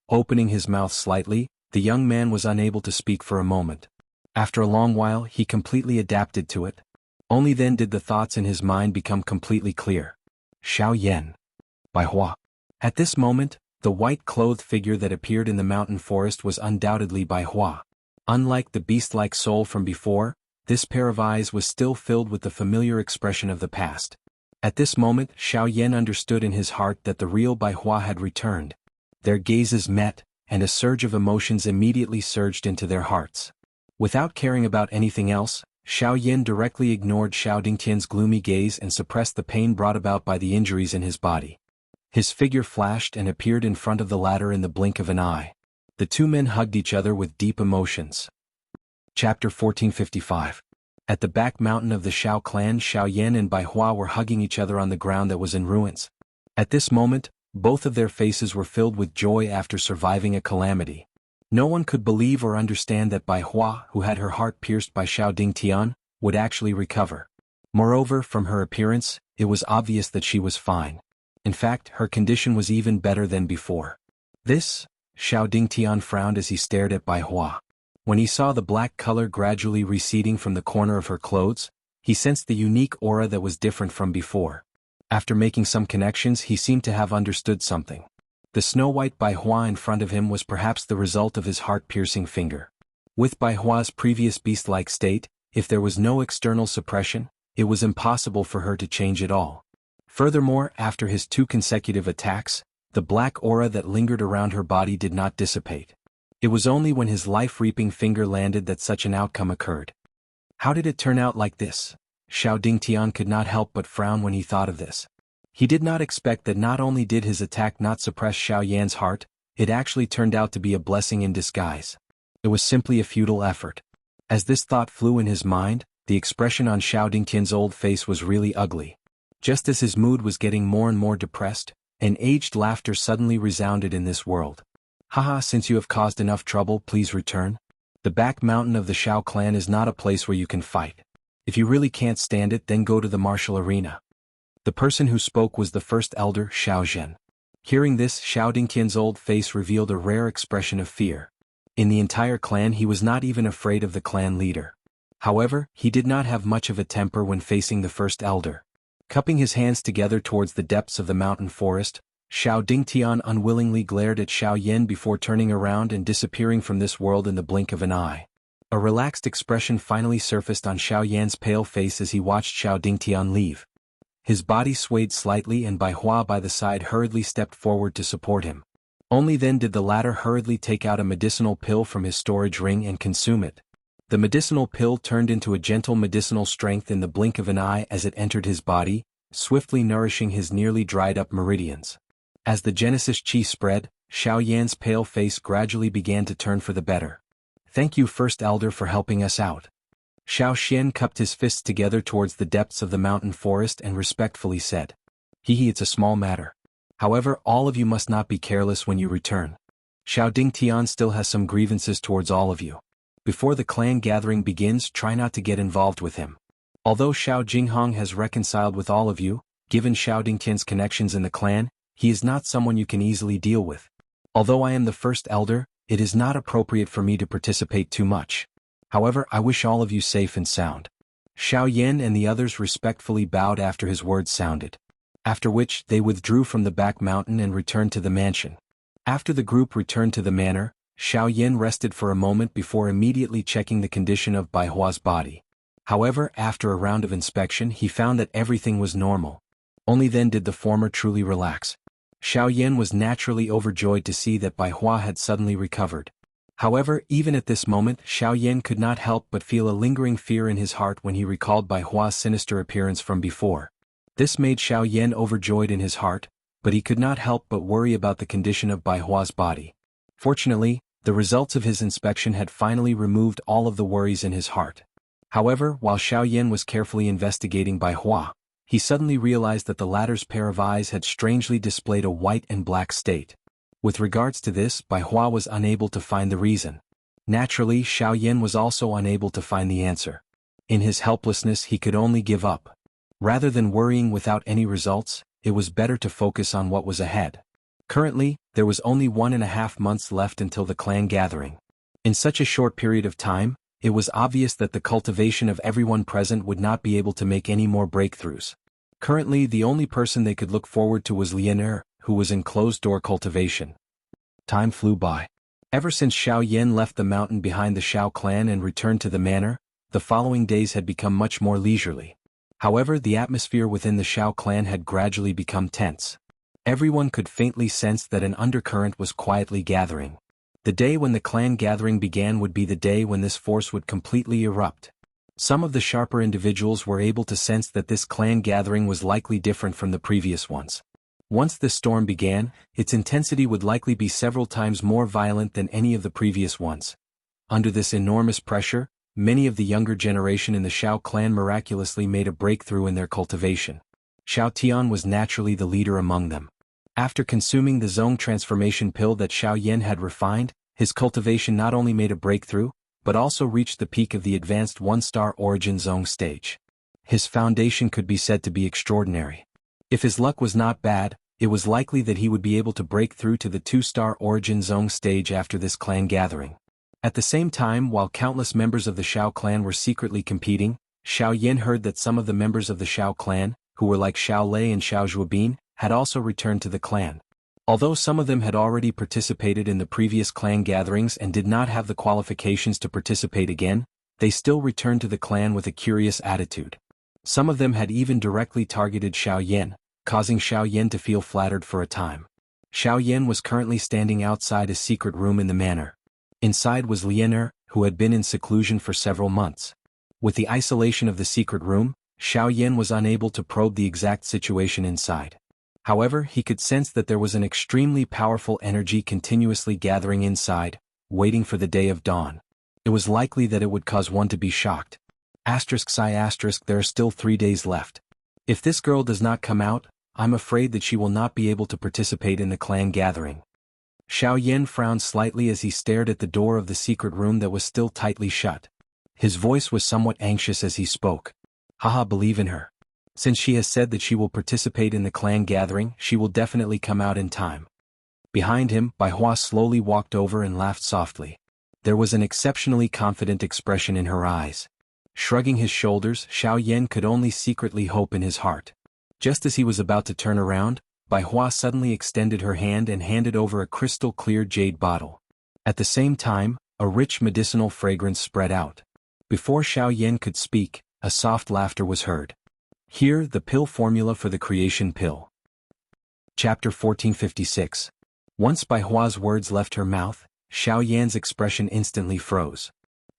Opening his mouth slightly, the young man was unable to speak for a moment. After a long while he completely adapted to it. Only then did the thoughts in his mind become completely clear. Xiao Yan. Bai Hua. At this moment, the white-clothed figure that appeared in the mountain forest was undoubtedly Bai Hua. Unlike the beast-like soul from before, this pair of eyes was still filled with the familiar expression of the past. At this moment, Xiao Yan understood in his heart that the real Bai Hua had returned. Their gazes met, and a surge of emotions immediately surged into their hearts. Without caring about anything else, Xiao Yan directly ignored Xiao Dingtian's gloomy gaze and suppressed the pain brought about by the injuries in his body. His figure flashed and appeared in front of the latter in the blink of an eye. The two men hugged each other with deep emotions. Chapter 1455. At the back mountain of the Xiao clan, Xiao Yan and Bai Hua were hugging each other on the ground that was in ruins. At this moment, both of their faces were filled with joy after surviving a calamity. No one could believe or understand that Bai Hua, who had her heart pierced by Xiao Dingtian, would actually recover. Moreover, from her appearance, it was obvious that she was fine. In fact, her condition was even better than before. This? Xiao Dingtian frowned as he stared at Bai Hua. When he saw the black color gradually receding from the corner of her clothes, he sensed the unique aura that was different from before. After making some connections, he seemed to have understood something. The snow-white Bai Hua in front of him was perhaps the result of his heart-piercing finger. With Bai Hua's previous beast-like state, if there was no external suppression, it was impossible for her to change at all. Furthermore, after his 2 consecutive attacks, the black aura that lingered around her body did not dissipate. It was only when his life-reaping finger landed that such an outcome occurred. How did it turn out like this? Xiao Dingtian could not help but frown when he thought of this. He did not expect that not only did his attack not suppress Xiao Yan's heart, it actually turned out to be a blessing in disguise. It was simply a futile effort. As this thought flew in his mind, the expression on Xiao Dingtian's old face was really ugly. Just as his mood was getting more and more depressed, An aged laughter suddenly resounded in this world. Haha, since you have caused enough trouble, please return. The back mountain of the Xiao clan is not a place where you can fight. If you really can't stand it, then go to the martial arena. The person who spoke was the first elder, Xiao Zhen. Hearing this, Xiao Dingtian's old face revealed a rare expression of fear. In the entire clan he was not even afraid of the clan leader. However, he did not have much of a temper when facing the first elder. Cupping his hands together towards the depths of the mountain forest, Xiao Dingtian unwillingly glared at Xiao Yan before turning around and disappearing from this world in the blink of an eye. A relaxed expression finally surfaced on Xiao Yan's pale face as he watched Xiao Dingtian leave. His body swayed slightly and Bai Hua by the side hurriedly stepped forward to support him. Only then did the latter hurriedly take out a medicinal pill from his storage ring and consume it. The medicinal pill turned into a gentle medicinal strength in the blink of an eye as it entered his body, swiftly nourishing his nearly dried-up meridians. As the Genesis Qi spread, Xiao Yan's pale face gradually began to turn for the better. Thank you, First Elder, for helping us out. Xiao Xian cupped his fists together towards the depths of the mountain forest and respectfully said, Hehe, it's a small matter. However, all of you must not be careless when you return. Xiao Dingtian still has some grievances towards all of you. Before the clan gathering begins, try not to get involved with him. Although Xiao Jinghong has reconciled with all of you, given Xiao Dingtian's connections in the clan, he is not someone you can easily deal with. Although I am the first elder, it is not appropriate for me to participate too much. However, I wish all of you safe and sound. Xiao Yan and the others respectfully bowed after his words sounded. After which, they withdrew from the back mountain and returned to the mansion. After the group returned to the manor, Xiao Yan rested for a moment before immediately checking the condition of Bai Hua's body. However, after a round of inspection he found that everything was normal. Only then did the former truly relax. Xiao Yan was naturally overjoyed to see that Bai Hua had suddenly recovered. However, even at this moment, Xiao Yan could not help but feel a lingering fear in his heart when he recalled Bai Hua's sinister appearance from before. This made Xiao Yan overjoyed in his heart, but he could not help but worry about the condition of Bai Hua's body. Fortunately, the results of his inspection had finally removed all of the worries in his heart. However, while Xiao Yan was carefully investigating Bai Hua, he suddenly realized that the latter's pair of eyes had strangely displayed a white and black state. With regards to this, Bai Hua was unable to find the reason. Naturally, Xiao Yan was also unable to find the answer. In his helplessness he could only give up. Rather than worrying without any results, it was better to focus on what was ahead. Currently, there was only 1.5 months left until the clan gathering. In such a short period of time, it was obvious that the cultivation of everyone present would not be able to make any more breakthroughs. Currently, the only person they could look forward to was Lian, who was in closed-door cultivation. Time flew by. Ever since Xiao Yan left the mountain behind the Xiao clan and returned to the manor, the following days had become much more leisurely. However, the atmosphere within the Xiao clan had gradually become tense. Everyone could faintly sense that an undercurrent was quietly gathering. The day when the clan gathering began would be the day when this force would completely erupt. Some of the sharper individuals were able to sense that this clan gathering was likely different from the previous ones. Once this storm began, its intensity would likely be several times more violent than any of the previous ones. Under this enormous pressure, many of the younger generation in the Xiao clan miraculously made a breakthrough in their cultivation. Xiao Tian was naturally the leader among them. After consuming the Zong transformation pill that Xiao Yan had refined, his cultivation not only made a breakthrough, but also reached the peak of the advanced 1-star origin Zong stage. His foundation could be said to be extraordinary. If his luck was not bad, it was likely that he would be able to break through to the 2-star origin Zong stage after this clan gathering. At the same time, while countless members of the Xiao clan were secretly competing, Xiao Yan heard that some of the members of the Xiao clan, who were like Xiao Lei and Xiao Zhuobin, had also returned to the clan. Although some of them had already participated in the previous clan gatherings and did not have the qualifications to participate again, they still returned to the clan with a curious attitude. Some of them had even directly targeted Xiao Yan, causing Xiao Yan to feel flattered for a time. Xiao Yan was currently standing outside a secret room in the manor. Inside was Lian, who had been in seclusion for several months. With the isolation of the secret room, Xiao Yan was unable to probe the exact situation inside. However, he could sense that there was an extremely powerful energy continuously gathering inside, waiting for the day of dawn. It was likely that it would cause one to be shocked. There are still 3 days left. If this girl does not come out, I'm afraid that she will not be able to participate in the clan gathering. Xiaoyan frowned slightly as he stared at the door of the secret room that was still tightly shut. His voice was somewhat anxious as he spoke. Haha, believe in her. Since she has said that she will participate in the clan gathering, she will definitely come out in time. Behind him, Bai Hua slowly walked over and laughed softly. There was an exceptionally confident expression in her eyes. Shrugging his shoulders, Xiaoyan could only secretly hope in his heart. Just as he was about to turn around, Bai Hua suddenly extended her hand and handed over a crystal-clear jade bottle. At the same time, a rich medicinal fragrance spread out. Before Xiaoyan could speak, a soft laughter was heard. Here, the pill formula for the creation pill. Chapter 1456. Once Bai Hua's words left her mouth, Xiaoyan's expression instantly froze.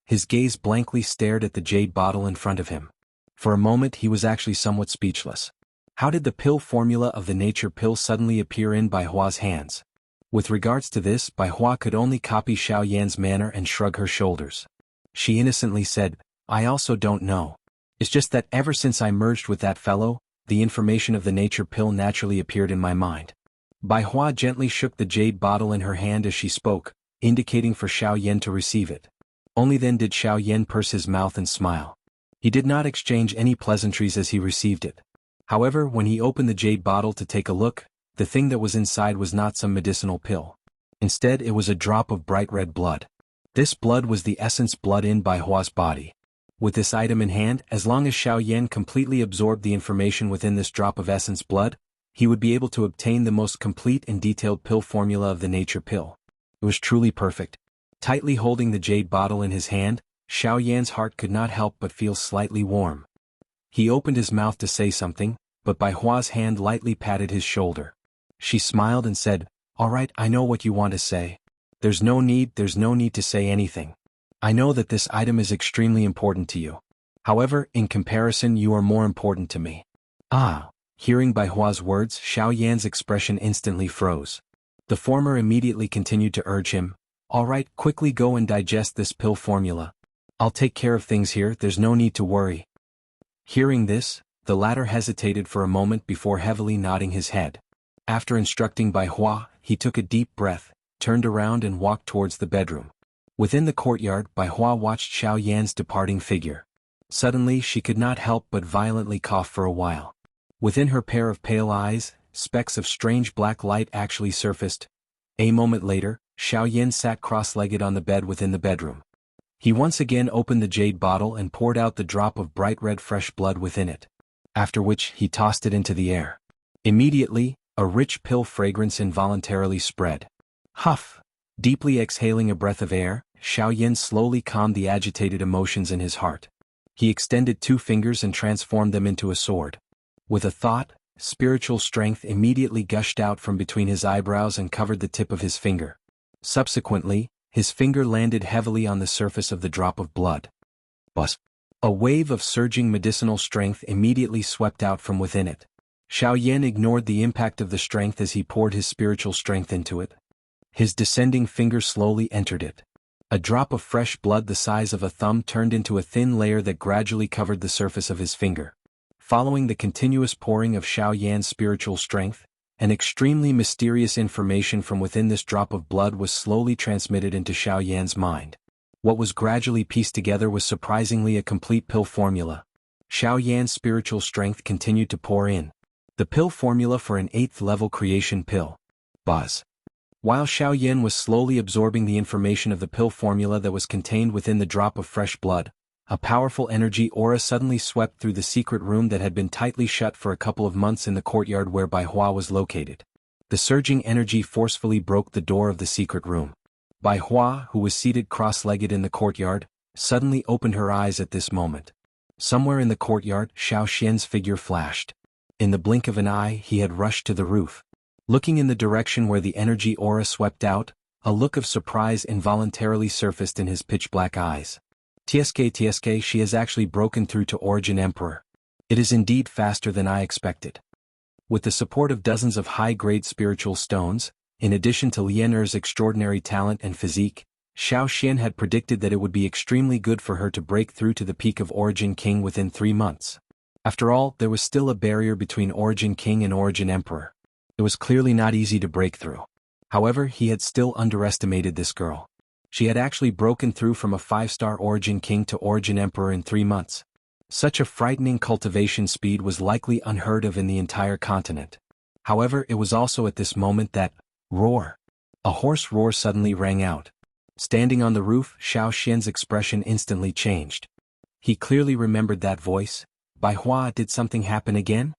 His gaze blankly stared at the jade bottle in front of him. For a moment he was actually somewhat speechless. How did the pill formula of the nature pill suddenly appear in Bai Hua's hands? With regards to this, Bai Hua could only copy Xiaoyan's manner and shrug her shoulders. She innocently said, I also don't know. It's just that ever since I merged with that fellow, the information of the nature pill naturally appeared in my mind. Bai Hua gently shook the jade bottle in her hand as she spoke, indicating for Xiaoyan to receive it. Only then did Xiaoyan purse his mouth and smile. He did not exchange any pleasantries as he received it. However, when he opened the jade bottle to take a look, the thing that was inside was not some medicinal pill. Instead, it was a drop of bright red blood. This blood was the essence blood in Bai Hua's body. With this item in hand, as long as Xiaoyan completely absorbed the information within this drop of essence blood, he would be able to obtain the most complete and detailed pill formula of the nature pill. It was truly perfect. Tightly holding the jade bottle in his hand, Xiaoyan's heart could not help but feel slightly warm. He opened his mouth to say something, but Bai Hua's hand lightly patted his shoulder. She smiled and said, All right, I know what you want to say. There's no need to say anything. I know that this item is extremely important to you. However, in comparison you are more important to me. Ah! Hearing Bai Hua's words, Xiaoyan's expression instantly froze. The former immediately continued to urge him, All right, quickly go and digest this pill formula. I'll take care of things here, there's no need to worry. Hearing this, the latter hesitated for a moment before heavily nodding his head. After instructing Bai Hua, he took a deep breath, turned around and walked towards the bedroom. Within the courtyard, Bai Hua watched Xiaoyan's departing figure. Suddenly she could not help but violently cough for a while. Within her pair of pale eyes, specks of strange black light actually surfaced. A moment later, Xiaoyan sat cross-legged on the bed within the bedroom. He once again opened the jade bottle and poured out the drop of bright red fresh blood within it. After which he tossed it into the air. Immediately, a rich pill fragrance involuntarily spread. Huff! Deeply exhaling a breath of air, Xiaoyan slowly calmed the agitated emotions in his heart. He extended 2 fingers and transformed them into a sword. With a thought, spiritual strength immediately gushed out from between his eyebrows and covered the tip of his finger. Subsequently, his finger landed heavily on the surface of the drop of blood. Buzz! A wave of surging medicinal strength immediately swept out from within it. Xiaoyan ignored the impact of the strength as he poured his spiritual strength into it. His descending finger slowly entered it. A drop of fresh blood the size of a thumb turned into a thin layer that gradually covered the surface of his finger. Following the continuous pouring of Xiaoyan's spiritual strength, an extremely mysterious information from within this drop of blood was slowly transmitted into Xiaoyan's mind. What was gradually pieced together was surprisingly a complete pill formula. Xiaoyan's spiritual strength continued to pour in. The pill formula for an 8th level creation pill. Buzz. While Xiaoyan was slowly absorbing the information of the pill formula that was contained within the drop of fresh blood, a powerful energy aura suddenly swept through the secret room that had been tightly shut for a couple of months in the courtyard where Bai Hua was located. The surging energy forcefully broke the door of the secret room. Bai Hua, who was seated cross-legged in the courtyard, suddenly opened her eyes at this moment. Somewhere in the courtyard, Xiao Xian's figure flashed. In the blink of an eye, he had rushed to the roof. Looking in the direction where the energy aura swept out, a look of surprise involuntarily surfaced in his pitch-black eyes. TSK, she has actually broken through to Origin Emperor. It is indeed faster than I expected. With the support of dozens of high-grade spiritual stones, in addition to Lian Er's extraordinary talent and physique, Xiao Xian had predicted that it would be extremely good for her to break through to the peak of Origin King within 3 months. After all, there was still a barrier between Origin King and Origin Emperor. It was clearly not easy to break through. However, he had still underestimated this girl. She had actually broken through from a 5-star Origin King to Origin Emperor in 3 months. Such a frightening cultivation speed was likely unheard of in the entire continent. However, it was also at this moment that, roar! A hoarse roar suddenly rang out. Standing on the roof, Xianxia's expression instantly changed. He clearly remembered that voice. Bai Hua, did something happen again?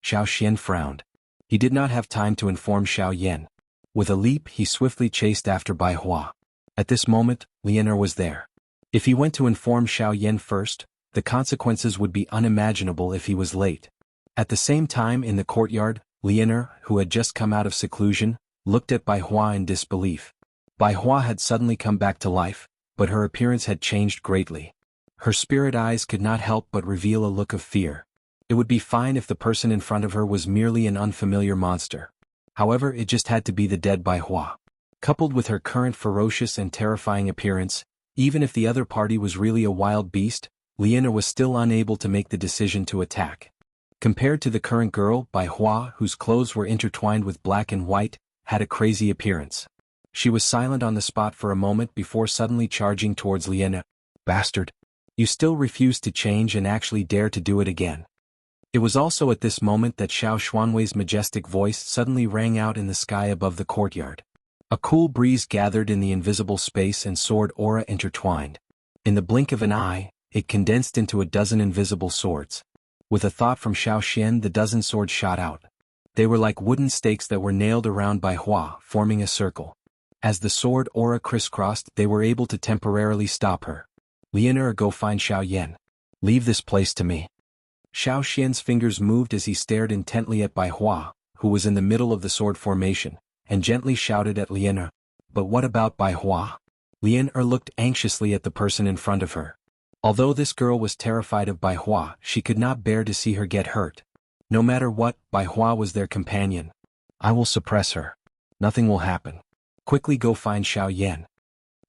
Xianxia frowned. He did not have time to inform Xiaoyan. With a leap, he swiftly chased after Bai Hua. At this moment, Lianer was there. If he went to inform Xiaoyan first, the consequences would be unimaginable if he was late. At the same time in the courtyard, Lianer, who had just come out of seclusion, looked at Bai Hua in disbelief. Bai Hua had suddenly come back to life, but her appearance had changed greatly. Her spirit eyes could not help but reveal a look of fear. It would be fine if the person in front of her was merely an unfamiliar monster. However, it just had to be the dead Bai Hua. Coupled with her current ferocious and terrifying appearance, even if the other party was really a wild beast, Lianer was still unable to make the decision to attack. Compared to the current girl, Bai Hua, whose clothes were intertwined with black and white, had a crazy appearance. She was silent on the spot for a moment before suddenly charging towards Lianer. Bastard! You still refuse to change and actually dare to do it again. It was also at this moment that Xiao Xuanwei's majestic voice suddenly rang out in the sky above the courtyard. A cool breeze gathered in the invisible space and sword aura intertwined. In the blink of an eye, it condensed into a dozen invisible swords. With a thought from Xiaoxian, the dozen swords shot out. They were like wooden stakes that were nailed around Bai Hua, forming a circle. As the sword aura crisscrossed, they were able to temporarily stop her. Lianer, go find Xiaoyan. Leave this place to me. Xiaoxian's fingers moved as he stared intently at Bai Hua, who was in the middle of the sword formation, and gently shouted at Lianer. But what about Bai Hua? Lianer looked anxiously at the person in front of her. Although this girl was terrified of Bai Hua, she could not bear to see her get hurt. No matter what, Bai Hua was their companion. I will suppress her. Nothing will happen. Quickly go find Xiaoyan.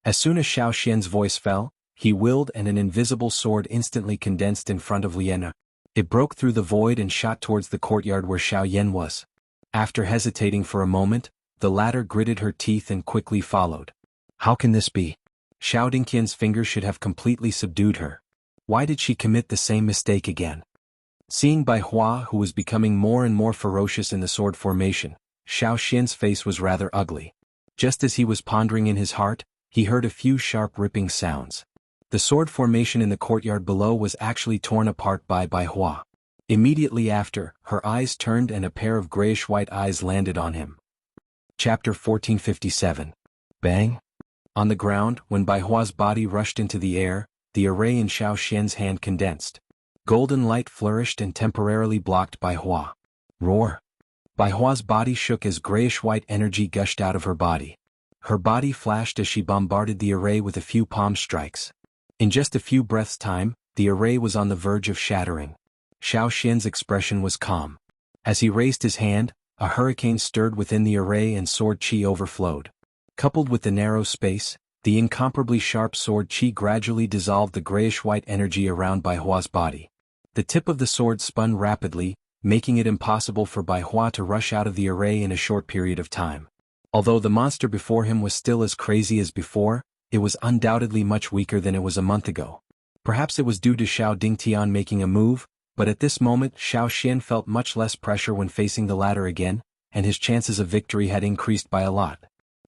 As soon as Xiaoxian's voice fell, he willed and an invisible sword instantly condensed in front of Lianer. It broke through the void and shot towards the courtyard where Xiaoyan was. After hesitating for a moment, the latter gritted her teeth and quickly followed. How can this be? Xiao Dingqian's fingers should have completely subdued her. Why did she commit the same mistake again? Seeing Bai Hua, who was becoming more and more ferocious in the sword formation, Xiaoxian's face was rather ugly. Just as he was pondering in his heart, he heard a few sharp ripping sounds. The sword formation in the courtyard below was actually torn apart by Bai Hua. Immediately after, her eyes turned and a pair of grayish-white eyes landed on him. Chapter 1457. Bang! On the ground, when Bai Hua's body rushed into the air, the array in Xiaoxian's hand condensed. Golden light flourished and temporarily blocked Bai Hua. Roar! Bai Hua's body shook as grayish-white energy gushed out of her body. Her body flashed as she bombarded the array with a few palm strikes. In just a few breaths' time, the array was on the verge of shattering. Xiaoxian's expression was calm. As he raised his hand, a hurricane stirred within the array and sword chi overflowed. Coupled with the narrow space, the incomparably sharp sword chi gradually dissolved the grayish-white energy around Bai Hua's body. The tip of the sword spun rapidly, making it impossible for Bai Hua to rush out of the array in a short period of time. Although the monster before him was still as crazy as before, it was undoubtedly much weaker than it was a month ago. Perhaps it was due to Xiao Dingtian making a move, but at this moment Xiaoxian felt much less pressure when facing the latter again, and his chances of victory had increased by a lot.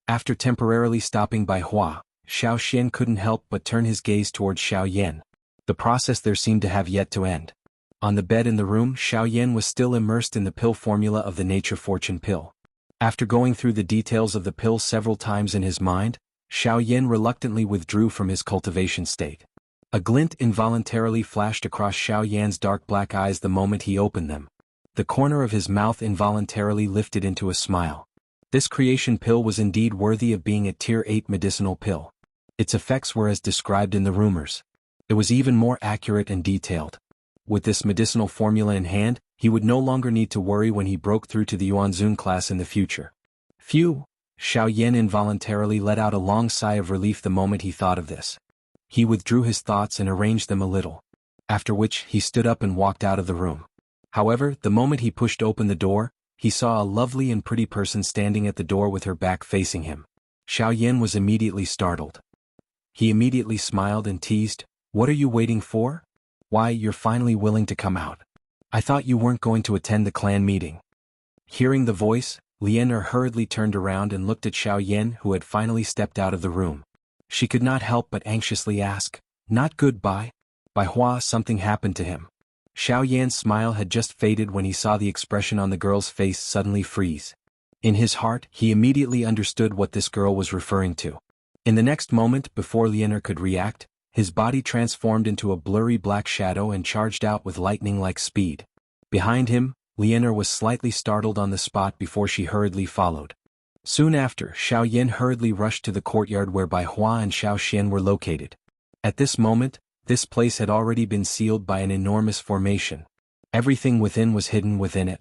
After temporarily stopping Bai Hua, Xiaoxian couldn't help but turn his gaze towards Xiaoyan. The process there seemed to have yet to end. On the bed in the room, Xiaoyan was still immersed in the pill formula of the Nature Fortune pill. After going through the details of the pill several times in his mind, Xiaoyan reluctantly withdrew from his cultivation state. A glint involuntarily flashed across Xiaoyan's dark black eyes the moment he opened them. The corner of his mouth involuntarily lifted into a smile. This creation pill was indeed worthy of being a Tier 8 medicinal pill. Its effects were as described in the rumors. It was even more accurate and detailed. With this medicinal formula in hand, he would no longer need to worry when he broke through to the Yuanzun class in the future. Phew! Xiaoyan involuntarily let out a long sigh of relief the moment he thought of this. He withdrew his thoughts and arranged them a little. after which he stood up and walked out of the room. However, the moment he pushed open the door, he saw a lovely and pretty person standing at the door with her back facing him. Xiaoyan was immediately startled. He immediately smiled and teased, "What are you waiting for? Why, you're finally willing to come out. I thought you weren't going to attend the clan meeting." Hearing the voice, Lianer hurriedly turned around and looked at Xiaoyan, who had finally stepped out of the room. She could not help but anxiously ask, "Not goodbye? Bai Hua, something happened to him?" Xiaoyan's smile had just faded when he saw the expression on the girl's face suddenly freeze. In his heart, he immediately understood what this girl was referring to. In the next moment, before Lianer could react, his body transformed into a blurry black shadow and charged out with lightning-like speed. Behind him, Lianer was slightly startled on the spot before she hurriedly followed. Soon after, Xiaoyan hurriedly rushed to the courtyard where Bai Hua and Xiao Xian were located. At this moment, this place had already been sealed by an enormous formation. Everything within was hidden within it.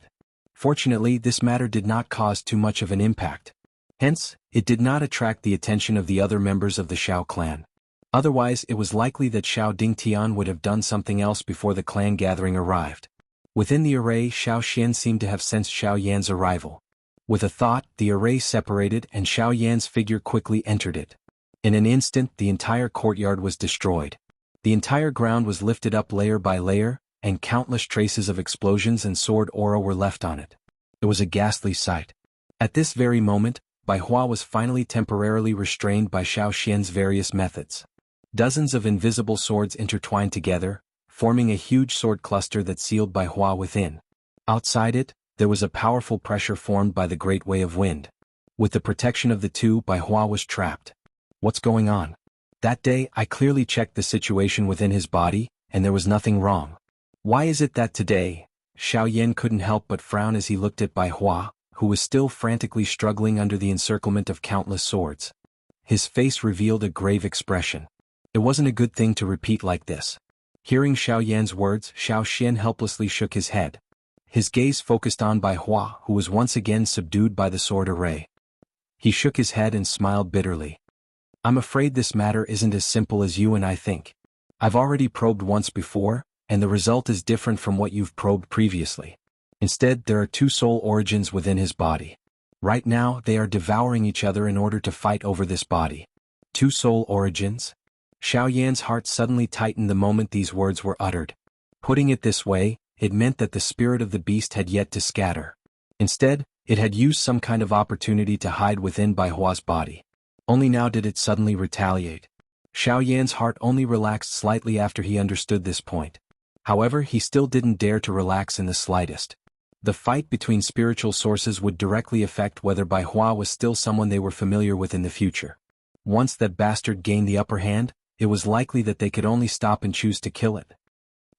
Fortunately, this matter did not cause too much of an impact. Hence, it did not attract the attention of the other members of the Xiao clan. Otherwise, it was likely that Xiao Dingtian would have done something else before the clan gathering arrived. Within the array, Xiao Xian seemed to have sensed Xiao Yan's arrival. With a thought, the array separated and Xiao Yan's figure quickly entered it. In an instant, the entire courtyard was destroyed. The entire ground was lifted up layer by layer, and countless traces of explosions and sword aura were left on it. It was a ghastly sight. At this very moment, Bai Hua was finally temporarily restrained by Xiao Xian's various methods. Dozens of invisible swords intertwined together, forming a huge sword cluster that sealed Bai Hua within. Outside it, there was a powerful pressure formed by the great way of wind. With the protection of the two, Bai Hua was trapped. What's going on? That day, I clearly checked the situation within his body, and there was nothing wrong. Why is it that today? Xiao Yan couldn't help but frown as he looked at Bai Hua, who was still frantically struggling under the encirclement of countless swords. His face revealed a grave expression. It wasn't a good thing to repeat like this. Hearing Xiao Yan's words, Xiao Xian helplessly shook his head. His gaze focused on Bai Hua, who was once again subdued by the sword array. He shook his head and smiled bitterly. "I'm afraid this matter isn't as simple as you and I think. I've already probed once before, and the result is different from what you've probed previously. Instead, there are two soul origins within his body. Right now, they are devouring each other in order to fight over this body." Two soul origins? Xiao Yan's heart suddenly tightened the moment these words were uttered. Putting it this way, it meant that the spirit of the beast had yet to scatter. Instead, it had used some kind of opportunity to hide within Bai Hua's body. Only now did it suddenly retaliate. Xiao Yan's heart only relaxed slightly after he understood this point. However, he still didn't dare to relax in the slightest. The fight between spiritual sources would directly affect whether Bai Hua was still someone they were familiar with in the future. Once that bastard gained the upper hand, it was likely that they could only stop and choose to kill it.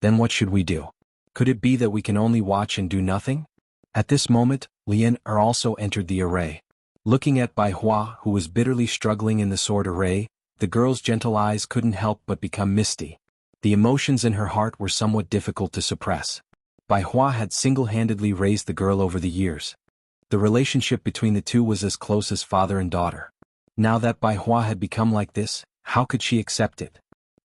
Then what should we do? Could it be that we can only watch and do nothing? At this moment, Lian also entered the array. Looking at Bai Hua, who was bitterly struggling in the sword array, the girl's gentle eyes couldn't help but become misty. The emotions in her heart were somewhat difficult to suppress. Bai Hua had single-handedly raised the girl over the years. The relationship between the two was as close as father and daughter. Now that Bai Hua had become like this, how could she accept it?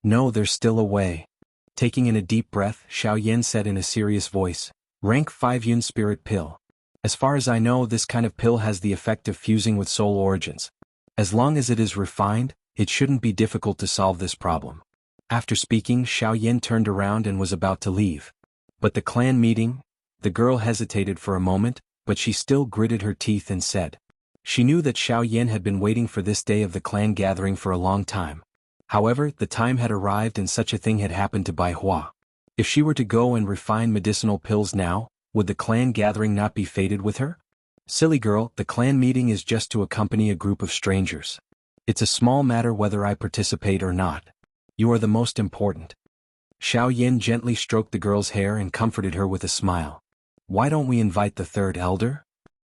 No, there's still a way. Taking in a deep breath, Xiao Yan said in a serious voice, "Rank 5 Yun Spirit Pill. As far as I know, this kind of pill has the effect of fusing with soul origins. As long as it is refined, it shouldn't be difficult to solve this problem." After speaking, Xiao Yan turned around and was about to leave. But the clan meeting? The girl hesitated for a moment, but she still gritted her teeth and said. She knew that Xiao Yan had been waiting for this day of the clan gathering for a long time. However, the time had arrived and such a thing had happened to Bai Hua. If she were to go and refine medicinal pills now, would the clan gathering not be fated with her? Silly girl, the clan meeting is just to accompany a group of strangers. It's a small matter whether I participate or not. You are the most important. Xiao Yan gently stroked the girl's hair and comforted her with a smile. Why don't we invite the third elder?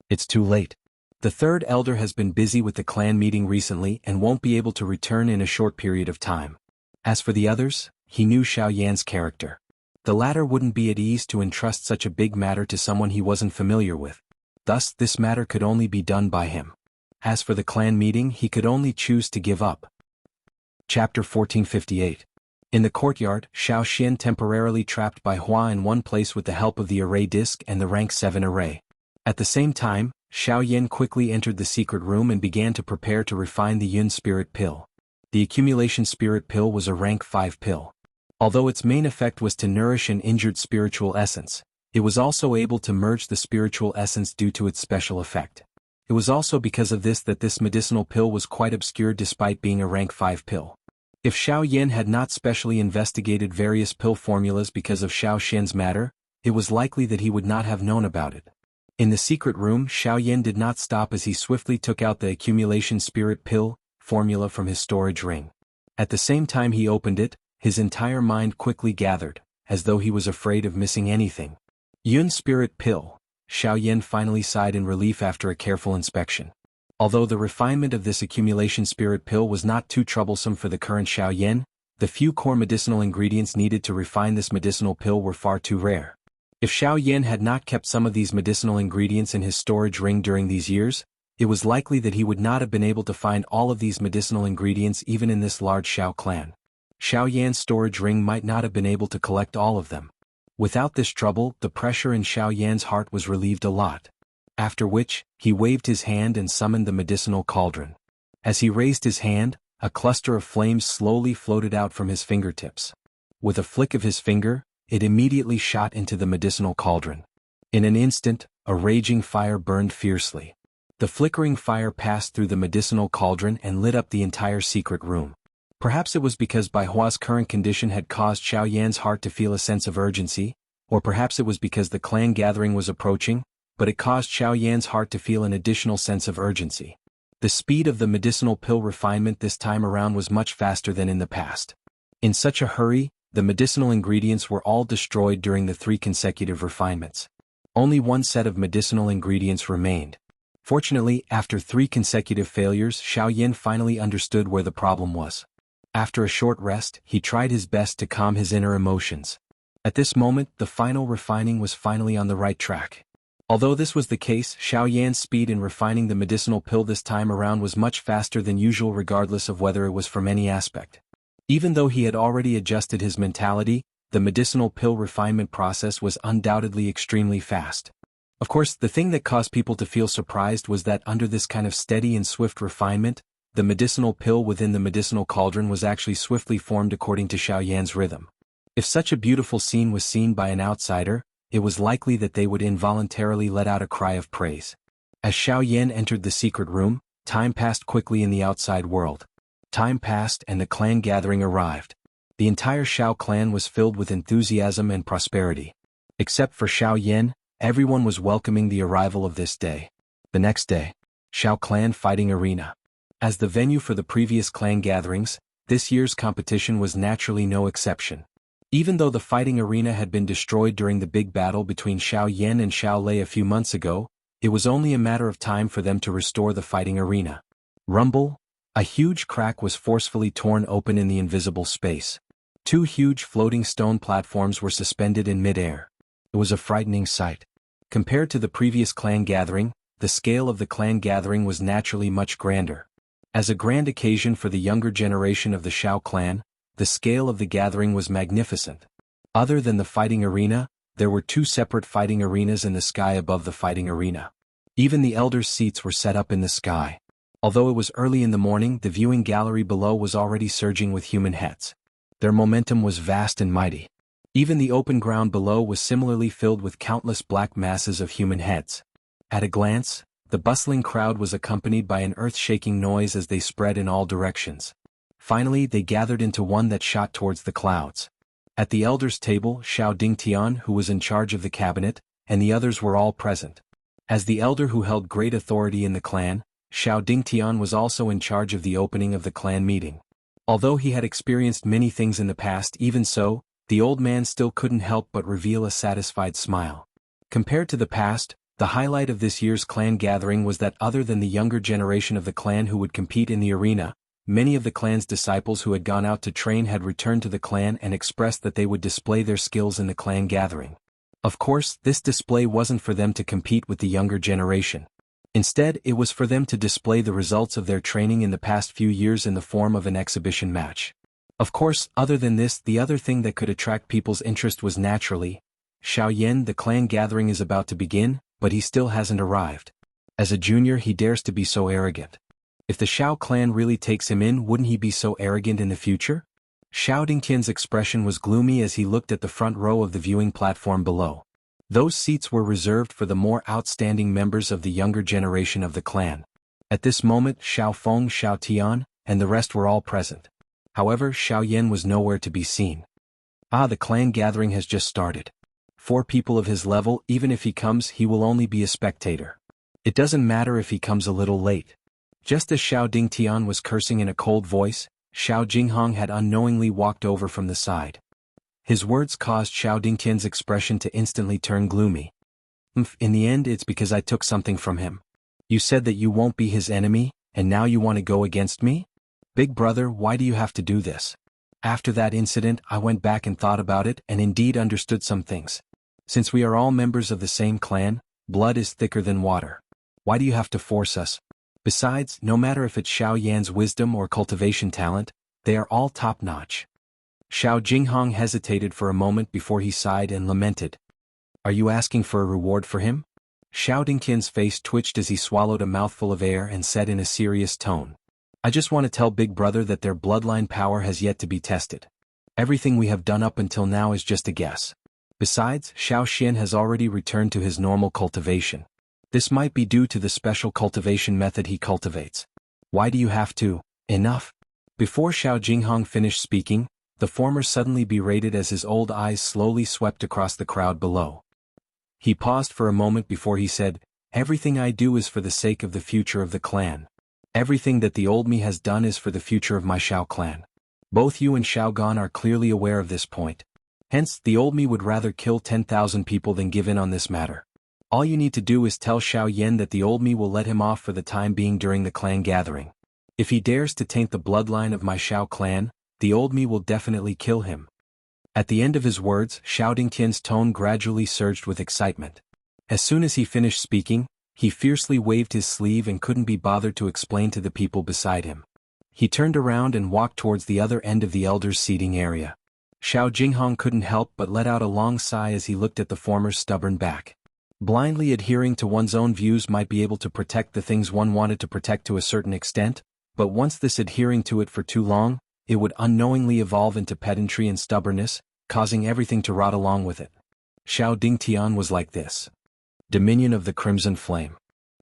It's too late. The third elder has been busy with the clan meeting recently and won't be able to return in a short period of time. As for the others, he knew Xiao Yan's character. The latter wouldn't be at ease to entrust such a big matter to someone he wasn't familiar with. Thus, this matter could only be done by him. As for the clan meeting, he could only choose to give up. Chapter 1458. In the courtyard, Xianxia temporarily trapped by Hua in one place with the help of the array disc and the rank 7 array. At the same time, Xiaoyan quickly entered the secret room and began to prepare to refine the Yun Spirit Pill. The Accumulation Spirit Pill was a rank 5 pill. Although its main effect was to nourish an injured spiritual essence, it was also able to merge the spiritual essence due to its special effect. It was also because of this that this medicinal pill was quite obscure despite being a rank 5 pill. If Xiao Yin had not specially investigated various pill formulas because of Xiao Xian's matter, it was likely that he would not have known about it. In the secret room, Xiao Yin did not stop as he swiftly took out the Accumulation Spirit Pill formula from his storage ring. At the same time he opened it, his entire mind quickly gathered, as though he was afraid of missing anything. Yun Spirit Pill. Xiao Yin finally sighed in relief after a careful inspection. Although the refinement of this Accumulation Spirit Pill was not too troublesome for the current Xiao Yin, the few core medicinal ingredients needed to refine this medicinal pill were far too rare. If Xiao Yin had not kept some of these medicinal ingredients in his storage ring during these years, it was likely that he would not have been able to find all of these medicinal ingredients even in this large Xiao clan. Xiao Yan's storage ring might not have been able to collect all of them. Without this trouble, the pressure in Xiao Yan's heart was relieved a lot. After which, he waved his hand and summoned the medicinal cauldron. As he raised his hand, a cluster of flames slowly floated out from his fingertips. With a flick of his finger, it immediately shot into the medicinal cauldron. In an instant, a raging fire burned fiercely. The flickering fire passed through the medicinal cauldron and lit up the entire secret room. Perhaps it was because Bai Hua's current condition had caused Xiao Yan's heart to feel a sense of urgency, or perhaps it was because the clan gathering was approaching, but it caused Xiao Yan's heart to feel an additional sense of urgency. The speed of the medicinal pill refinement this time around was much faster than in the past. In such a hurry, the medicinal ingredients were all destroyed during the 3 consecutive refinements. Only one set of medicinal ingredients remained. Fortunately, after 3 consecutive failures, Xiao Yin finally understood where the problem was. After a short rest, he tried his best to calm his inner emotions. At this moment, the final refining was finally on the right track. Although this was the case, Xiao Yan's speed in refining the medicinal pill this time around was much faster than usual regardless of whether it was from any aspect. Even though he had already adjusted his mentality, the medicinal pill refinement process was undoubtedly extremely fast. Of course, the thing that caused people to feel surprised was that under this kind of steady and swift refinement, the medicinal pill within the medicinal cauldron was actually swiftly formed according to Xiao Yan's rhythm. If such a beautiful scene was seen by an outsider, it was likely that they would involuntarily let out a cry of praise. As Xiao Yan entered the secret room, time passed quickly in the outside world. Time passed and the clan gathering arrived. The entire Xiao clan was filled with enthusiasm and prosperity. Except for Xiao Yan, everyone was welcoming the arrival of this day. The next day, Xiao Clan Fighting Arena. As the venue for the previous clan gatherings, this year's competition was naturally no exception. Even though the fighting arena had been destroyed during the big battle between Xiao Yan and Xiao Lei a few months ago, it was only a matter of time for them to restore the fighting arena. Rumble! A huge crack was forcefully torn open in the invisible space. 2 huge floating stone platforms were suspended in mid-air. It was a frightening sight. Compared to the previous clan gathering, the scale of the clan gathering was naturally much grander. As a grand occasion for the younger generation of the Xiao clan, the scale of the gathering was magnificent. Other than the fighting arena, there were 2 separate fighting arenas in the sky above the fighting arena. Even the elders' seats were set up in the sky. Although it was early in the morning, the viewing gallery below was already surging with human heads. Their momentum was vast and mighty. Even the open ground below was similarly filled with countless black masses of human heads. At a glance, the bustling crowd was accompanied by an earth-shaking noise as they spread in all directions. Finally, they gathered into one that shot towards the clouds. At the elders' table, Xiao Dingtian, who was in charge of the cabinet, and the others were all present. As the elder who held great authority in the clan, Xiao Dingtian was also in charge of the opening of the clan meeting. Although he had experienced many things in the past, even so, the old man still couldn't help but reveal a satisfied smile. Compared to the past, the highlight of this year's clan gathering was that other than the younger generation of the clan who would compete in the arena, many of the clan's disciples who had gone out to train had returned to the clan and expressed that they would display their skills in the clan gathering. Of course, this display wasn't for them to compete with the younger generation. Instead, it was for them to display the results of their training in the past few years in the form of an exhibition match. Of course, other than this, the other thing that could attract people's interest was naturally, Xiaoyan. The clan gathering is about to begin, but he still hasn't arrived. As a junior he dares to be so arrogant. If the Xiao clan really takes him in, wouldn't he be so arrogant in the future? Xiao Dingtian's expression was gloomy as he looked at the front row of the viewing platform below. Those seats were reserved for the more outstanding members of the younger generation of the clan. At this moment Xiao Feng, Xiao Tian, and the rest were all present. However, Xiaoyan was nowhere to be seen. The clan gathering has just started. 4 people of his level, even if he comes, he will only be a spectator. It doesn't matter if he comes a little late. Just as Xiao Dingtian was cursing in a cold voice, Xiao Jinghong had unknowingly walked over from the side. His words caused Xiao Dingtian's expression to instantly turn gloomy. In the end it's because I took something from him. You said that you won't be his enemy, and now you want to go against me? Big brother, why do you have to do this? After that incident I went back and thought about it and indeed understood some things. Since we are all members of the same clan, blood is thicker than water. Why do you have to force us? Besides, no matter if it's Xiao Yan's wisdom or cultivation talent, they are all top-notch. Xiao Jinghong hesitated for a moment before he sighed and lamented. Are you asking for a reward for him? Xiao Dingtian's face twitched as he swallowed a mouthful of air and said in a serious tone. I just want to tell Big Brother that their bloodline power has yet to be tested. Everything we have done up until now is just a guess. Besides, Xiao Xian has already returned to his normal cultivation. This might be due to the special cultivation method he cultivates. Why do you have to? Enough. Before Xiao Jinghong finished speaking, the former suddenly berated as his old eyes slowly swept across the crowd below. He paused for a moment before he said, Everything I do is for the sake of the future of the clan. Everything that the old me has done is for the future of my Xiao clan. Both you and Xiao Gan are clearly aware of this point. Hence, the old me would rather kill 10,000 people than give in on this matter. All you need to do is tell Xiao Yan that the old me will let him off for the time being during the clan gathering. If he dares to taint the bloodline of my Xiao clan, the old me will definitely kill him. At the end of his words, Xiao Dingtian's tone gradually surged with excitement. As soon as he finished speaking, he fiercely waved his sleeve and couldn't be bothered to explain to the people beside him. He turned around and walked towards the other end of the elders' seating area. Xiao Jinghong couldn't help but let out a long sigh as he looked at the former's stubborn back. Blindly adhering to one's own views might be able to protect the things one wanted to protect to a certain extent, but once this adhering to it for too long, it would unknowingly evolve into pedantry and stubbornness, causing everything to rot along with it. Xiao Dingtian was like this. Dominion of the Crimson Flame.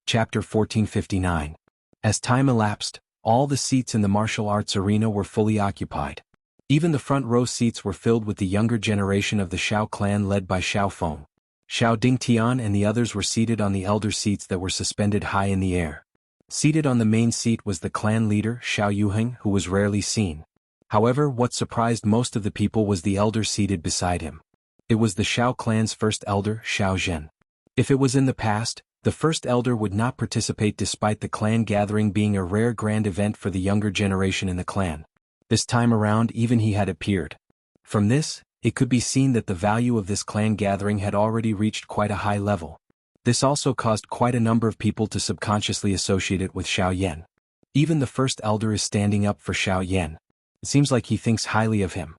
Chapter 1459. As time elapsed, all the seats in the martial arts arena were fully occupied. Even the front row seats were filled with the younger generation of the Xiao clan led by Xiao Feng. Xiao Dingtian and the others were seated on the elder seats that were suspended high in the air. Seated on the main seat was the clan leader, Xiao Yuheng, who was rarely seen. However, what surprised most of the people was the elder seated beside him. It was the Xiao clan's first elder, Xiao Zhen. If it was in the past, the first elder would not participate despite the clan gathering being a rare grand event for the younger generation in the clan. This time around even he had appeared. From this, it could be seen that the value of this clan gathering had already reached quite a high level. This also caused quite a number of people to subconsciously associate it with Xiao Yan. Even the first elder is standing up for Xiao Yan. It seems like he thinks highly of him.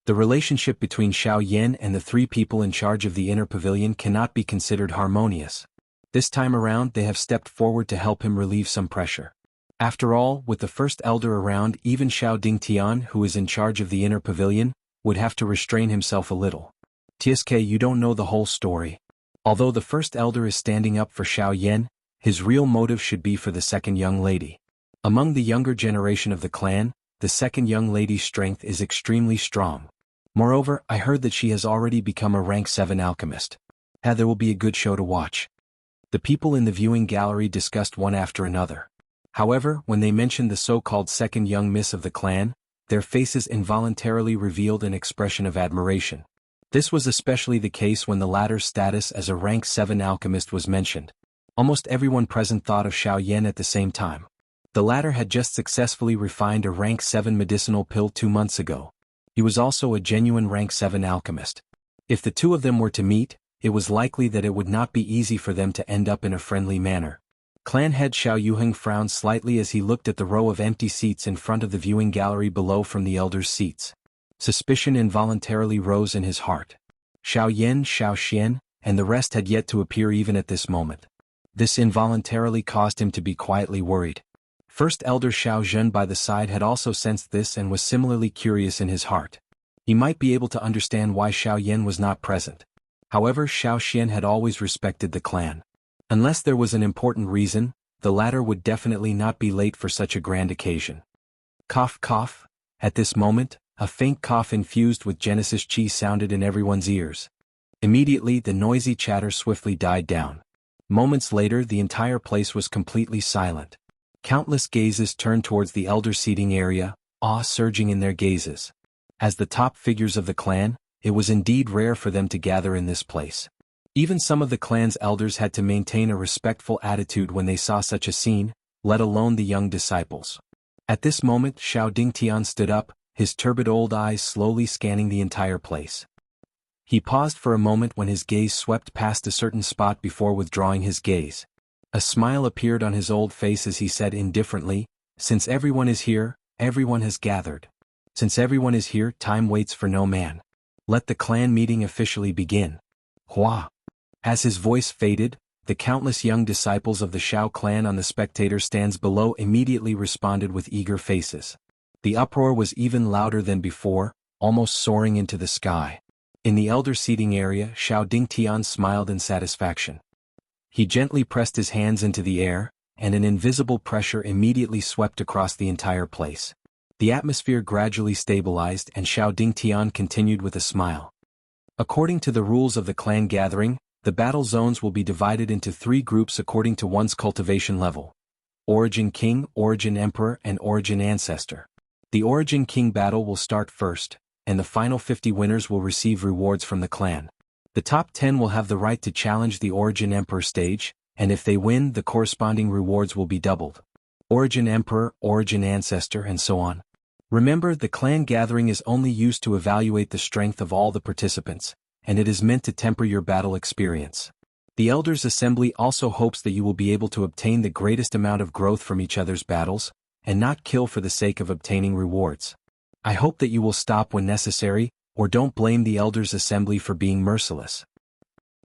The relationship between Xiao Yan and the 3 people in charge of the inner pavilion cannot be considered harmonious. This time around they have stepped forward to help him relieve some pressure. After all, with the first elder around, even Xiao Dingtian, who is in charge of the inner pavilion, would have to restrain himself a little. TSK, you don't know the whole story. Although the first elder is standing up for Xiao Yan, his real motive should be for the second young lady. Among the younger generation of the clan, the second young lady's strength is extremely strong. Moreover, I heard that she has already become a rank 7 alchemist. There will be a good show to watch. The people in the viewing gallery discussed one after another. However, when they mentioned the so-called second young miss of the clan, their faces involuntarily revealed an expression of admiration. This was especially the case when the latter's status as a rank 7 alchemist was mentioned. Almost everyone present thought of Xiao Yan at the same time. The latter had just successfully refined a rank 7 medicinal pill 2 months ago. He was also a genuine rank 7 alchemist. If the two of them were to meet, it was likely that it would not be easy for them to end up in a friendly manner. Clan head Xiao Yuheng frowned slightly as he looked at the row of empty seats in front of the viewing gallery below from the elders' seats. Suspicion involuntarily rose in his heart. Xiao Yan, Xiao Xian, and the rest had yet to appear even at this moment. This involuntarily caused him to be quietly worried. First Elder Xiao Zhen by the side had also sensed this and was similarly curious in his heart. He might be able to understand why Xiao Yan was not present. However, Xiao Xian had always respected the clan. Unless there was an important reason, the latter would definitely not be late for such a grand occasion. Cough cough. At this moment, a faint cough infused with Genesis Chi sounded in everyone's ears. Immediately the noisy chatter swiftly died down. Moments later the entire place was completely silent. Countless gazes turned towards the elder seating area, awe surging in their gazes. As the top figures of the clan, it was indeed rare for them to gather in this place. Even some of the clan's elders had to maintain a respectful attitude when they saw such a scene, let alone the young disciples. At this moment Xiao Dingtian stood up, his turbid old eyes slowly scanning the entire place. He paused for a moment when his gaze swept past a certain spot before withdrawing his gaze. A smile appeared on his old face as he said indifferently, "Since everyone is here, everyone has gathered. Since everyone is here, time waits for no man. Let the clan meeting officially begin." Hua. As his voice faded, the countless young disciples of the Xiao clan on the spectator stands below immediately responded with eager faces. The uproar was even louder than before, almost soaring into the sky. In the elder seating area, Xiao Dingtian smiled in satisfaction. He gently pressed his hands into the air, and an invisible pressure immediately swept across the entire place. The atmosphere gradually stabilized and Xiao Dingtian continued with a smile. According to the rules of the clan gathering, the battle zones will be divided into 3 groups according to one's cultivation level: Origin King, Origin Emperor, and Origin Ancestor. The Origin King battle will start first, and the final 50 winners will receive rewards from the clan. The top 10 will have the right to challenge the Origin Emperor stage, and if they win, the corresponding rewards will be doubled. Origin Emperor, Origin Ancestor, and so on. Remember, the clan gathering is only used to evaluate the strength of all the participants, and it is meant to temper your battle experience. The Elders' Assembly also hopes that you will be able to obtain the greatest amount of growth from each other's battles, and not kill for the sake of obtaining rewards. I hope that you will stop when necessary, or don't blame the Elders' Assembly for being merciless.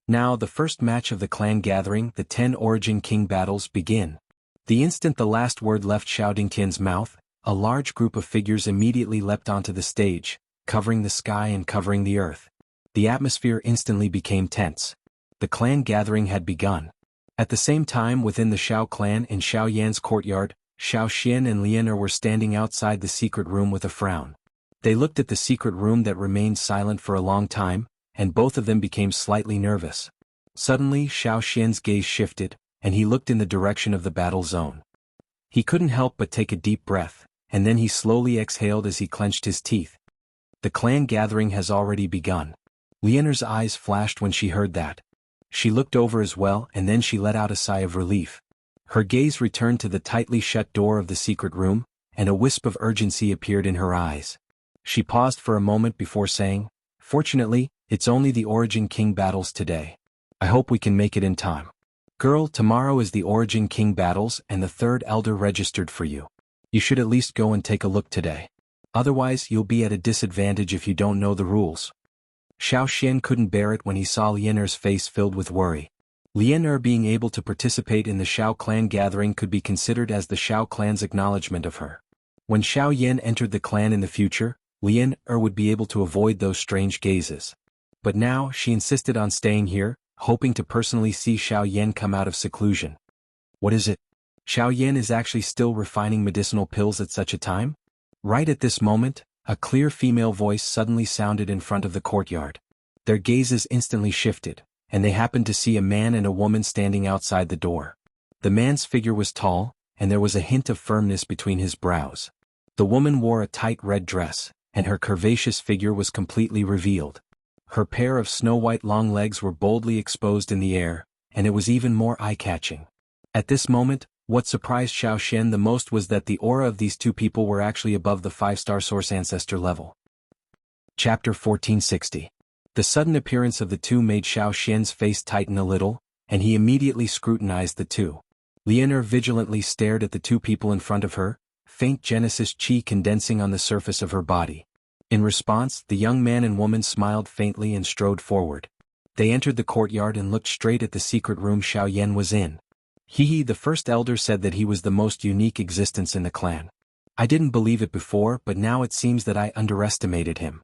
Now the first match of the clan gathering, the 10 Origin King battles, begin. The instant the last word left Xiao Dingtian's mouth, a large group of figures immediately leapt onto the stage, covering the sky and covering the earth. The atmosphere instantly became tense. The clan gathering had begun. At the same time, within the Xiao clan in Xiao Yan's courtyard, Xiao Xian and Lianer were standing outside the secret room with a frown. They looked at the secret room that remained silent for a long time, and both of them became slightly nervous. Suddenly Xiao Xian's gaze shifted, and he looked in the direction of the battle zone. He couldn't help but take a deep breath, and then he slowly exhaled as he clenched his teeth. The clan gathering has already begun. Lianer's eyes flashed when she heard that. She looked over as well, and then she let out a sigh of relief. Her gaze returned to the tightly shut door of the secret room, and a wisp of urgency appeared in her eyes. She paused for a moment before saying, "Fortunately, it's only the Origin King battles today. I hope we can make it in time. Girl, tomorrow is the Origin King battles and the 3rd Elder registered for you. You should at least go and take a look today. Otherwise you'll be at a disadvantage if you don't know the rules." Xiao Xian couldn't bear it when he saw Lianer's face filled with worry. Lianer being able to participate in the Xiao clan gathering could be considered as the Xiao clan's acknowledgement of her. When Xiao Yan entered the clan in the future, Lianer would be able to avoid those strange gazes. But now she insisted on staying here, hoping to personally see Xiao Yan come out of seclusion. What is it? Xiao Yan is actually still refining medicinal pills at such a time? Right at this moment, a clear female voice suddenly sounded in front of the courtyard. Their gazes instantly shifted, and they happened to see a man and a woman standing outside the door. The man's figure was tall, and there was a hint of firmness between his brows. The woman wore a tight red dress, and her curvaceous figure was completely revealed. Her pair of snow-white long legs were boldly exposed in the air, and it was even more eye-catching. At this moment, what surprised Xiao Xian the most was that the aura of these two people were actually above the 5-star source ancestor level. Chapter 1460. The sudden appearance of the two made Xiao Xian's face tighten a little, and he immediately scrutinized the two. Leonor vigilantly stared at the two people in front of her, faint Genesis chi condensing on the surface of her body. In response, the young man and woman smiled faintly and strode forward. They entered the courtyard and looked straight at the secret room Xiaoyan was in. The first elder said that he was the most unique existence in the clan. I didn't believe it before, but now it seems that I underestimated him.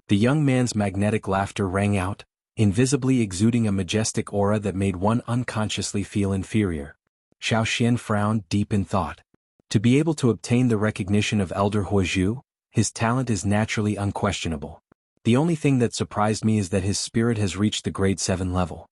The young man's magnetic laughter rang out, invisibly exuding a majestic aura that made one unconsciously feel inferior. Xiaoxian frowned deep in thought. To be able to obtain the recognition of Elder Huozhu, his talent is naturally unquestionable. The only thing that surprised me is that his spirit has reached the grade 7 level.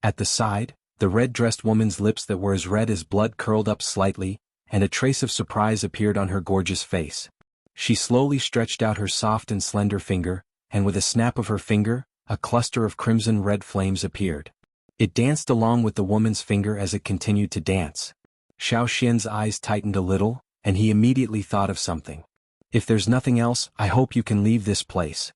At the side, the red-dressed woman's lips that were as red as blood curled up slightly, and a trace of surprise appeared on her gorgeous face. She slowly stretched out her soft and slender finger, and with a snap of her finger, a cluster of crimson-red flames appeared. It danced along with the woman's finger as it continued to dance. Xiaoxian's eyes tightened a little, and he immediately thought of something. If there's nothing else, I hope you can leave this place.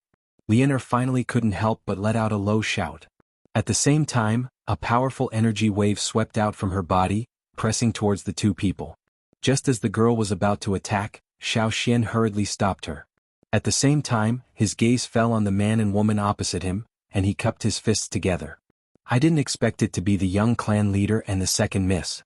Leonor finally couldn't help but let out a low shout. At the same time, a powerful energy wave swept out from her body, pressing towards the two people. Just as the girl was about to attack, Xiaoxian hurriedly stopped her. At the same time, his gaze fell on the man and woman opposite him, and he cupped his fists together. I didn't expect it to be the young clan leader and the second miss.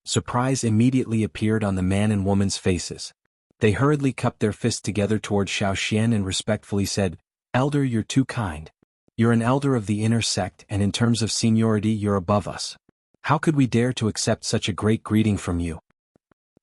Surprise immediately appeared on the man and woman's faces. They hurriedly cupped their fists together toward Xiaoxian and respectfully said, "Elder, you're too kind. You're an elder of the inner sect and in terms of seniority you're above us. How could we dare to accept such a great greeting from you?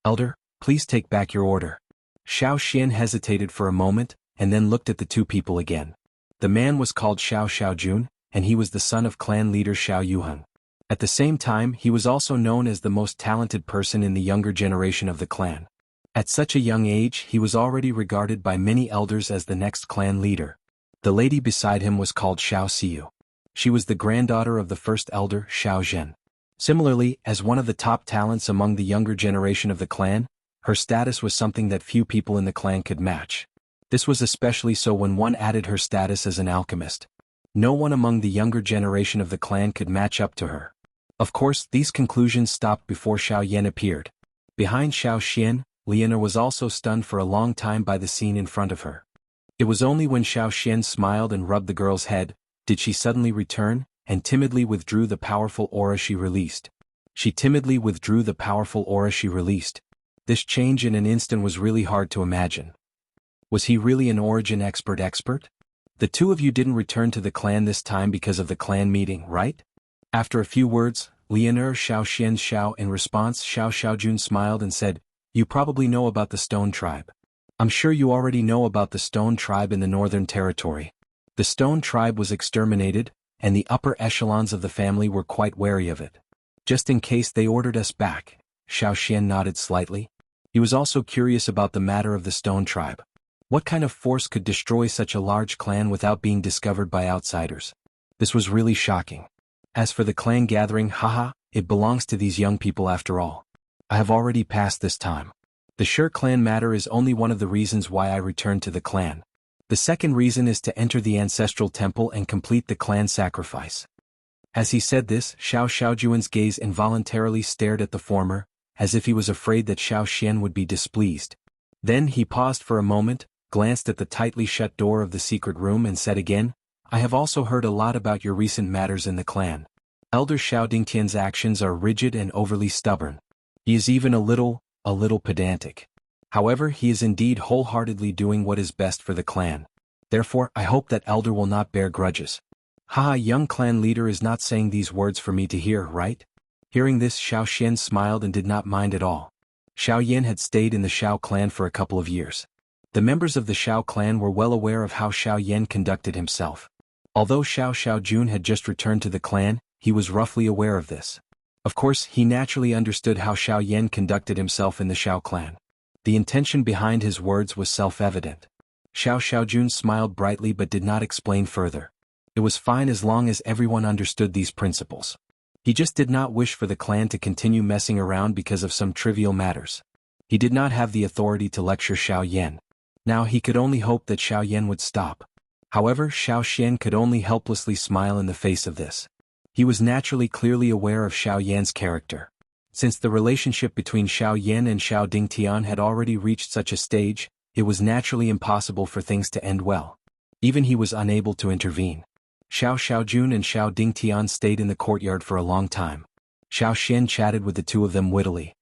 Elder, please take back your order." Xiaoxian hesitated for a moment, and then looked at the two people again. The man was called Xiao Xiaojun, and he was the son of clan leader Xiao Yuheng. At the same time, he was also known as the most talented person in the younger generation of the clan. At such a young age, he was already regarded by many elders as the next clan leader. The lady beside him was called Xiao Xiu. She was the granddaughter of the first elder, Xiao Zhen. Similarly, as one of the top talents among the younger generation of the clan, her status was something that few people in the clan could match. This was especially so when one added her status as an alchemist. No one among the younger generation of the clan could match up to her. Of course, these conclusions stopped before Xiao Yan appeared. Behind Xiao Xian, Leonor was also stunned for a long time by the scene in front of her. It was only when Xiao Xian smiled and rubbed the girl's head, did she suddenly return, and timidly withdrew the powerful aura she released. This change in an instant was really hard to imagine. Was he really an origin expert? The two of you didn't return to the clan this time because of the clan meeting, right? After a few words, Leonor Xiaoxian's Xiao in response Xiao Xiaojun smiled and said, "You probably know about the Stone Tribe. I'm sure you already know about the Stone Tribe in the Northern Territory. The Stone Tribe was exterminated, and the upper echelons of the family were quite wary of it. Just in case they ordered us back." Xiaoxian nodded slightly. He was also curious about the matter of the Stone Tribe. What kind of force could destroy such a large clan without being discovered by outsiders? This was really shocking. As for the clan gathering, it belongs to these young people after all. I have already passed this time. The Sher clan matter is only one of the reasons why I returned to the clan. The second reason is to enter the ancestral temple and complete the clan sacrifice. As he said this, Xiao Xiaojuan's gaze involuntarily stared at the former, as if he was afraid that Xiao Xian would be displeased. Then he paused for a moment, glanced at the tightly shut door of the secret room and said again, "I have also heard a lot about your recent matters in the clan. Elder Xiao Dingtian's actions are rigid and overly stubborn. He is even a little pedantic. However, he is indeed wholeheartedly doing what is best for the clan. Therefore, I hope that Elder will not bear grudges." Young clan leader is not saying these words for me to hear, right? Hearing this, Xiao Xian smiled and did not mind at all. Xiao Yan had stayed in the Xiao clan for a couple of years. The members of the Xiao clan were well aware of how Xiao Yan conducted himself. Although Xiao Xiaojun had just returned to the clan, he was roughly aware of this. Of course, he naturally understood how Xiao Yan conducted himself in the Xiao clan. The intention behind his words was self-evident. Xiao Xiaojun smiled brightly but did not explain further. It was fine as long as everyone understood these principles. He just did not wish for the clan to continue messing around because of some trivial matters. He did not have the authority to lecture Xiao Yan. Now he could only hope that Xiao Yan would stop. However, Xiao Xian could only helplessly smile in the face of this. He was naturally clearly aware of Xiao Yan's character. Since the relationship between Xiao Yan and Xiao Dingtian had already reached such a stage, it was naturally impossible for things to end well. Even he was unable to intervene. Xiao Xiaojun and Xiao Dingtian stayed in the courtyard for a long time. Xiao Xian chatted with the two of them wittily.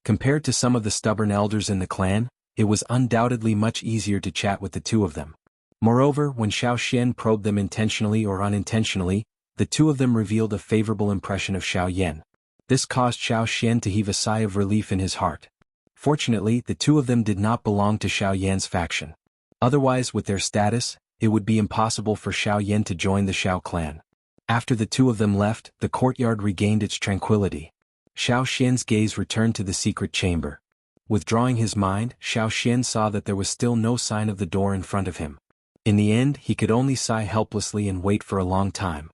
Compared to some of the stubborn elders in the clan, it was undoubtedly much easier to chat with the two of them. Moreover, when Xiao Xian probed them intentionally or unintentionally, the two of them revealed a favorable impression of Xiao Yan. This caused Xiao Xian to heave a sigh of relief in his heart. Fortunately, the two of them did not belong to Xiao Yan's faction. Otherwise, with their status, it would be impossible for Xiao Yan to join the Xiao clan. After the two of them left, the courtyard regained its tranquility. Xiao Xian's gaze returned to the secret chamber. Withdrawing his mind, Xiao Xian saw that there was still no sign of the door in front of him. In the end, he could only sigh helplessly and wait for a long time.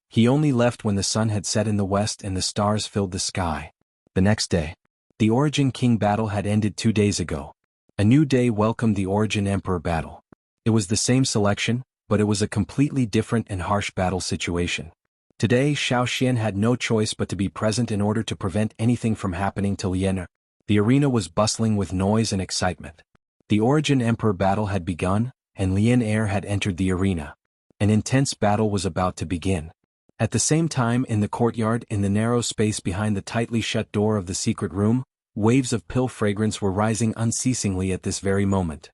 He only left when the sun had set in the west and the stars filled the sky. The next day, the Origin King battle had ended 2 days ago. A new day welcomed the Origin Emperor battle. It was the same selection, but it was a completely different and harsh battle situation. Today, Xiao Xian had no choice but to be present in order to prevent anything from happening to Lian. The arena was bustling with noise and excitement. The Origin Emperor battle had begun, and Lian had entered the arena. An intense battle was about to begin. At the same time, in the courtyard, in the narrow space behind the tightly shut door of the secret room, waves of pill fragrance were rising unceasingly at this very moment.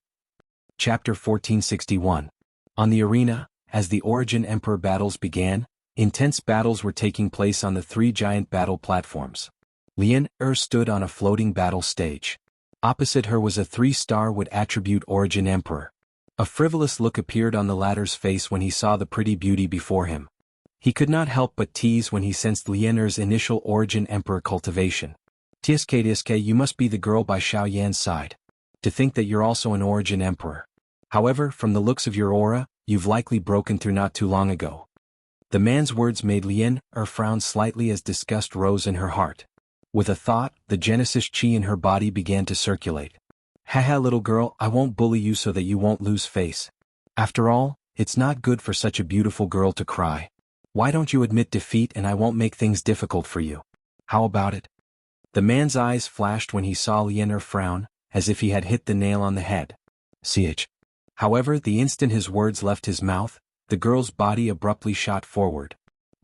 Chapter 1461. On the arena, as the Origin Emperor battles began, intense battles were taking place on the 3 giant battle platforms. Lian stood on a floating battle stage. Opposite her was a 3-star wood attribute Origin Emperor. A frivolous look appeared on the latter's face when he saw the pretty beauty before him. He could not help but tease when he sensed Lian's initial Origin Emperor cultivation. Tsk, you must be the girl by Xiao Yan's side. To think that you're also an Origin Emperor. However, from the looks of your aura, you've likely broken through not too long ago. The man's words made Lian frown slightly as disgust rose in her heart. With a thought, the Genesis chi in her body began to circulate. Haha, little girl, I won't bully you so that you won't lose face. After all, it's not good for such a beautiful girl to cry. Why don't you admit defeat and I won't make things difficult for you? How about it? The man's eyes flashed when he saw Lian frown, as if he had hit the nail on the head. Ch. However, the instant his words left his mouth, the girl's body abruptly shot forward.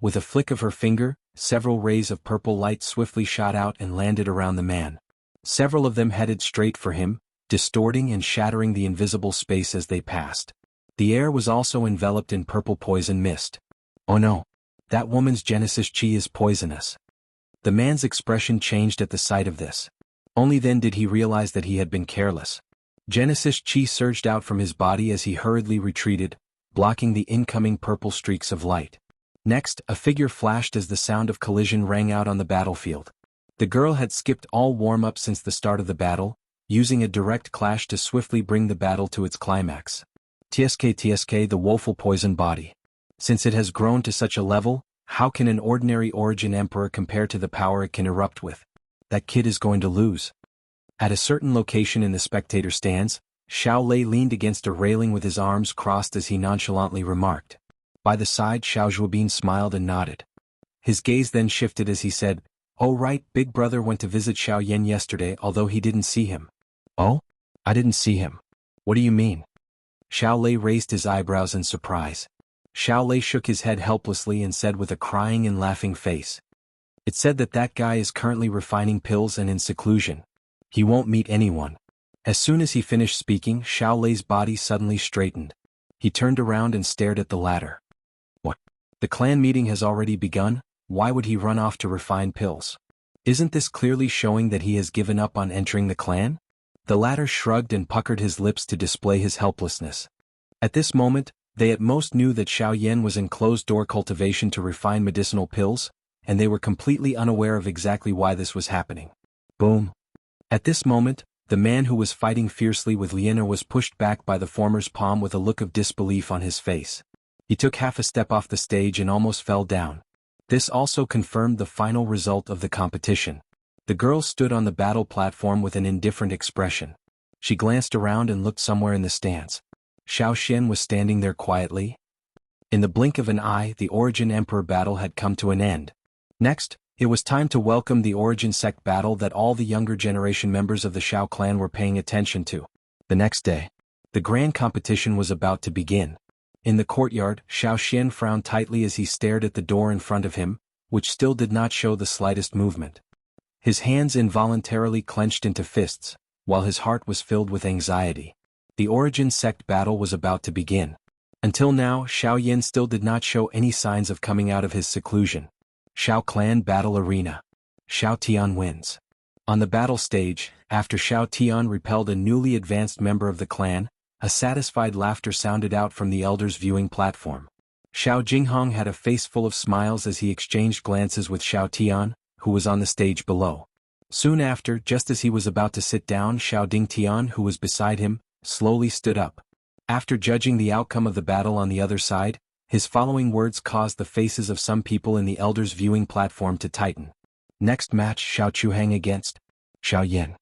With a flick of her finger, several rays of purple light swiftly shot out and landed around the man. Several of them headed straight for him, distorting and shattering the invisible space as they passed. The air was also enveloped in purple poison mist. Oh no! That woman's Genesis chi is poisonous. The man's expression changed at the sight of this. Only then did he realize that he had been careless. Genesis chi surged out from his body as he hurriedly retreated, blocking the incoming purple streaks of light. Next, a figure flashed as the sound of collision rang out on the battlefield. The girl had skipped all warm-up since the start of the battle, using a direct clash to swiftly bring the battle to its climax. Tsk, the woeful poison body. Since it has grown to such a level, how can an ordinary Origin Emperor compare to the power it can erupt with? That kid is going to lose. At a certain location in the spectator stands, Xiao Lei leaned against a railing with his arms crossed as he nonchalantly remarked. By the side, Xiao Zhuobin smiled and nodded. His gaze then shifted as he said, "Oh right, Big Brother went to visit Xiao Yan yesterday although he didn't see him." "Oh? I didn't see him. What do you mean?" Xiao Lei raised his eyebrows in surprise. Xiao Lei shook his head helplessly and said with a crying and laughing face. "It's said that guy is currently refining pills and in seclusion. He won't meet anyone." As soon as he finished speaking, Xiao Lei's body suddenly straightened. He turned around and stared at the latter. What? The clan meeting has already begun? Why would he run off to refine pills? Isn't this clearly showing that he has given up on entering the clan? The latter shrugged and puckered his lips to display his helplessness. At this moment, they at most knew that Xiao Yan was in closed-door cultivation to refine medicinal pills, and they were completely unaware of exactly why this was happening. Boom. At this moment, the man who was fighting fiercely with Lian was pushed back by the former's palm with a look of disbelief on his face. He took half a step off the stage and almost fell down. This also confirmed the final result of the competition. The girl stood on the battle platform with an indifferent expression. She glanced around and looked somewhere in the stands. Xiao Xian was standing there quietly. In the blink of an eye, the Origin Emperor battle had come to an end. Next, It was time to welcome the origin sect battle that all the younger generation members of the Shao clan were paying attention to. The next day, the grand competition was about to begin. In the courtyard, Xian frowned tightly as he stared at the door in front of him, which still did not show the slightest movement. His hands involuntarily clenched into fists, while his heart was filled with anxiety. The origin sect battle was about to begin. Until now, Xiaoyan still did not show any signs of coming out of his seclusion. Shao Clan Battle Arena. Xiao Tian wins. On the battle stage, after Xiao Tian repelled a newly advanced member of the clan, a satisfied laughter sounded out from the elders' viewing platform. Xiao Jinghong had a face full of smiles as he exchanged glances with Xiao Tian, who was on the stage below. Soon after, just as he was about to sit down, Xiao Dingtian, who was beside him, slowly stood up. After judging the outcome of the battle on the other side, his following words caused the faces of some people in the elders' viewing platform to tighten. Next match, Xiao Chuhang against Xiao Yan.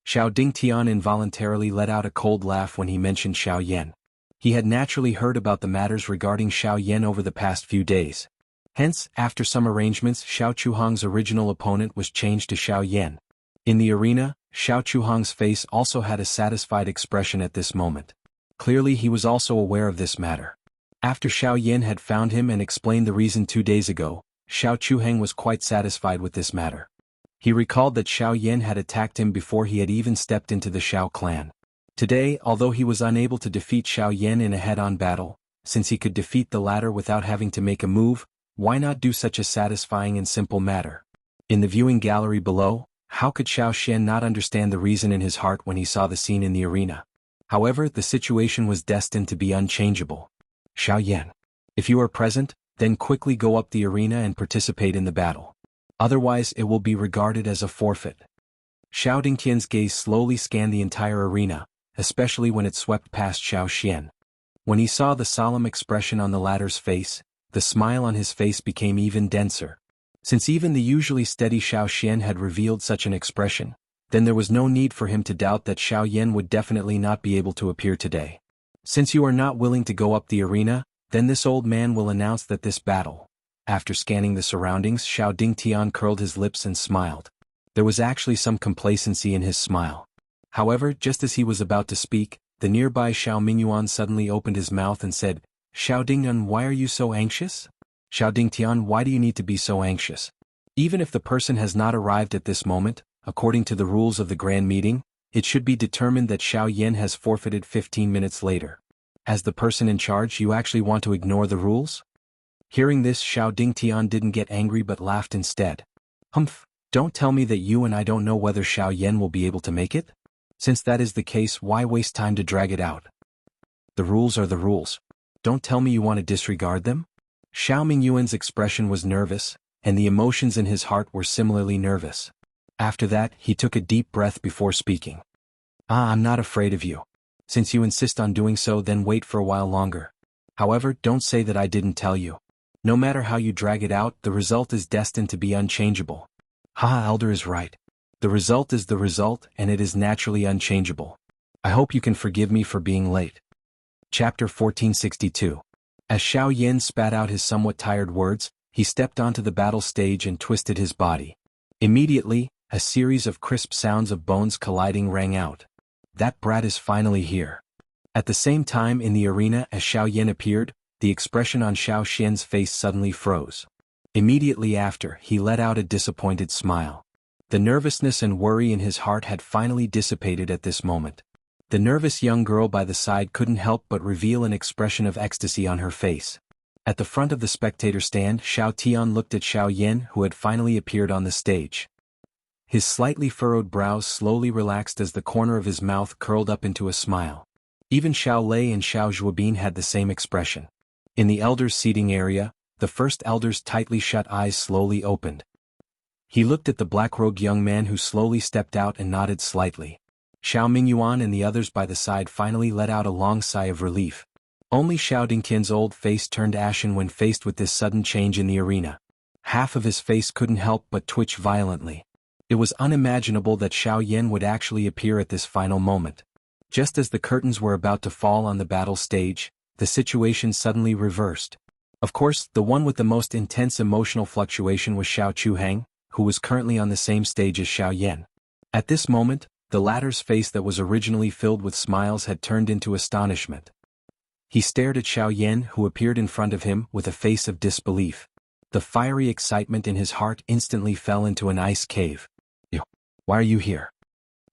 Xiao Dingtian involuntarily let out a cold laugh when he mentioned Xiao Yan. He had naturally heard about the matters regarding Xiao Yan over the past few days. Hence, after some arrangements, Xiao Chuhang's original opponent was changed to Xiao Yan. In the arena, Xiao Chuhang's face also had a satisfied expression at this moment. Clearly he was also aware of this matter. After Xiao Yan had found him and explained the reason 2 days ago, Xiao Chuhang was quite satisfied with this matter. He recalled that Xiao Yan had attacked him before he had even stepped into the Xiao clan. Today, although he was unable to defeat Xiao Yan in a head-on battle, since he could defeat the latter without having to make a move, why not do such a satisfying and simple matter? In the viewing gallery below, how could Xiao Xian not understand the reason in his heart when he saw the scene in the arena? However, the situation was destined to be unchangeable. Xiao Yan. If you are present, then quickly go up the arena and participate in the battle. Otherwise it will be regarded as a forfeit. Xiao Dingtian's gaze slowly scanned the entire arena, especially when it swept past Xiao Xian. When he saw the solemn expression on the latter's face, the smile on his face became even denser. Since even the usually steady Xiao Xian had revealed such an expression, then there was no need for him to doubt that Xiao Yan would definitely not be able to appear today. Since you are not willing to go up the arena, then this old man will announce that this battle. After scanning the surroundings, Xiao Dingtian curled his lips and smiled. There was actually some complacency in his smile. However, just as he was about to speak, the nearby Xiao Mingyuan suddenly opened his mouth and said, "Xiao Dingyan, why are you so anxious? Xiao Dingtian, why do you need to be so anxious? Even if the person has not arrived at this moment, according to the rules of the grand meeting, it should be determined that Xiao Yan has forfeited 15 minutes later. As the person in charge, you actually want to ignore the rules?" Hearing this, Xiao Dingtian didn't get angry but laughed instead. "Humph, don't tell me that you and I don't know whether Xiao Yan will be able to make it? Since that is the case, why waste time to drag it out? The rules are the rules. Don't tell me you want to disregard them?" Xiao Mingyuan's expression was nervous, and the emotions in his heart were similarly nervous. After that, he took a deep breath before speaking. I'm not afraid of you. Since you insist on doing so, then wait for a while longer. However, don't say that I didn't tell you. No matter how you drag it out, the result is destined to be unchangeable." Elder is right. The result is the result, and it is naturally unchangeable. I hope you can forgive me for being late. Chapter 1462. As Xiao Yan spat out his somewhat tired words, he stepped onto the battle stage and twisted his body. Immediately, a series of crisp sounds of bones colliding rang out. That brat is finally here. At the same time in the arena, as Xiao Yan appeared, the expression on Xiao Xian's face suddenly froze. Immediately after, he let out a disappointed smile. The nervousness and worry in his heart had finally dissipated at this moment. The nervous young girl by the side couldn't help but reveal an expression of ecstasy on her face. At the front of the spectator stand, Xiao Tian looked at Xiao Yan, who had finally appeared on the stage. His slightly furrowed brows slowly relaxed as the corner of his mouth curled up into a smile. Even Xiao Lei and Xiao Zhuobin had the same expression. In the elders' seating area, the first elder's tightly shut eyes slowly opened. He looked at the black-robed young man who slowly stepped out and nodded slightly. Xiao Mingyuan and the others by the side finally let out a long sigh of relief. Only Xiao Dingtian's old face turned ashen when faced with this sudden change in the arena. Half of his face couldn't help but twitch violently. It was unimaginable that Xiao Yan would actually appear at this final moment. Just as the curtains were about to fall on the battle stage, the situation suddenly reversed. Of course, the one with the most intense emotional fluctuation was Xiao Chuhang, who was currently on the same stage as Xiao Yan. At this moment, the latter's face that was originally filled with smiles had turned into astonishment. He stared at Xiao Yan, who appeared in front of him with a face of disbelief. The fiery excitement in his heart instantly fell into an ice cave. Why are you here?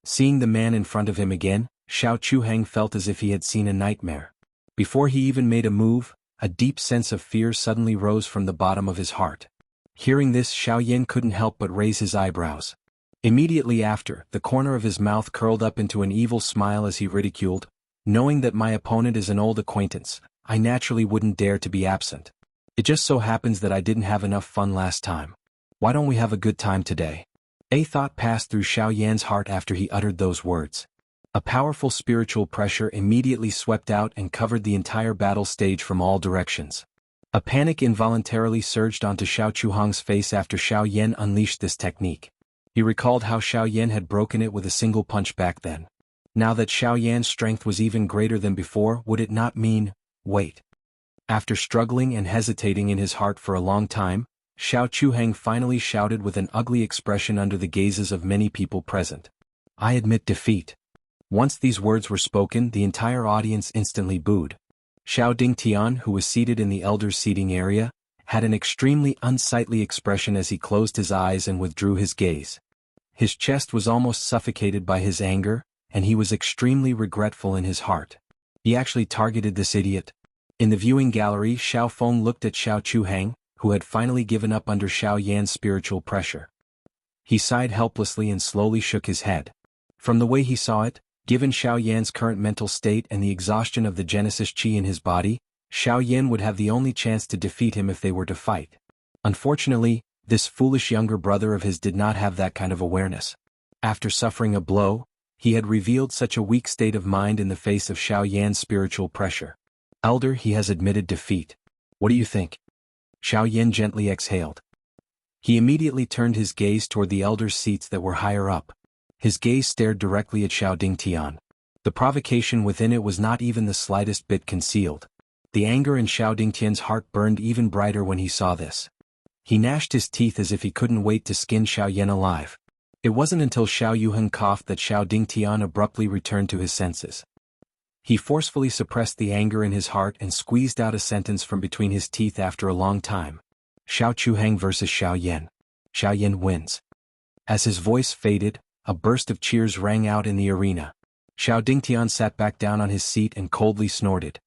Seeing the man in front of him again, Xiao Chuhang felt as if he had seen a nightmare. Before he even made a move, a deep sense of fear suddenly rose from the bottom of his heart. Hearing this, Xiao Yan couldn't help but raise his eyebrows. Immediately after, the corner of his mouth curled up into an evil smile as he ridiculed, "Knowing that my opponent is an old acquaintance, I naturally wouldn't dare to be absent. It just so happens that I didn't have enough fun last time. Why don't we have a good time today?" A thought passed through Xiao Yan's heart after he uttered those words. A powerful spiritual pressure immediately swept out and covered the entire battle stage from all directions. A panic involuntarily surged onto Xiao Chuhang's face after Xiao Yan unleashed this technique. He recalled how Xiao Yan had broken it with a single punch back then. Now that Xiao Yan's strength was even greater than before, would it not mean, wait? After struggling and hesitating in his heart for a long time, Xiao Chuhang finally shouted with an ugly expression under the gazes of many people present. "I admit defeat." Once these words were spoken, the entire audience instantly booed. Xiao Dingtian, who was seated in the elders' seating area, had an extremely unsightly expression as he closed his eyes and withdrew his gaze. His chest was almost suffocated by his anger, and he was extremely regretful in his heart. He actually targeted this idiot. In the viewing gallery, Xiao Feng looked at Xiao Chuhang, who had finally given up under Xiao Yan's spiritual pressure. He sighed helplessly and slowly shook his head. From the way he saw it, given Xiao Yan's current mental state and the exhaustion of the Genesis Qi in his body, Xiao Yan would have the only chance to defeat him if they were to fight. Unfortunately, this foolish younger brother of his did not have that kind of awareness. After suffering a blow, he had revealed such a weak state of mind in the face of Xiao Yan's spiritual pressure. "Elder, he has admitted defeat. What do you think?" Xiao Yan gently exhaled. He immediately turned his gaze toward the elders' seats that were higher up. His gaze stared directly at Xiao Dingtian. The provocation within it was not even the slightest bit concealed. The anger in Xiao Dingtian's heart burned even brighter when he saw this. He gnashed his teeth as if he couldn't wait to skin Xiao Yan alive. It wasn't until Xiao Yuheng coughed that Xiao Dingtian abruptly returned to his senses. He forcefully suppressed the anger in his heart and squeezed out a sentence from between his teeth after a long time. "Xiao Chuhang versus Xiao Yan. Xiao Yan wins." As his voice faded, a burst of cheers rang out in the arena. Xiao Dingtian sat back down on his seat and coldly snorted.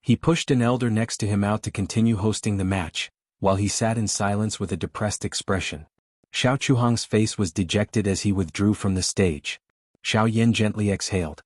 He pushed an elder next to him out to continue hosting the match, while he sat in silence with a depressed expression. Xiao Chuhang's face was dejected as he withdrew from the stage. Xiao Yan gently exhaled.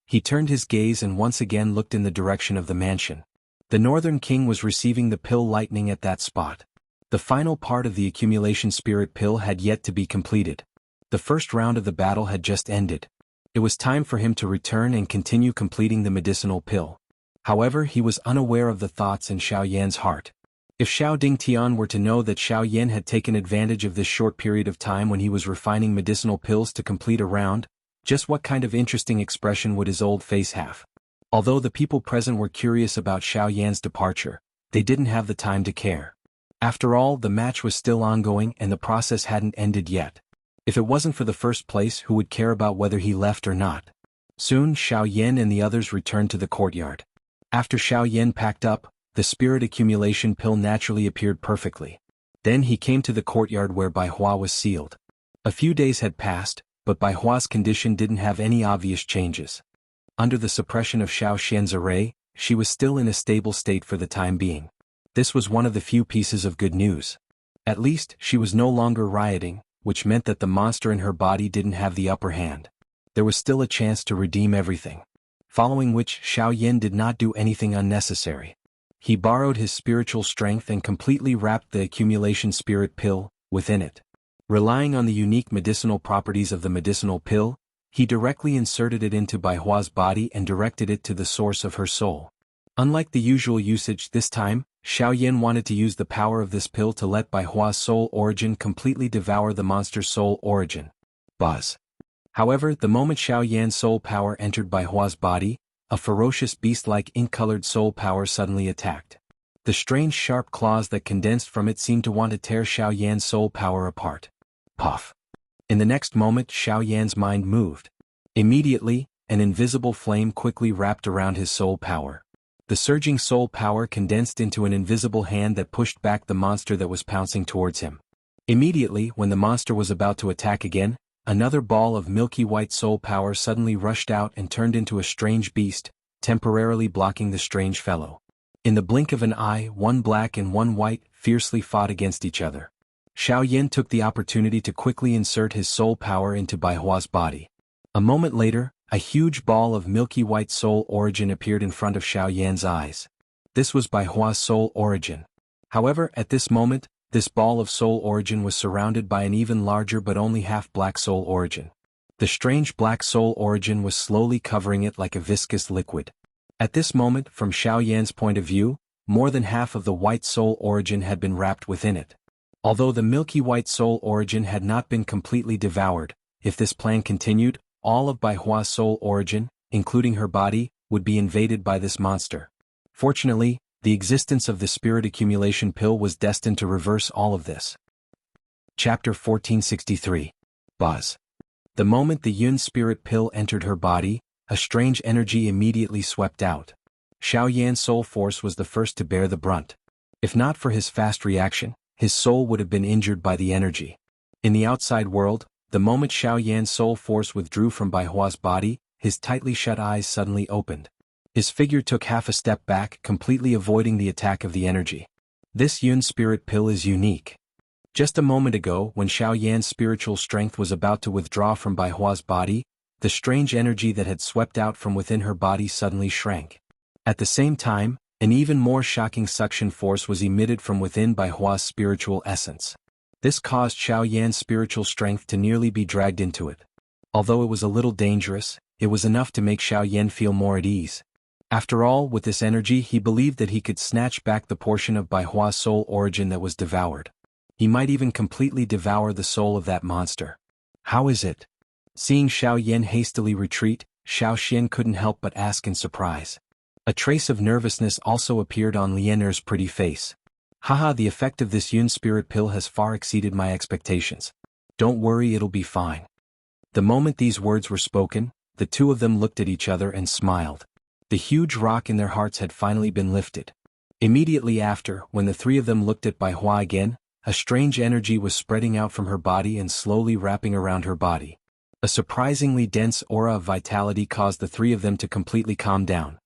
He turned his gaze and once again looked in the direction of the mansion. The Northern King was receiving the pill lightning at that spot. The final part of the accumulation spirit pill had yet to be completed. The first round of the battle had just ended. It was time for him to return and continue completing the medicinal pill. However, he was unaware of the thoughts in Xiao Yan's heart. If Xiao Dingtian were to know that Xiao Yan had taken advantage of this short period of time when he was refining medicinal pills to complete a round, just what kind of interesting expression would his old face have? Although the people present were curious about Xiao Yan's departure, they didn't have the time to care. After all, the match was still ongoing and the process hadn't ended yet. If it wasn't for the first place, who would care about whether he left or not? Soon, Xiao Yan and the others returned to the courtyard. After Xiao Yan packed up, the spirit accumulation pill naturally appeared perfectly. Then he came to the courtyard where Bai Hua was sealed. A few days had passed, but Bai Hua's condition didn't have any obvious changes. Under the suppression of Xiao Xian's array, she was still in a stable state for the time being. This was one of the few pieces of good news. At least, she was no longer rioting, which meant that the monster in her body didn't have the upper hand. There was still a chance to redeem everything. Following which, Xiao Yan did not do anything unnecessary. He borrowed his spiritual strength and completely wrapped the accumulation spirit pill within it. Relying on the unique medicinal properties of the medicinal pill, he directly inserted it into Bai Hua's body and directed it to the source of her soul. Unlike the usual usage this time, Xiao Yan wanted to use the power of this pill to let Bai Hua's soul origin completely devour the monster's soul origin. Buzz. However, the moment Xiao Yan's soul power entered Bai Hua's body, a ferocious beast-like ink-colored soul power suddenly attacked. The strange sharp claws that condensed from it seemed to want to tear Xiao Yan's soul power apart. Puff. In the next moment Xiao Yan's mind moved. Immediately, an invisible flame quickly wrapped around his soul power. The surging soul power condensed into an invisible hand that pushed back the monster that was pouncing towards him. Immediately, when the monster was about to attack again, another ball of milky white soul power suddenly rushed out and turned into a strange beast, temporarily blocking the strange fellow. In the blink of an eye, one black and one white fiercely fought against each other. Xiao Yan took the opportunity to quickly insert his soul power into Baihua's body. A moment later, a huge ball of milky white soul origin appeared in front of Xiao Yan's eyes. This was Baihua's soul origin. However, at this moment, this ball of soul origin was surrounded by an even larger but only half-black soul origin. The strange black soul origin was slowly covering it like a viscous liquid. At this moment, from Xiao Yan's point of view, more than half of the white soul origin had been wrapped within it. Although the milky white soul origin had not been completely devoured, if this plan continued, all of Baihua's soul origin, including her body, would be invaded by this monster. Fortunately, the existence of the spirit accumulation pill was destined to reverse all of this. Chapter 1463. Buzz. The moment the Yun spirit pill entered her body, a strange energy immediately swept out. Xiao Yan's soul force was the first to bear the brunt. If not for his fast reaction, his soul would have been injured by the energy. In the outside world, the moment Xiao Yan's soul force withdrew from Baihua's body, his tightly shut eyes suddenly opened. His figure took half a step back, completely avoiding the attack of the energy. This Yun spirit pill is unique. Just a moment ago, when Xiao Yan's spiritual strength was about to withdraw from Baihua's body, the strange energy that had swept out from within her body suddenly shrank. At the same time, an even more shocking suction force was emitted from within Baihua's spiritual essence. This caused Xiao Yan's spiritual strength to nearly be dragged into it. Although it was a little dangerous, it was enough to make Xiao Yan feel more at ease. After all, with this energy he believed that he could snatch back the portion of Baihua's soul origin that was devoured. He might even completely devour the soul of that monster. How is it? Seeing Xiao Yan hastily retreat, Xiao Xian couldn't help but ask in surprise. A trace of nervousness also appeared on Lianer's pretty face. Haha, the effect of this Yun spirit pill has far exceeded my expectations. Don't worry, it'll be fine. The moment these words were spoken, the two of them looked at each other and smiled. The huge rock in their hearts had finally been lifted. Immediately after, when the three of them looked at Baihua again, a strange energy was spreading out from her body and slowly wrapping around her body. A surprisingly dense aura of vitality caused the three of them to completely calm down.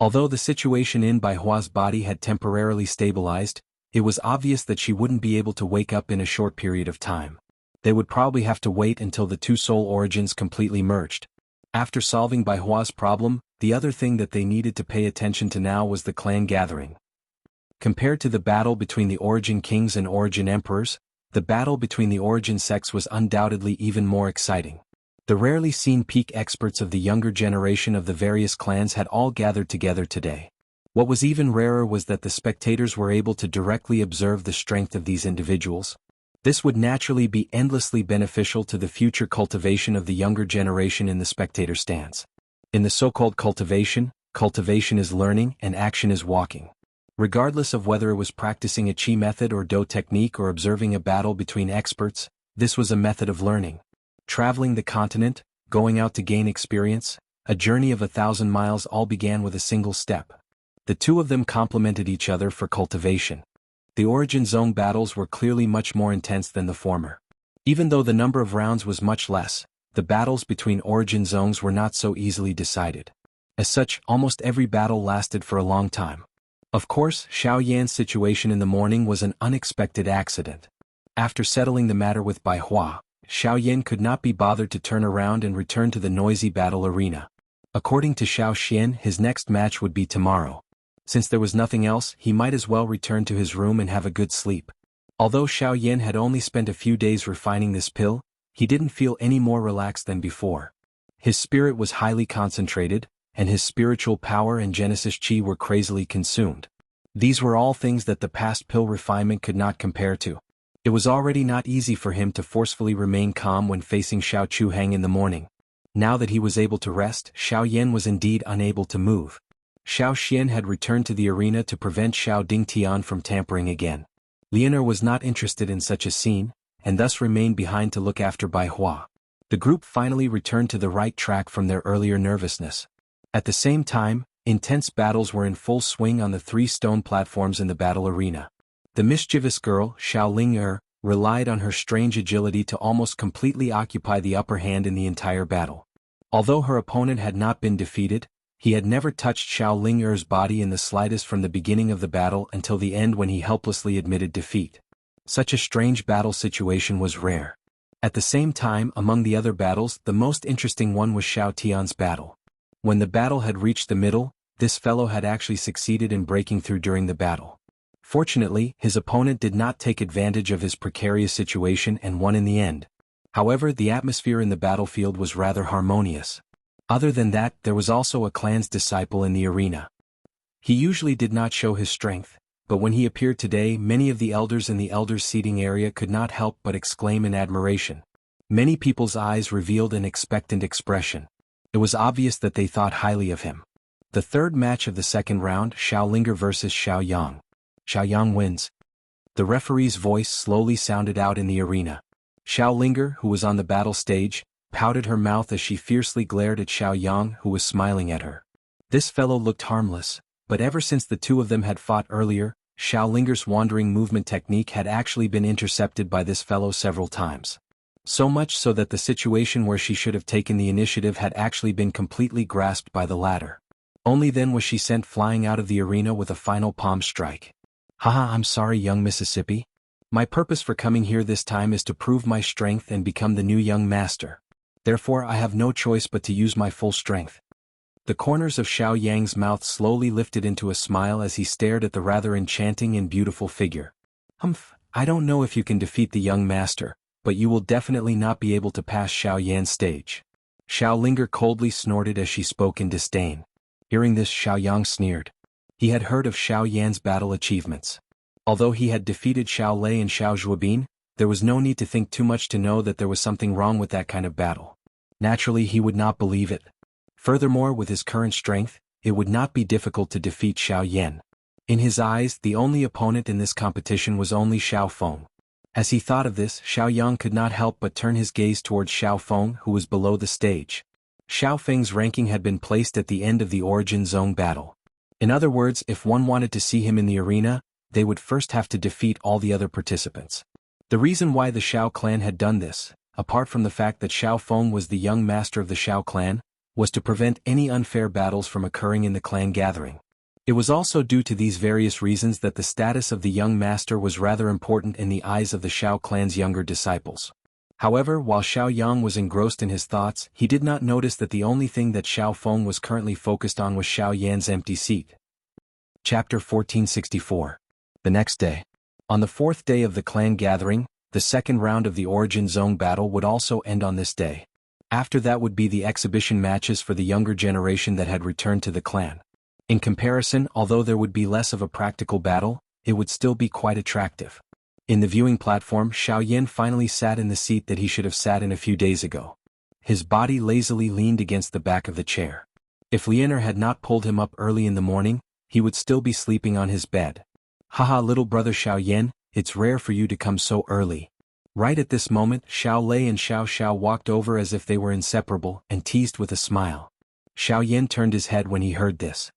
Although the situation in Baihua's body had temporarily stabilized, it was obvious that she wouldn't be able to wake up in a short period of time. They would probably have to wait until the two soul origins completely merged. After solving Baihua's problem, the other thing that they needed to pay attention to now was the clan gathering. Compared to the battle between the Origin Kings and Origin Emperors, the battle between the Origin sects was undoubtedly even more exciting. The rarely seen peak experts of the younger generation of the various clans had all gathered together today. What was even rarer was that the spectators were able to directly observe the strength of these individuals. This would naturally be endlessly beneficial to the future cultivation of the younger generation in the spectator stance. In the so-called cultivation, cultivation is learning and action is walking. Regardless of whether it was practicing a chi method or do technique or observing a battle between experts, this was a method of learning. Traveling the continent, going out to gain experience, a journey of 1,000 miles all began with a single step. The two of them complemented each other for cultivation. The Origin Zone battles were clearly much more intense than the former. Even though the number of rounds was much less, the battles between Origin Zones were not so easily decided. As such, almost every battle lasted for a long time. Of course, Xiao Yan's situation in the morning was an unexpected accident. After settling the matter with Baihua, Xiao Yan could not be bothered to turn around and return to the noisy battle arena. According to Xiao Xian, his next match would be tomorrow. Since there was nothing else, he might as well return to his room and have a good sleep. Although Xiao Yan had only spent a few days refining this pill, he didn't feel any more relaxed than before. His spirit was highly concentrated, and his spiritual power and Genesis Chi were crazily consumed. These were all things that the past pill refinement could not compare to. It was already not easy for him to forcefully remain calm when facing Xiao Chuhang in the morning. Now that he was able to rest, Xiao Yan was indeed unable to move. Xiao Xian had returned to the arena to prevent Xiao Dingtian from tampering again. Lianer was not interested in such a scene, and thus remained behind to look after Bai Hua. The group finally returned to the right track from their earlier nervousness. At the same time, intense battles were in full swing on the 3 stone platforms in the battle arena. The mischievous girl, Xiao Ling relied on her strange agility to almost completely occupy the upper hand in the entire battle. Although her opponent had not been defeated, he had never touched Xiao Ling body in the slightest from the beginning of the battle until the end when he helplessly admitted defeat. Such a strange battle situation was rare. At the same time, among the other battles, the most interesting one was Xiao Tian's battle. When the battle had reached the middle, this fellow had actually succeeded in breaking through during the battle. Fortunately, his opponent did not take advantage of his precarious situation and won in the end. However, the atmosphere in the battlefield was rather harmonious. Other than that, there was also a clan's disciple in the arena. He usually did not show his strength, but when he appeared today, many of the elders in the elders' seating area could not help but exclaim in admiration. Many people's eyes revealed an expectant expression. It was obvious that they thought highly of him. The third match of the second round, Xiao Linger versus Xiao Yang. Xiao Yang wins. The referee's voice slowly sounded out in the arena. Xiao Linger, who was on the battle stage, pouted her mouth as she fiercely glared at Xiao Yang, who was smiling at her. This fellow looked harmless, but ever since the two of them had fought earlier, Xiao Linger's wandering movement technique had actually been intercepted by this fellow several times. So much so that the situation where she should have taken the initiative had actually been completely grasped by the latter. Only then was she sent flying out of the arena with a final palm strike. Haha, I'm sorry, young Mississippi. My purpose for coming here this time is to prove my strength and become the new young master. Therefore I have no choice but to use my full strength. The corners of Xiao Yang's mouth slowly lifted into a smile as he stared at the rather enchanting and beautiful figure. I don't know if you can defeat the young master, but you will definitely not be able to pass Xiao Yan's stage. Xiao Linger coldly snorted as she spoke in disdain. Hearing this, Xiao Yang sneered. He had heard of Xiao Yan's battle achievements. Although he had defeated Xiao Lei and Xiao Zhuobin, there was no need to think too much to know that there was something wrong with that kind of battle. Naturally, he would not believe it. Furthermore, with his current strength, it would not be difficult to defeat Xiao Yan. In his eyes, the only opponent in this competition was only Xiao Feng. As he thought of this, Xiao Yang could not help but turn his gaze towards Xiao Feng, who was below the stage. Xiao Feng's ranking had been placed at the end of the Origin Zone battle. In other words, if one wanted to see him in the arena, they would first have to defeat all the other participants. The reason why the Xiao clan had done this, apart from the fact that Xiao Feng was the young master of the Xiao clan, was to prevent any unfair battles from occurring in the clan gathering. It was also due to these various reasons that the status of the young master was rather important in the eyes of the Xiao clan's younger disciples. However, while Xiao Yang was engrossed in his thoughts, he did not notice that the only thing that Xiao Feng was currently focused on was Xiao Yan's empty seat. Chapter 1464. The next day. On the fourth day of the clan gathering, the second round of the Origin Zone battle would also end on this day. After that would be the exhibition matches for the younger generation that had returned to the clan. In comparison, although there would be less of a practical battle, it would still be quite attractive. In the viewing platform, Xiao Yan finally sat in the seat that he should have sat in a few days ago. His body lazily leaned against the back of the chair. If Lianer had not pulled him up early in the morning, he would still be sleeping on his bed. Haha, little brother Xiao Yan, it's rare for you to come so early. Right at this moment, Xiao Lei and Xiao Xiao walked over as if they were inseparable and teased with a smile. Xiao Yan turned his head when he heard this.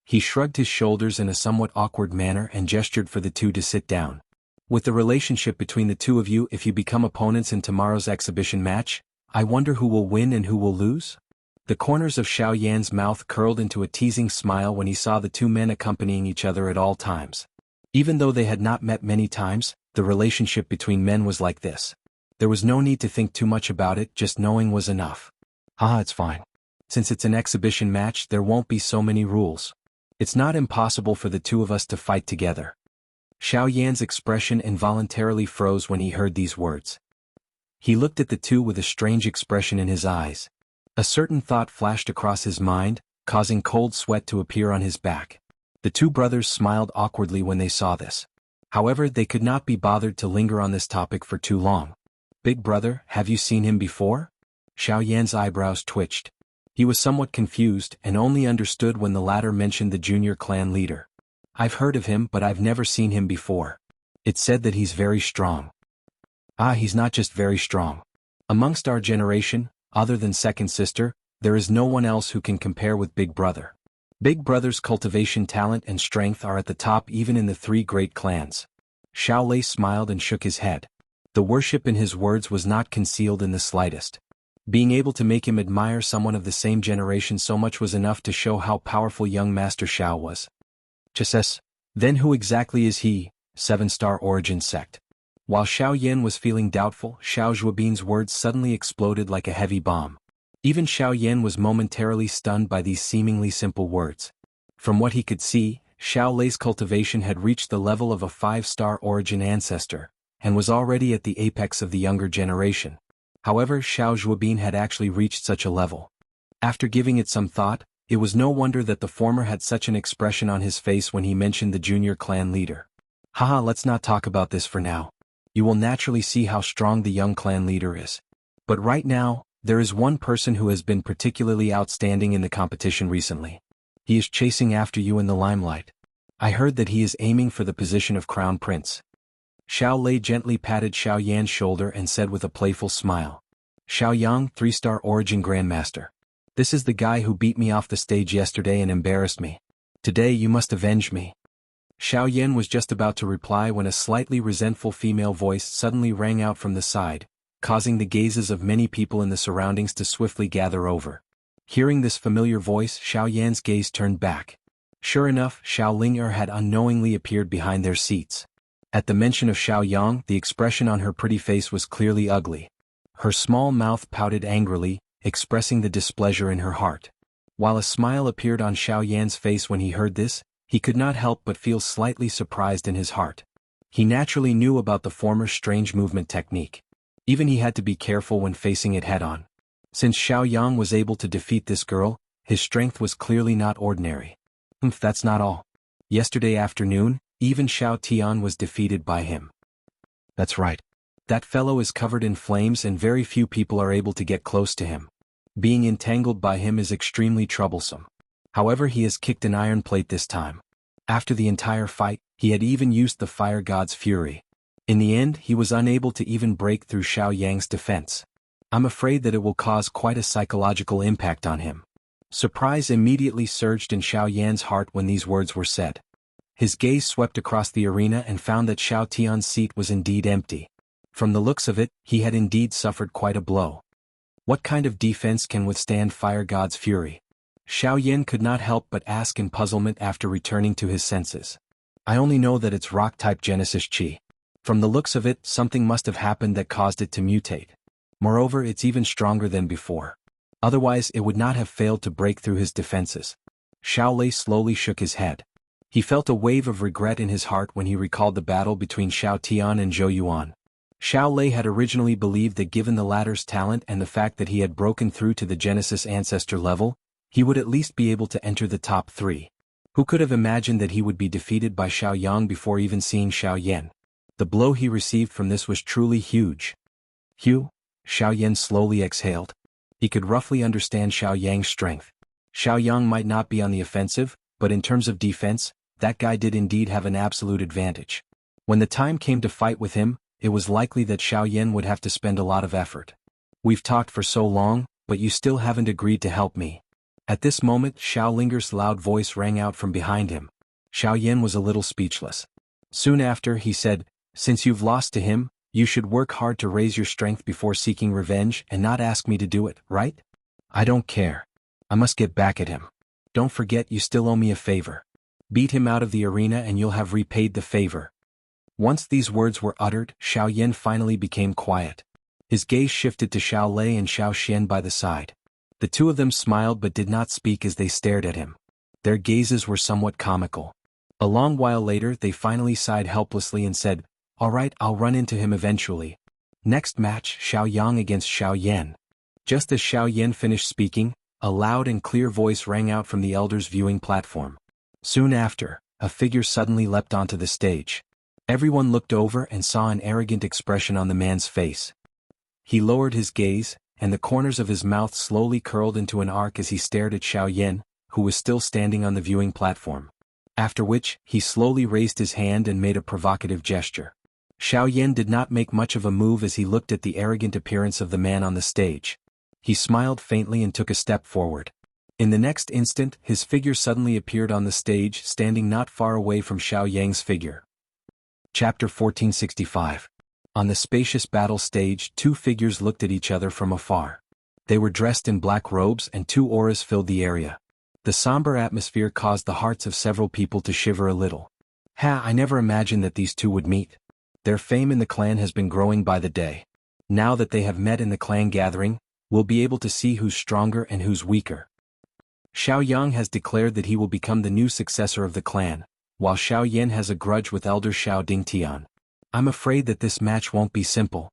He shrugged his shoulders in a somewhat awkward manner and gestured for the two to sit down. With the relationship between the two of you, if you become opponents in tomorrow's exhibition match, I wonder who will win and who will lose? The corners of Xiao Yan's mouth curled into a teasing smile when he saw the two men accompanying each other at all times. Even though they had not met many times, the relationship between men was like this. There was no need to think too much about it, just knowing was enough. It's fine. Since it's an exhibition match, there won't be so many rules. It's not impossible for the two of us to fight together. Xiao Yan's expression involuntarily froze when he heard these words. He looked at the two with a strange expression in his eyes. A certain thought flashed across his mind, causing cold sweat to appear on his back. The two brothers smiled awkwardly when they saw this. However, they could not be bothered to linger on this topic for too long. Big brother, have you seen him before? Xiao Yan's eyebrows twitched. He was somewhat confused and only understood when the latter mentioned the junior clan leader. I've heard of him, but I've never seen him before. It's said that he's very strong. Ah, he's not just very strong. Amongst our generation, other than second sister, there is no one else who can compare with Big Brother. Big Brother's cultivation talent and strength are at the top even in the three great clans. Xiao Lei smiled and shook his head. The worship in his words was not concealed in the slightest. Being able to make him admire someone of the same generation so much was enough to show how powerful young Master Xiao was. Chess. Then who exactly is he, 7-star origin sect? While Xiao Yan was feeling doubtful, Xiao Zhuobin's words suddenly exploded like a heavy bomb. Even Xiao Yan was momentarily stunned by these seemingly simple words. From what he could see, Xiao Lei's cultivation had reached the level of a 5-star origin ancestor, and was already at the apex of the younger generation. However, Xiao Zhuobin had actually reached such a level. After giving it some thought, it was no wonder that the former had such an expression on his face when he mentioned the junior clan leader. Haha, let's not talk about this for now. You will naturally see how strong the young clan leader is. But right now, there is one person who has been particularly outstanding in the competition recently. He is chasing after you in the limelight. I heard that he is aiming for the position of Crown Prince. Xiao Lei gently patted Xiao Yan's shoulder and said with a playful smile. Xiao Yang, 3-star origin grandmaster. This is the guy who beat me off the stage yesterday and embarrassed me. Today you must avenge me. Xiao Yan was just about to reply when a slightly resentful female voice suddenly rang out from the side, causing the gazes of many people in the surroundings to swiftly gather over. Hearing this familiar voice, Xiao Yan's gaze turned back. Sure enough, Xiao Ling'er had unknowingly appeared behind their seats. At the mention of Xiao Yang, the expression on her pretty face was clearly ugly. Her small mouth pouted angrily, expressing the displeasure in her heart. While a smile appeared on Xiao Yan's face when he heard this, he could not help but feel slightly surprised in his heart. He naturally knew about the former's strange movement technique. Even he had to be careful when facing it head-on. Since Xiao Yang was able to defeat this girl, his strength was clearly not ordinary. That's not all. Yesterday afternoon, even Xiao Tian was defeated by him. That's right. That fellow is covered in flames and very few people are able to get close to him. Being entangled by him is extremely troublesome. However, he has kicked an iron plate this time. After the entire fight, he had even used the fire god's fury. In the end, he was unable to even break through Xiao Yang's defense. I'm afraid that it will cause quite a psychological impact on him. Surprise immediately surged in Xiao Yan's heart when these words were said. His gaze swept across the arena and found that Xiao Tian's seat was indeed empty. From the looks of it, he had indeed suffered quite a blow. What kind of defense can withstand Fire God's fury? Xiao Yan could not help but ask in puzzlement after returning to his senses. I only know that it's rock-type Genesis Chi. From the looks of it, something must have happened that caused it to mutate. Moreover, it's even stronger than before. Otherwise, it would not have failed to break through his defenses. Xiao Lei slowly shook his head. He felt a wave of regret in his heart when he recalled the battle between Xiao Tian and Zhou Yuan. Xiao Lei had originally believed that given the latter's talent and the fact that he had broken through to the Genesis Ancestor level, he would at least be able to enter the top 3. Who could have imagined that he would be defeated by Xiao Yang before even seeing Xiao Yan? The blow he received from this was truly huge. Xiao Yan slowly exhaled. He could roughly understand Xiao Yang's strength. Xiao Yang might not be on the offensive, but in terms of defense, that guy did indeed have an absolute advantage. When the time came to fight with him, it was likely that Xiao Yan would have to spend a lot of effort. We've talked for so long, but you still haven't agreed to help me. At this moment, Xiao Linger's loud voice rang out from behind him. Xiao Yan was a little speechless. Soon after, he said, "Since you've lost to him, you should work hard to raise your strength before seeking revenge and not ask me to do it, right?" "I don't care. I must get back at him. Don't forget you still owe me a favor. Beat him out of the arena and you'll have repaid the favor." Once these words were uttered, Xiao Yan finally became quiet. His gaze shifted to Xiao Lei and Xiao Xian by the side. The two of them smiled but did not speak as they stared at him. Their gazes were somewhat comical. A long while later they finally sighed helplessly and said, "All right, I'll run into him eventually." Next match, Xiao Yang against Xiao Yan. Just as Xiao Yan finished speaking, a loud and clear voice rang out from the elder's viewing platform. Soon after, a figure suddenly leapt onto the stage. Everyone looked over and saw an arrogant expression on the man's face. He lowered his gaze, and the corners of his mouth slowly curled into an arc as he stared at Xiao Yan, who was still standing on the viewing platform. After which, he slowly raised his hand and made a provocative gesture. Xiao Yan did not make much of a move as he looked at the arrogant appearance of the man on the stage. He smiled faintly and took a step forward. In the next instant, his figure suddenly appeared on the stage, standing not far away from Xiao Yang's figure. Chapter 1465. On the spacious battle stage, two figures looked at each other from afar. They were dressed in black robes and two auras filled the area. The somber atmosphere caused the hearts of several people to shiver a little. I never imagined that these two would meet. Their fame in the clan has been growing by the day. Now that they have met in the clan gathering, we'll be able to see who's stronger and who's weaker. Xiao Yang has declared that he will become the new successor of the clan, while Xiao Yan has a grudge with elder Xiao Dingtian. I'm afraid that this match won't be simple.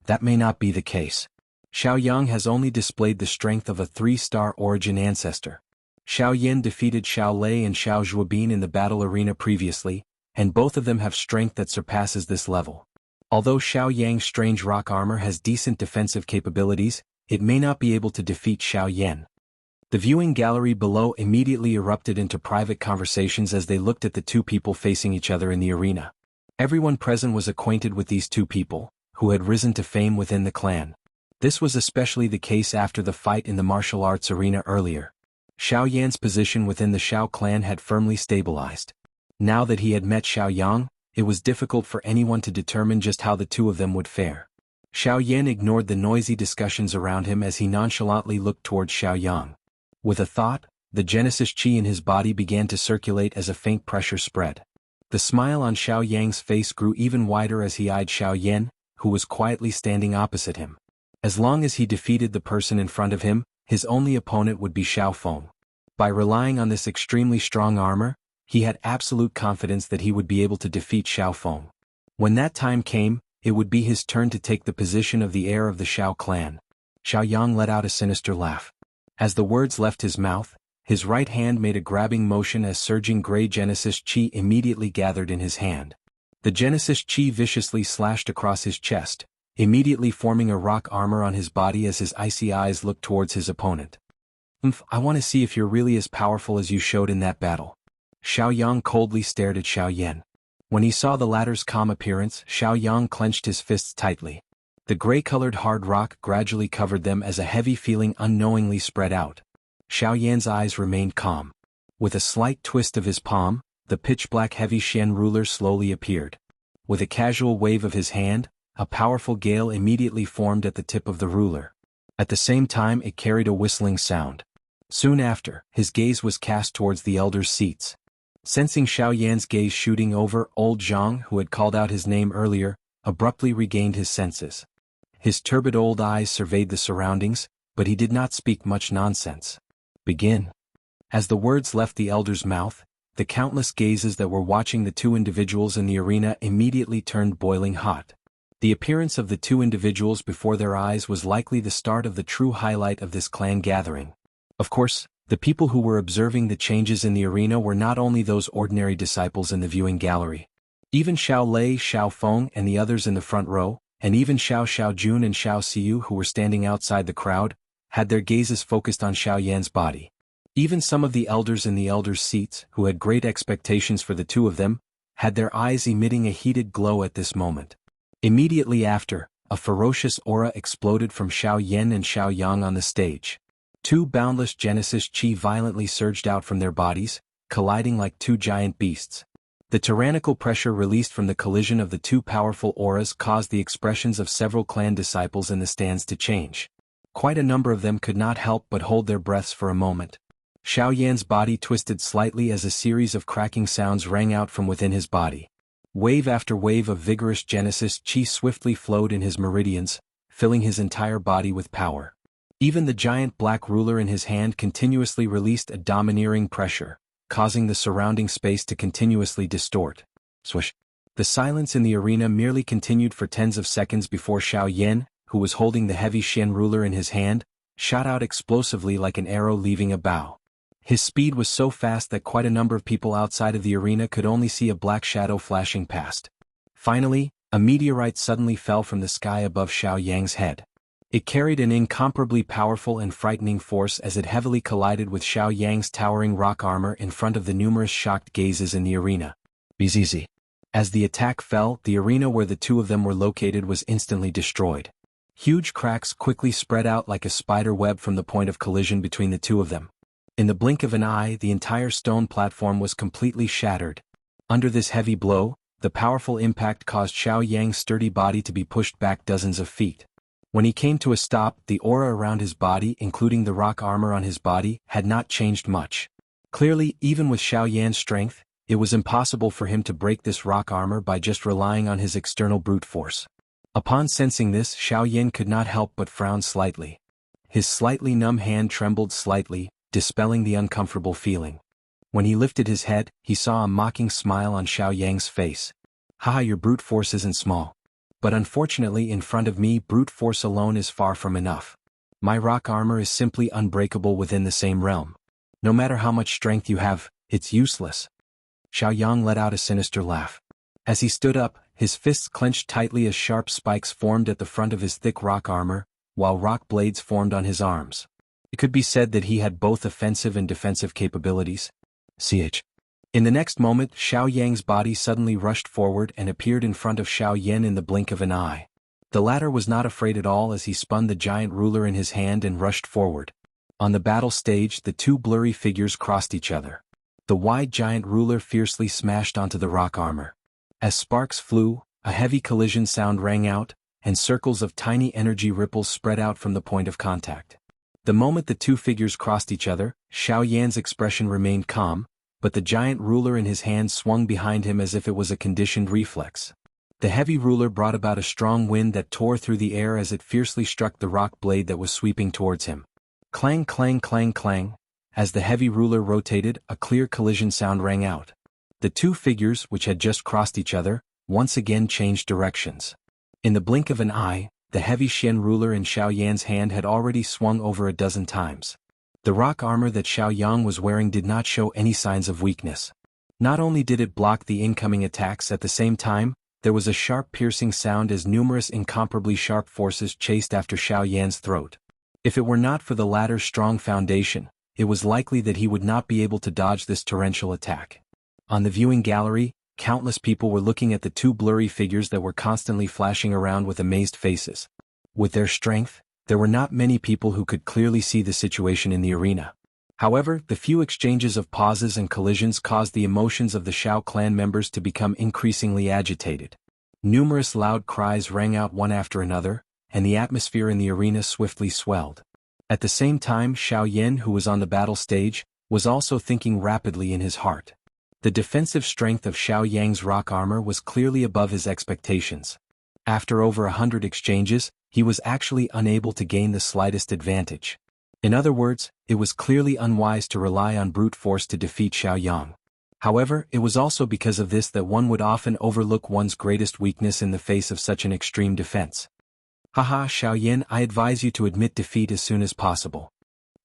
That may not be the case. Xiao Yang has only displayed the strength of a 3-star origin ancestor. Xiao Yan defeated Xiao Lei and Xiao Zhuobin in the battle arena previously, and both of them have strength that surpasses this level. Although Xiao Yang's strange rock armor has decent defensive capabilities, it may not be able to defeat Xiao Yan. The viewing gallery below immediately erupted into private conversations as they looked at the two people facing each other in the arena. Everyone present was acquainted with these two people, who had risen to fame within the clan. This was especially the case after the fight in the martial arts arena earlier. Xiao Yan's position within the Xiao clan had firmly stabilized. Now that he had met Xiao Yang, it was difficult for anyone to determine just how the two of them would fare. Xiao Yan ignored the noisy discussions around him as he nonchalantly looked towards Xiao Yang. With a thought, the Genesis chi in his body began to circulate as a faint pressure spread. The smile on Xiao Yang's face grew even wider as he eyed Xiao Yan, who was quietly standing opposite him. As long as he defeated the person in front of him, his only opponent would be Xiao Feng. By relying on this extremely strong armor, he had absolute confidence that he would be able to defeat Xiao Feng. When that time came, it would be his turn to take the position of the heir of the Xiao clan. Xiao Yang let out a sinister laugh. As the words left his mouth, his right hand made a grabbing motion as surging gray Genesis chi immediately gathered in his hand. The Genesis chi viciously slashed across his chest, immediately forming a rock armor on his body as his icy eyes looked towards his opponent. I want to see if you're really as powerful as you showed in that battle. Xiao Yang coldly stared at Xiao Yan. When he saw the latter's calm appearance, Xiao Yang clenched his fists tightly. The gray-colored hard rock gradually covered them as a heavy feeling unknowingly spread out. Xiao Yan's eyes remained calm. With a slight twist of his palm, the pitch-black heavy Xian ruler slowly appeared. With a casual wave of his hand, a powerful gale immediately formed at the tip of the ruler. At the same time it carried a whistling sound. Soon after, his gaze was cast towards the elders' seats. Sensing Xiao Yan's gaze shooting over, old Zhang, who had called out his name earlier, abruptly regained his senses. His turbid old eyes surveyed the surroundings, but he did not speak much nonsense. Begin. As the words left the elder's mouth, the countless gazes that were watching the two individuals in the arena immediately turned boiling hot. The appearance of the two individuals before their eyes was likely the start of the true highlight of this clan gathering. Of course, the people who were observing the changes in the arena were not only those ordinary disciples in the viewing gallery. Even Xiao Lei, Xiao Feng and the others in the front row, and even Xiao Xiaojun and Xiao Xiu who were standing outside the crowd, had their gazes focused on Xiao Yan's body. Even some of the elders in the elders' seats, who had great expectations for the two of them, had their eyes emitting a heated glow at this moment. Immediately after, a ferocious aura exploded from Xiao Yan and Xiao Yang on the stage. Two boundless Genesis chi violently surged out from their bodies, colliding like two giant beasts. The tyrannical pressure released from the collision of the two powerful auras caused the expressions of several clan disciples in the stands to change. Quite a number of them could not help but hold their breaths for a moment. Xiao Yan's body twisted slightly as a series of cracking sounds rang out from within his body. Wave after wave of vigorous Genesis chi swiftly flowed in his meridians, filling his entire body with power. Even the giant black ruler in his hand continuously released a domineering pressure, causing the surrounding space to continuously distort. Swish. The silence in the arena merely continued for tens of seconds before Xiao Yan, who was holding the heavy Xian ruler in his hand, shot out explosively like an arrow leaving a bow. His speed was so fast that quite a number of people outside of the arena could only see a black shadow flashing past. Finally, a meteorite suddenly fell from the sky above Xiao Yang's head. It carried an incomparably powerful and frightening force as it heavily collided with Xiao Yang's towering rock armor in front of the numerous shocked gazes in the arena. BZZ. As the attack fell, the arena where the two of them were located was instantly destroyed. Huge cracks quickly spread out like a spider web from the point of collision between the two of them. In the blink of an eye, the entire stone platform was completely shattered. Under this heavy blow, the powerful impact caused Xiao Yang's sturdy body to be pushed back dozens of feet. When he came to a stop, the aura around his body, including the rock armor on his body, had not changed much. Clearly, even with Xiao Yan's strength, it was impossible for him to break this rock armor by just relying on his external brute force. Upon sensing this, Xiao Yan could not help but frown slightly. His slightly numb hand trembled slightly, dispelling the uncomfortable feeling. When he lifted his head, he saw a mocking smile on Xiao Yang's face. Haha, your brute force isn't small. But unfortunately, in front of me, brute force alone is far from enough. My rock armor is simply unbreakable within the same realm. No matter how much strength you have, it's useless. Xiao Yang let out a sinister laugh. As he stood up, his fists clenched tightly as sharp spikes formed at the front of his thick rock armor, while rock blades formed on his arms. It could be said that he had both offensive and defensive capabilities. In the next moment, Xiao Yang's body suddenly rushed forward and appeared in front of Xiao Yan in the blink of an eye. The latter was not afraid at all as he spun the giant ruler in his hand and rushed forward. On the battle stage, the two blurry figures crossed each other. The wide giant ruler fiercely smashed onto the rock armor. As sparks flew, a heavy collision sound rang out, and circles of tiny energy ripples spread out from the point of contact. The moment the two figures crossed each other, Xiao Yan's expression remained calm, but the giant ruler in his hand swung behind him as if it was a conditioned reflex. The heavy ruler brought about a strong wind that tore through the air as it fiercely struck the rock blade that was sweeping towards him. Clang, clang, clang, clang. As the heavy ruler rotated, a clear collision sound rang out. The two figures, which had just crossed each other, once again changed directions. In the blink of an eye, the heavy Shen ruler in Xiao Yan's hand had already swung over a dozen times. The rock armor that Xiao Yang was wearing did not show any signs of weakness. Not only did it block the incoming attacks, at the same time, there was a sharp piercing sound as numerous incomparably sharp forces chased after Xiao Yan's throat. If it were not for the latter's strong foundation, it was likely that he would not be able to dodge this torrential attack. On the viewing gallery, countless people were looking at the two blurry figures that were constantly flashing around with amazed faces. With their strength, there were not many people who could clearly see the situation in the arena. However, the few exchanges of pauses and collisions caused the emotions of the Xiao clan members to become increasingly agitated. Numerous loud cries rang out one after another, and the atmosphere in the arena swiftly swelled. At the same time, Xiao Yan, who was on the battle stage, was also thinking rapidly in his heart. The defensive strength of Xiao Yang's rock armor was clearly above his expectations. After over 100 exchanges, he was actually unable to gain the slightest advantage. In other words, it was clearly unwise to rely on brute force to defeat Xiao Yang. However, it was also because of this that one would often overlook one's greatest weakness in the face of such an extreme defense. Haha, Xiao Yan, I advise you to admit defeat as soon as possible.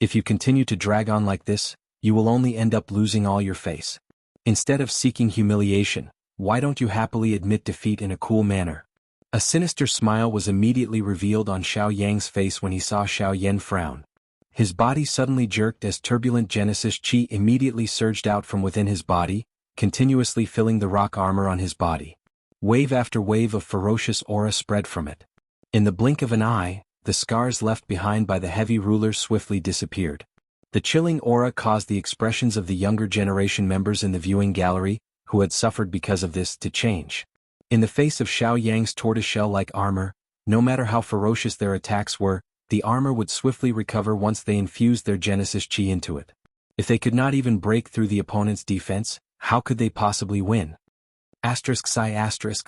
If you continue to drag on like this, you will only end up losing all your face. Instead of seeking humiliation, why don't you happily admit defeat in a cool manner? A sinister smile was immediately revealed on Xiao Yang's face when he saw Xiao Yan frown. His body suddenly jerked as turbulent Genesis Chi immediately surged out from within his body, continuously filling the rock armor on his body. Wave after wave of ferocious aura spread from it. In the blink of an eye, the scars left behind by the heavy ruler swiftly disappeared. The chilling aura caused the expressions of the younger generation members in the viewing gallery, who had suffered because of this, to change. In the face of Xiao Yang's tortoiseshell-like armor, no matter how ferocious their attacks were, the armor would swiftly recover once they infused their Genesis Chi into it. If they could not even break through the opponent's defense, how could they possibly win?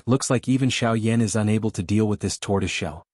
Looks like even Xiao Yan is unable to deal with this tortoiseshell.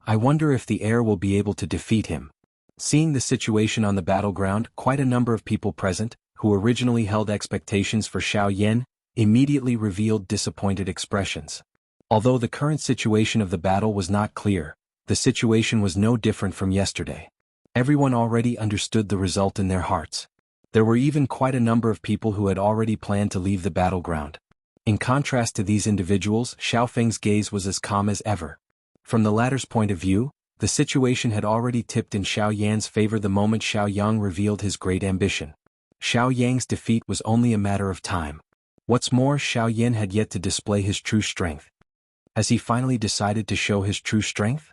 I wonder if the heir will be able to defeat him. Seeing the situation on the battleground, quite a number of people present, who originally held expectations for Xiao Yan, immediately revealed disappointed expressions. Although the current situation of the battle was not clear, the situation was no different from yesterday. Everyone already understood the result in their hearts. There were even quite a number of people who had already planned to leave the battleground. In contrast to these individuals, Xiao Feng's gaze was as calm as ever. From the latter's point of view, the situation had already tipped in Xiao Yan's favor the moment Xiao Yang revealed his great ambition. Xiao Yang's defeat was only a matter of time. What's more, Xiao Yan had yet to display his true strength. Has he finally decided to show his true strength?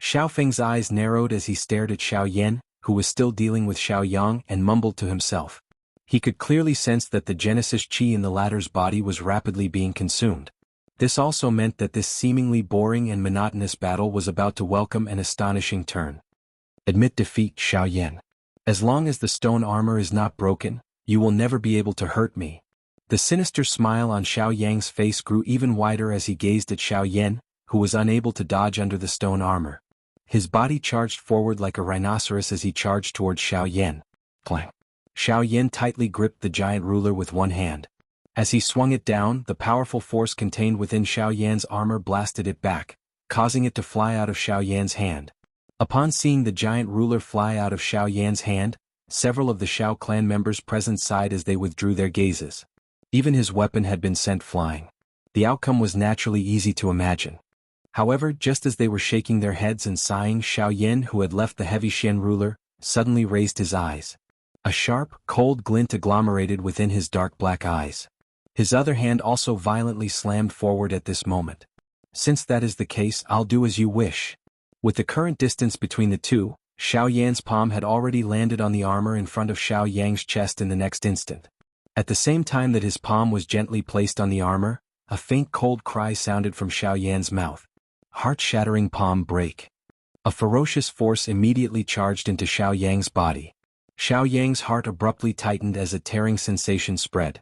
Xiao Feng's eyes narrowed as he stared at Xiao Yan, who was still dealing with Xiao Yang, and mumbled to himself. He could clearly sense that the Genesis Qi in the latter's body was rapidly being consumed. This also meant that this seemingly boring and monotonous battle was about to welcome an astonishing turn. Admit defeat, Xiao Yan. As long as the stone armor is not broken, you will never be able to hurt me. The sinister smile on Xiao Yang's face grew even wider as he gazed at Xiao Yan, who was unable to dodge under the stone armor. His body charged forward like a rhinoceros as he charged towards Xiao Yan. Clang. Xiao Yan tightly gripped the giant ruler with one hand. As he swung it down, the powerful force contained within Xiao Yan's armor blasted it back, causing it to fly out of Xiao Yan's hand. Upon seeing the giant ruler fly out of Xiao Yan's hand, several of the Xiao clan members present sighed as they withdrew their gazes. Even his weapon had been sent flying. The outcome was naturally easy to imagine. However, just as they were shaking their heads and sighing, Xiao Yan, who had left the heavy Xian ruler, suddenly raised his eyes. A sharp, cold glint agglomerated within his dark black eyes. His other hand also violently slammed forward at this moment. Since that is the case, I'll do as you wish. With the current distance between the two, Xiao Yan's palm had already landed on the armor in front of Xiao Yang's chest in the next instant. At the same time that his palm was gently placed on the armor, a faint cold cry sounded from Xiao Yan's mouth. Heart-shattering palm break. A ferocious force immediately charged into Xiao Yang's body. Xiao Yang's heart abruptly tightened as a tearing sensation spread.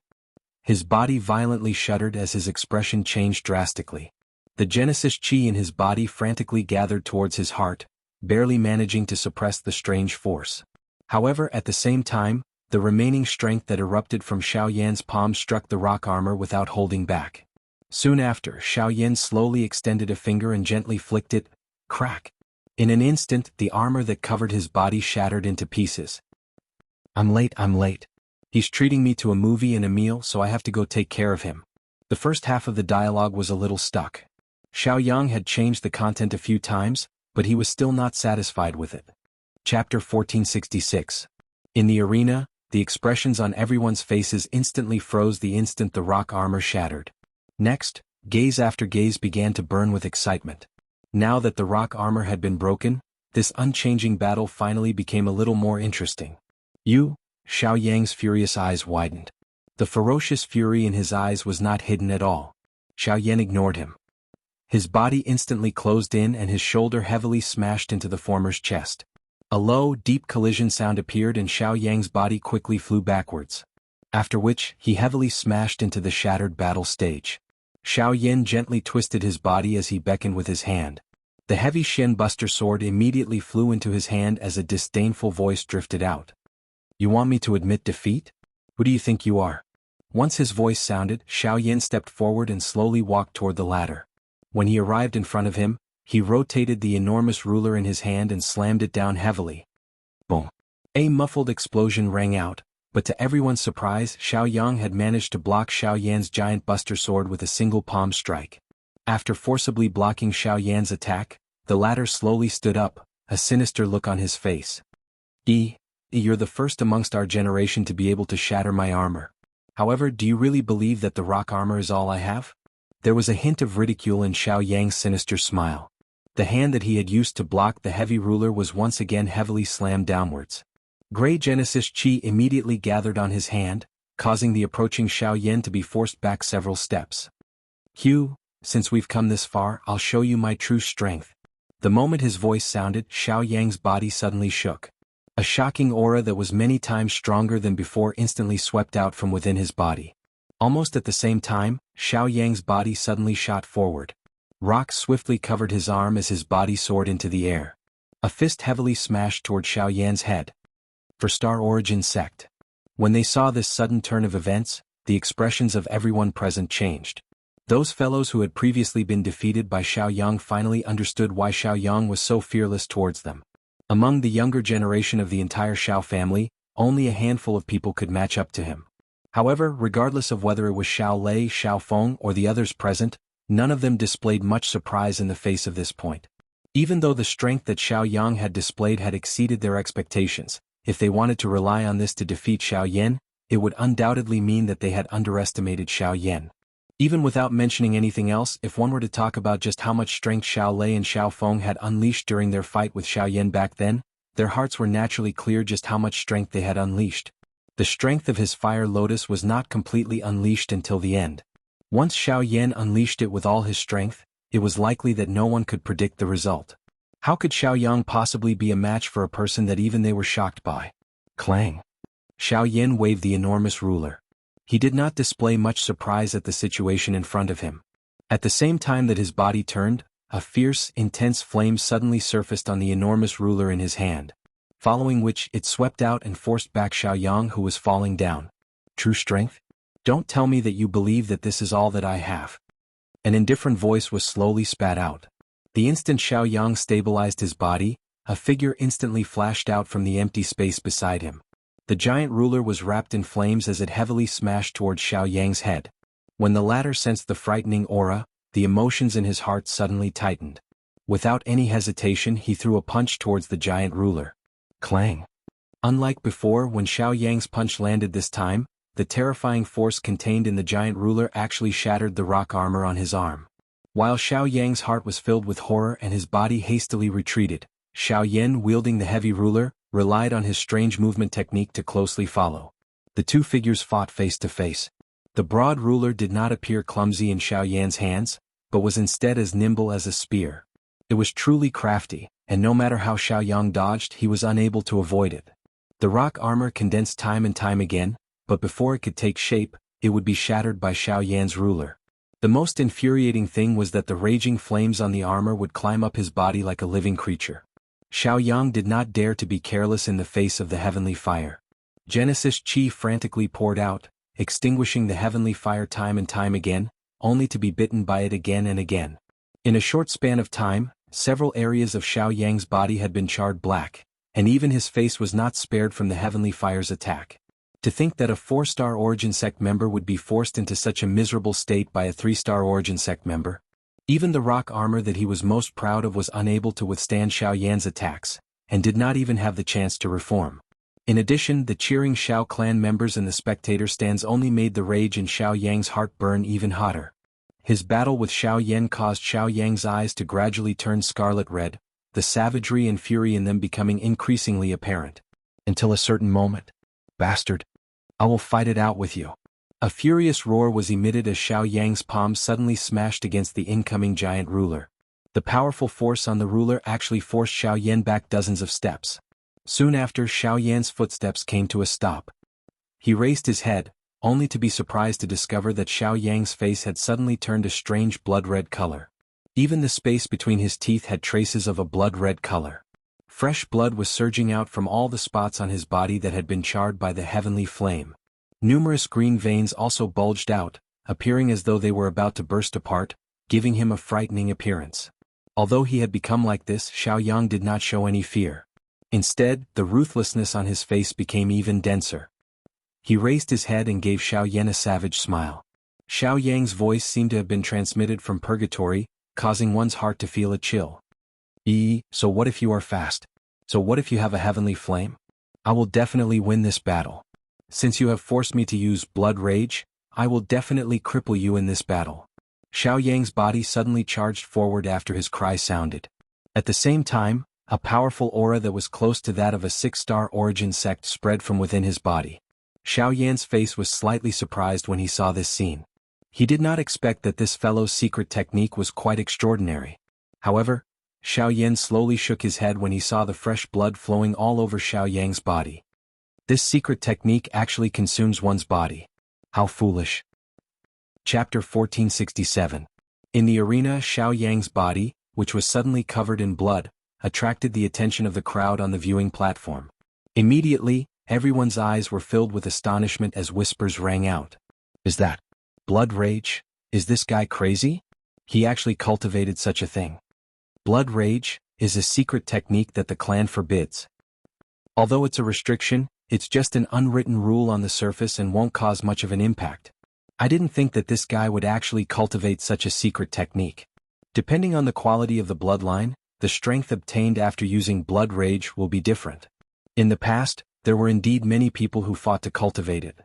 His body violently shuddered as his expression changed drastically. The Genesis Qi in his body frantically gathered towards his heart, barely managing to suppress the strange force. However, at the same time, the remaining strength that erupted from Xiao Yan's palm struck the rock armor without holding back. Soon after, Xiao Yan slowly extended a finger and gently flicked it. Crack! In an instant, the armor that covered his body shattered into pieces. I'm late. He's treating me to a movie and a meal, so I have to go take care of him. The first half of the dialogue was a little stuck. Xiao Yang had changed the content a few times, but he was still not satisfied with it. Chapter 1466. In the arena, the expressions on everyone's faces instantly froze the instant the rock armor shattered. Next, gaze after gaze began to burn with excitement. Now that the rock armor had been broken, this unchanging battle finally became a little more interesting. Xiao Yang's furious eyes widened. The ferocious fury in his eyes was not hidden at all. Xiao Yan ignored him. His body instantly closed in and his shoulder heavily smashed into the former's chest. A low, deep collision sound appeared and Xiao Yang's body quickly flew backwards. After which, he heavily smashed into the shattered battle stage. Xiao Yan gently twisted his body as he beckoned with his hand. The heavy Shen Buster sword immediately flew into his hand as a disdainful voice drifted out. You want me to admit defeat? Who do you think you are? Once his voice sounded, Xiao Yan stepped forward and slowly walked toward the ladder. When he arrived in front of him, he rotated the enormous ruler in his hand and slammed it down heavily. Boom! A muffled explosion rang out, but to everyone's surprise, Xiao Yang had managed to block Xiao Yan's giant buster sword with a single palm strike. After forcibly blocking Xiao Yan's attack, the latter slowly stood up, a sinister look on his face. You're the first amongst our generation to be able to shatter my armor. However, do you really believe that the rock armor is all I have? There was a hint of ridicule in Xiao Yang's sinister smile. The hand that he had used to block the heavy ruler was once again heavily slammed downwards. Gray Genesis Qi immediately gathered on his hand, causing the approaching Xiao Yan to be forced back several steps. Since we've come this far, I'll show you my true strength. The moment his voice sounded, Xiao Yang's body suddenly shook. A shocking aura that was many times stronger than before instantly swept out from within his body. Almost at the same time, Xiao Yang's body suddenly shot forward. Rock swiftly covered his arm as his body soared into the air. A fist heavily smashed toward Xiao Yan's head. For Star Origin Sect. When they saw this sudden turn of events, the expressions of everyone present changed. Those fellows who had previously been defeated by Xiao Yang finally understood why Xiao Yang was so fearless towards them. Among the younger generation of the entire Xiao family, only a handful of people could match up to him. However, regardless of whether it was Xiao Lei, Xiao Feng, or the others present, none of them displayed much surprise in the face of this point. Even though the strength that Xiao Yang had displayed had exceeded their expectations, if they wanted to rely on this to defeat Xiao Yan, it would undoubtedly mean that they had underestimated Xiao Yan. Even without mentioning anything else, if one were to talk about just how much strength Xiao Lei and Xiao Feng had unleashed during their fight with Xiao Yan back then, their hearts were naturally clear just how much strength they had unleashed. The strength of his fire lotus was not completely unleashed until the end. Once Xiao Yan unleashed it with all his strength, it was likely that no one could predict the result. How could Xiao Yang possibly be a match for a person that even they were shocked by? Clang. Xiao Yan waved the enormous ruler. He did not display much surprise at the situation in front of him. At the same time that his body turned, a fierce, intense flame suddenly surfaced on the enormous ruler in his hand, following which it swept out and forced back Xiao Yang, who was falling down. True strength? Don't tell me that you believe that this is all that I have. An indifferent voice was slowly spat out. The instant Xiao Yang stabilized his body, a figure instantly flashed out from the empty space beside him. The giant ruler was wrapped in flames as it heavily smashed towards Xiao Yang's head. When the latter sensed the frightening aura, the emotions in his heart suddenly tightened. Without any hesitation, he threw a punch towards the giant ruler. Clang. Unlike before, when Xiao Yang's punch landed this time, the terrifying force contained in the giant ruler actually shattered the rock armor on his arm. While Xiao Yang's heart was filled with horror and his body hastily retreated, Xiao Yan, wielding the heavy ruler, relied on his strange movement technique to closely follow. The two figures fought face to face. The broad ruler did not appear clumsy in Xiao Yan's hands, but was instead as nimble as a spear. It was truly crafty, and no matter how Xiao Yang dodged, he was unable to avoid it. The rock armor condensed time and time again, but before it could take shape, it would be shattered by Xiao Yan's ruler. The most infuriating thing was that the raging flames on the armor would climb up his body like a living creature. Xiao Yang did not dare to be careless in the face of the heavenly fire. Genesis Chi frantically poured out, extinguishing the heavenly fire time and time again, only to be bitten by it again and again. In a short span of time, several areas of Xiao Yang's body had been charred black, and even his face was not spared from the heavenly fire's attack. To think that a 4-star Origin Sect member would be forced into such a miserable state by a 3-star Origin Sect member. Even the rock armor that he was most proud of was unable to withstand Xiao Yan's attacks, and did not even have the chance to reform. In addition, the cheering Xiao clan members and the spectator stands only made the rage in Xiao Yang's heart burn even hotter. His battle with Xiao Yan caused Xiao Yang's eyes to gradually turn scarlet red, the savagery and fury in them becoming increasingly apparent. Until a certain moment. Bastard. I will fight it out with you. A furious roar was emitted as Xiao Yang's palm suddenly smashed against the incoming giant ruler. The powerful force on the ruler actually forced Xiao Yan back dozens of steps. Soon after, Xiao Yan's footsteps came to a stop. He raised his head, only to be surprised to discover that Xiao Yang's face had suddenly turned a strange blood-red color. Even the space between his teeth had traces of a blood-red color. Fresh blood was surging out from all the spots on his body that had been charred by the heavenly flame. Numerous green veins also bulged out, appearing as though they were about to burst apart, giving him a frightening appearance. Although he had become like this, Xiao Yang did not show any fear. Instead, the ruthlessness on his face became even denser. He raised his head and gave Xiao Yan a savage smile. Xiao Yang's voice seemed to have been transmitted from purgatory, causing one's heart to feel a chill. So what if you are fast? So what if you have a heavenly flame? I will definitely win this battle. Since you have forced me to use blood rage, I will definitely cripple you in this battle. Xiao Yang's body suddenly charged forward after his cry sounded. At the same time, a powerful aura that was close to that of a 6-star Origin Sect spread from within his body. Xiao Yan's face was slightly surprised when he saw this scene. He did not expect that this fellow's secret technique was quite extraordinary. However, Xiao Yan slowly shook his head when he saw the fresh blood flowing all over Xiao Yang's body. This secret technique actually consumes one's body. How foolish. Chapter 1467. In the arena, Xiao Yang's body, which was suddenly covered in blood, attracted the attention of the crowd on the viewing platform. Immediately, everyone's eyes were filled with astonishment as whispers rang out. Is that blood rage? Is this guy crazy? He actually cultivated such a thing. Blood rage is a secret technique that the clan forbids. Although it's a restriction, it's just an unwritten rule on the surface and won't cause much of an impact. I didn't think that this guy would actually cultivate such a secret technique. Depending on the quality of the bloodline, the strength obtained after using blood rage will be different. In the past, there were indeed many people who fought to cultivate it.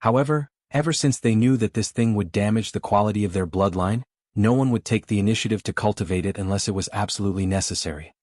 However, ever since they knew that this thing would damage the quality of their bloodline, no one would take the initiative to cultivate it unless it was absolutely necessary.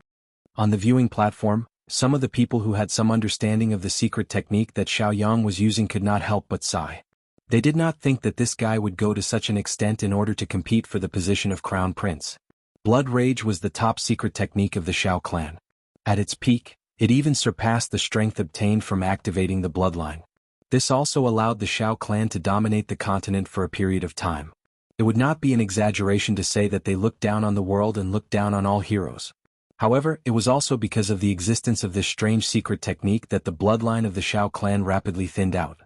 On the viewing platform, some of the people who had some understanding of the secret technique that Xiaoyang was using could not help but sigh. They did not think that this guy would go to such an extent in order to compete for the position of crown prince. Blood Rage was the top secret technique of the Xiao clan. At its peak, it even surpassed the strength obtained from activating the bloodline. This also allowed the Xiao clan to dominate the continent for a period of time. It would not be an exaggeration to say that they looked down on the world and looked down on all heroes. However, it was also because of the existence of this strange secret technique that the bloodline of the Xiao clan rapidly thinned out.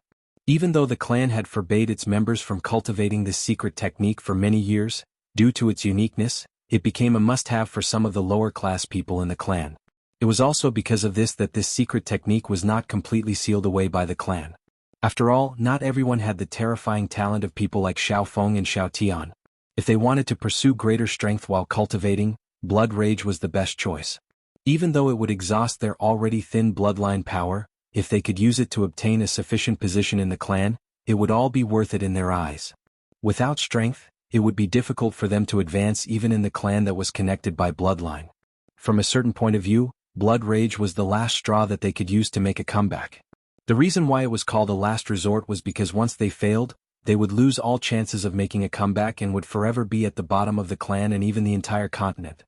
Even though the clan had forbade its members from cultivating this secret technique for many years, due to its uniqueness, it became a must-have for some of the lower-class people in the clan. It was also because of this that this secret technique was not completely sealed away by the clan. After all, not everyone had the terrifying talent of people like Xiao Feng and Xiao Tian. If they wanted to pursue greater strength while cultivating, Blood Rage was the best choice. Even though it would exhaust their already thin bloodline power, if they could use it to obtain a sufficient position in the clan, it would all be worth it in their eyes. Without strength, it would be difficult for them to advance even in the clan that was connected by bloodline. From a certain point of view, Blood Rage was the last straw that they could use to make a comeback. The reason why it was called a last resort was because once they failed, they would lose all chances of making a comeback and would forever be at the bottom of the clan and even the entire continent.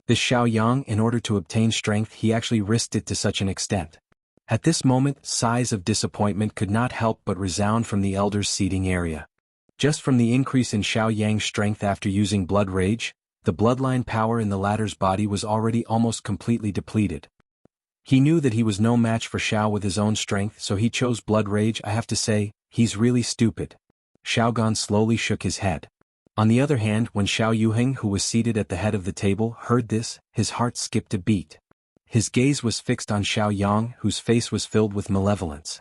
This Xiaoyang, in order to obtain strength, he actually risked it to such an extent. At this moment, sighs of disappointment could not help but resound from the elders' seating area. Just from the increase in Xiaoyang's strength after using Blood Rage, the bloodline power in the latter's body was already almost completely depleted. He knew that he was no match for Xiao with his own strength, so he chose Blood Rage. I have to say, he's really stupid. Xiaogan slowly shook his head. On the other hand, when Xiao Yuheng, who was seated at the head of the table, heard this, his heart skipped a beat. His gaze was fixed on Xiaoyang, whose face was filled with malevolence.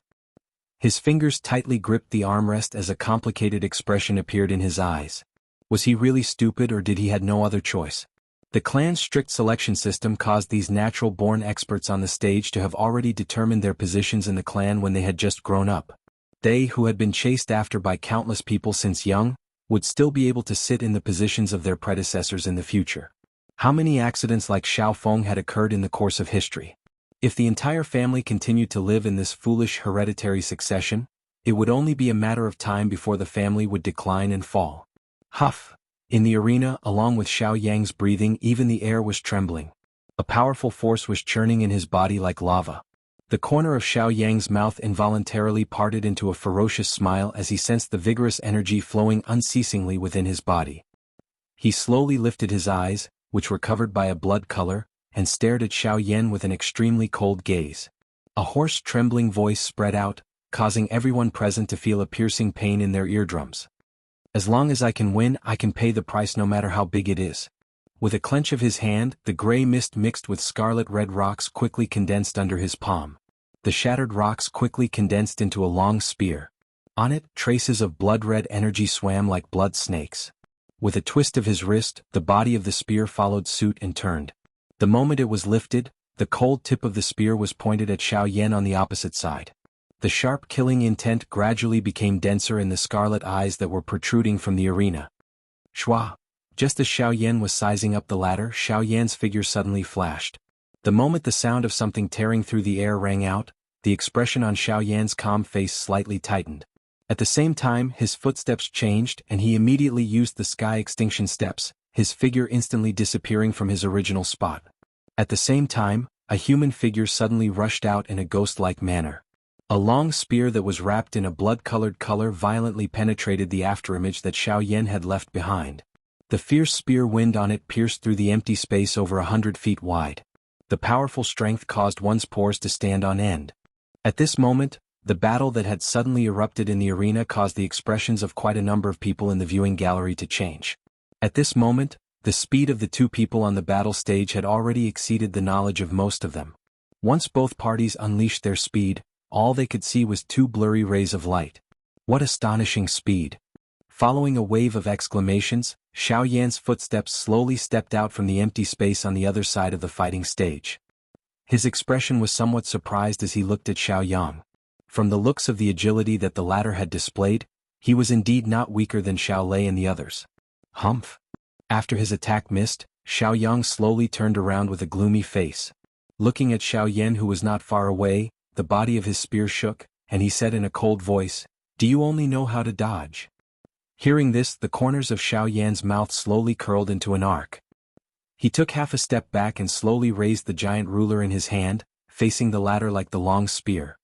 His fingers tightly gripped the armrest as a complicated expression appeared in his eyes. Was he really stupid, or did he have no other choice? The clan's strict selection system caused these natural-born experts on the stage to have already determined their positions in the clan when they had just grown up. They, who had been chased after by countless people since young, would still be able to sit in the positions of their predecessors in the future. How many accidents like Xiao Feng had occurred in the course of history? If the entire family continued to live in this foolish hereditary succession, it would only be a matter of time before the family would decline and fall. Huff! In the arena, along with Xiao Yang's breathing, even the air was trembling. A powerful force was churning in his body like lava. The corner of Xiao Yang's mouth involuntarily parted into a ferocious smile as he sensed the vigorous energy flowing unceasingly within his body. He slowly lifted his eyes, which were covered by a blood color, and stared at Xiao Yan with an extremely cold gaze. A hoarse, trembling voice spread out, causing everyone present to feel a piercing pain in their eardrums. As long as I can win, I can pay the price no matter how big it is. With a clench of his hand, the gray mist mixed with scarlet-red rocks quickly condensed under his palm. The shattered rocks quickly condensed into a long spear. On it, traces of blood-red energy swam like blood snakes. With a twist of his wrist, the body of the spear followed suit and turned. The moment it was lifted, the cold tip of the spear was pointed at Xiao Yan on the opposite side. The sharp killing intent gradually became denser in the scarlet eyes that were protruding from the arena. Shua! Just as Xiao Yan was sizing up the ladder, Xiao Yan's figure suddenly flashed. The moment the sound of something tearing through the air rang out, the expression on Xiao Yan's calm face slightly tightened. At the same time, his footsteps changed and he immediately used the sky extinction steps, his figure instantly disappearing from his original spot. At the same time, a human figure suddenly rushed out in a ghost-like manner. A long spear that was wrapped in a blood-colored color violently penetrated the afterimage that Xiao Yan had left behind. The fierce spear wind on it pierced through the empty space over 100 feet wide. The powerful strength caused one's pores to stand on end. At this moment, the battle that had suddenly erupted in the arena caused the expressions of quite a number of people in the viewing gallery to change. At this moment, the speed of the two people on the battle stage had already exceeded the knowledge of most of them. Once both parties unleashed their speed, all they could see was two blurry rays of light. What astonishing speed! Following a wave of exclamations, Xiao Yan's footsteps slowly stepped out from the empty space on the other side of the fighting stage. His expression was somewhat surprised as he looked at Xiao Yang. From the looks of the agility that the latter had displayed, he was indeed not weaker than Xiao Lei and the others. Humph! After his attack missed, Xiao Yang slowly turned around with a gloomy face. Looking at Xiao Yan, who was not far away, the body of his spear shook, and he said in a cold voice, "Do you only know how to dodge?" Hearing this, the corners of Xiao Yan's mouth slowly curled into an arc. He took half a step back and slowly raised the giant ruler in his hand, facing the latter like the long spear.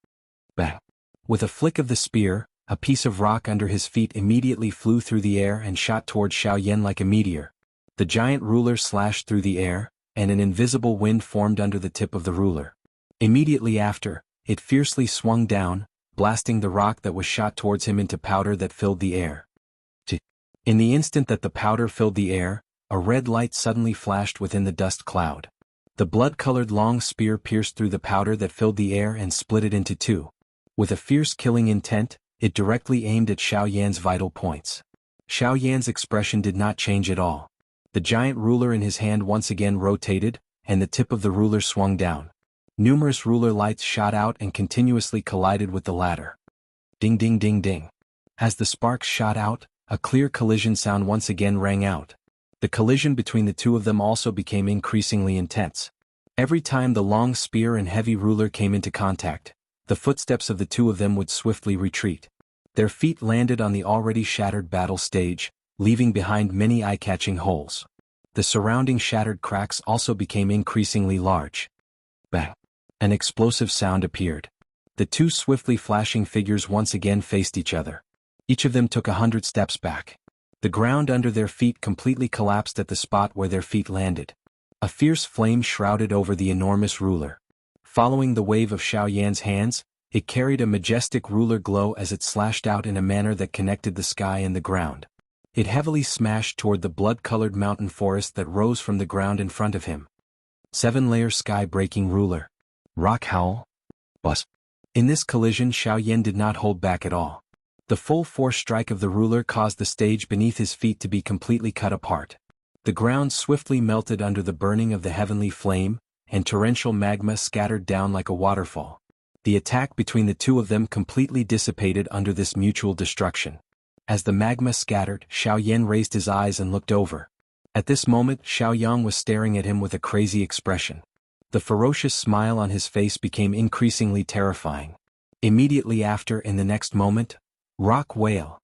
Bang! With a flick of the spear, a piece of rock under his feet immediately flew through the air and shot toward Xiao Yan like a meteor. The giant ruler slashed through the air, and an invisible wind formed under the tip of the ruler. Immediately after, it fiercely swung down, blasting the rock that was shot towards him into powder that filled the air. In the instant that the powder filled the air, a red light suddenly flashed within the dust cloud. The blood-colored long spear pierced through the powder that filled the air and split it into two. With a fierce killing intent, it directly aimed at Xiao Yan's vital points. Xiao Yan's expression did not change at all. The giant ruler in his hand once again rotated, and the tip of the ruler swung down. Numerous ruler lights shot out and continuously collided with the latter. Ding ding ding ding. As the sparks shot out, a clear collision sound once again rang out. The collision between the two of them also became increasingly intense. Every time the long spear and heavy ruler came into contact, the footsteps of the two of them would swiftly retreat. Their feet landed on the already shattered battle stage, leaving behind many eye-catching holes. The surrounding shattered cracks also became increasingly large. Bang! An explosive sound appeared. The two swiftly flashing figures once again faced each other. Each of them took 100 steps back. The ground under their feet completely collapsed at the spot where their feet landed. A fierce flame shrouded over the enormous ruler. Following the wave of Xiao Yan's hands, it carried a majestic ruler glow as it slashed out in a manner that connected the sky and the ground. It heavily smashed toward the blood-colored mountain forest that rose from the ground in front of him. 7-layer sky-breaking ruler. Rock howl. Buzz. In this collision, Xiao Yan did not hold back at all. The full force strike of the ruler caused the stage beneath his feet to be completely cut apart. The ground swiftly melted under the burning of the heavenly flame, and torrential magma scattered down like a waterfall. The attack between the two of them completely dissipated under this mutual destruction. As the magma scattered, Xiao Yan raised his eyes and looked over. At this moment, Xiao Yang was staring at him with a crazy expression. The ferocious smile on his face became increasingly terrifying. Immediately after, in the next moment, rock whale.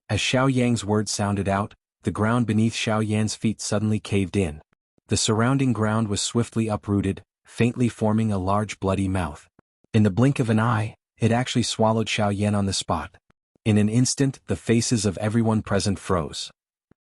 As Xiao Yang's words sounded out, the ground beneath Xiao Yan's feet suddenly caved in. The surrounding ground was swiftly uprooted, faintly forming a large bloody mouth. In the blink of an eye, it actually swallowed Xiao Yan on the spot. In an instant, the faces of everyone present froze.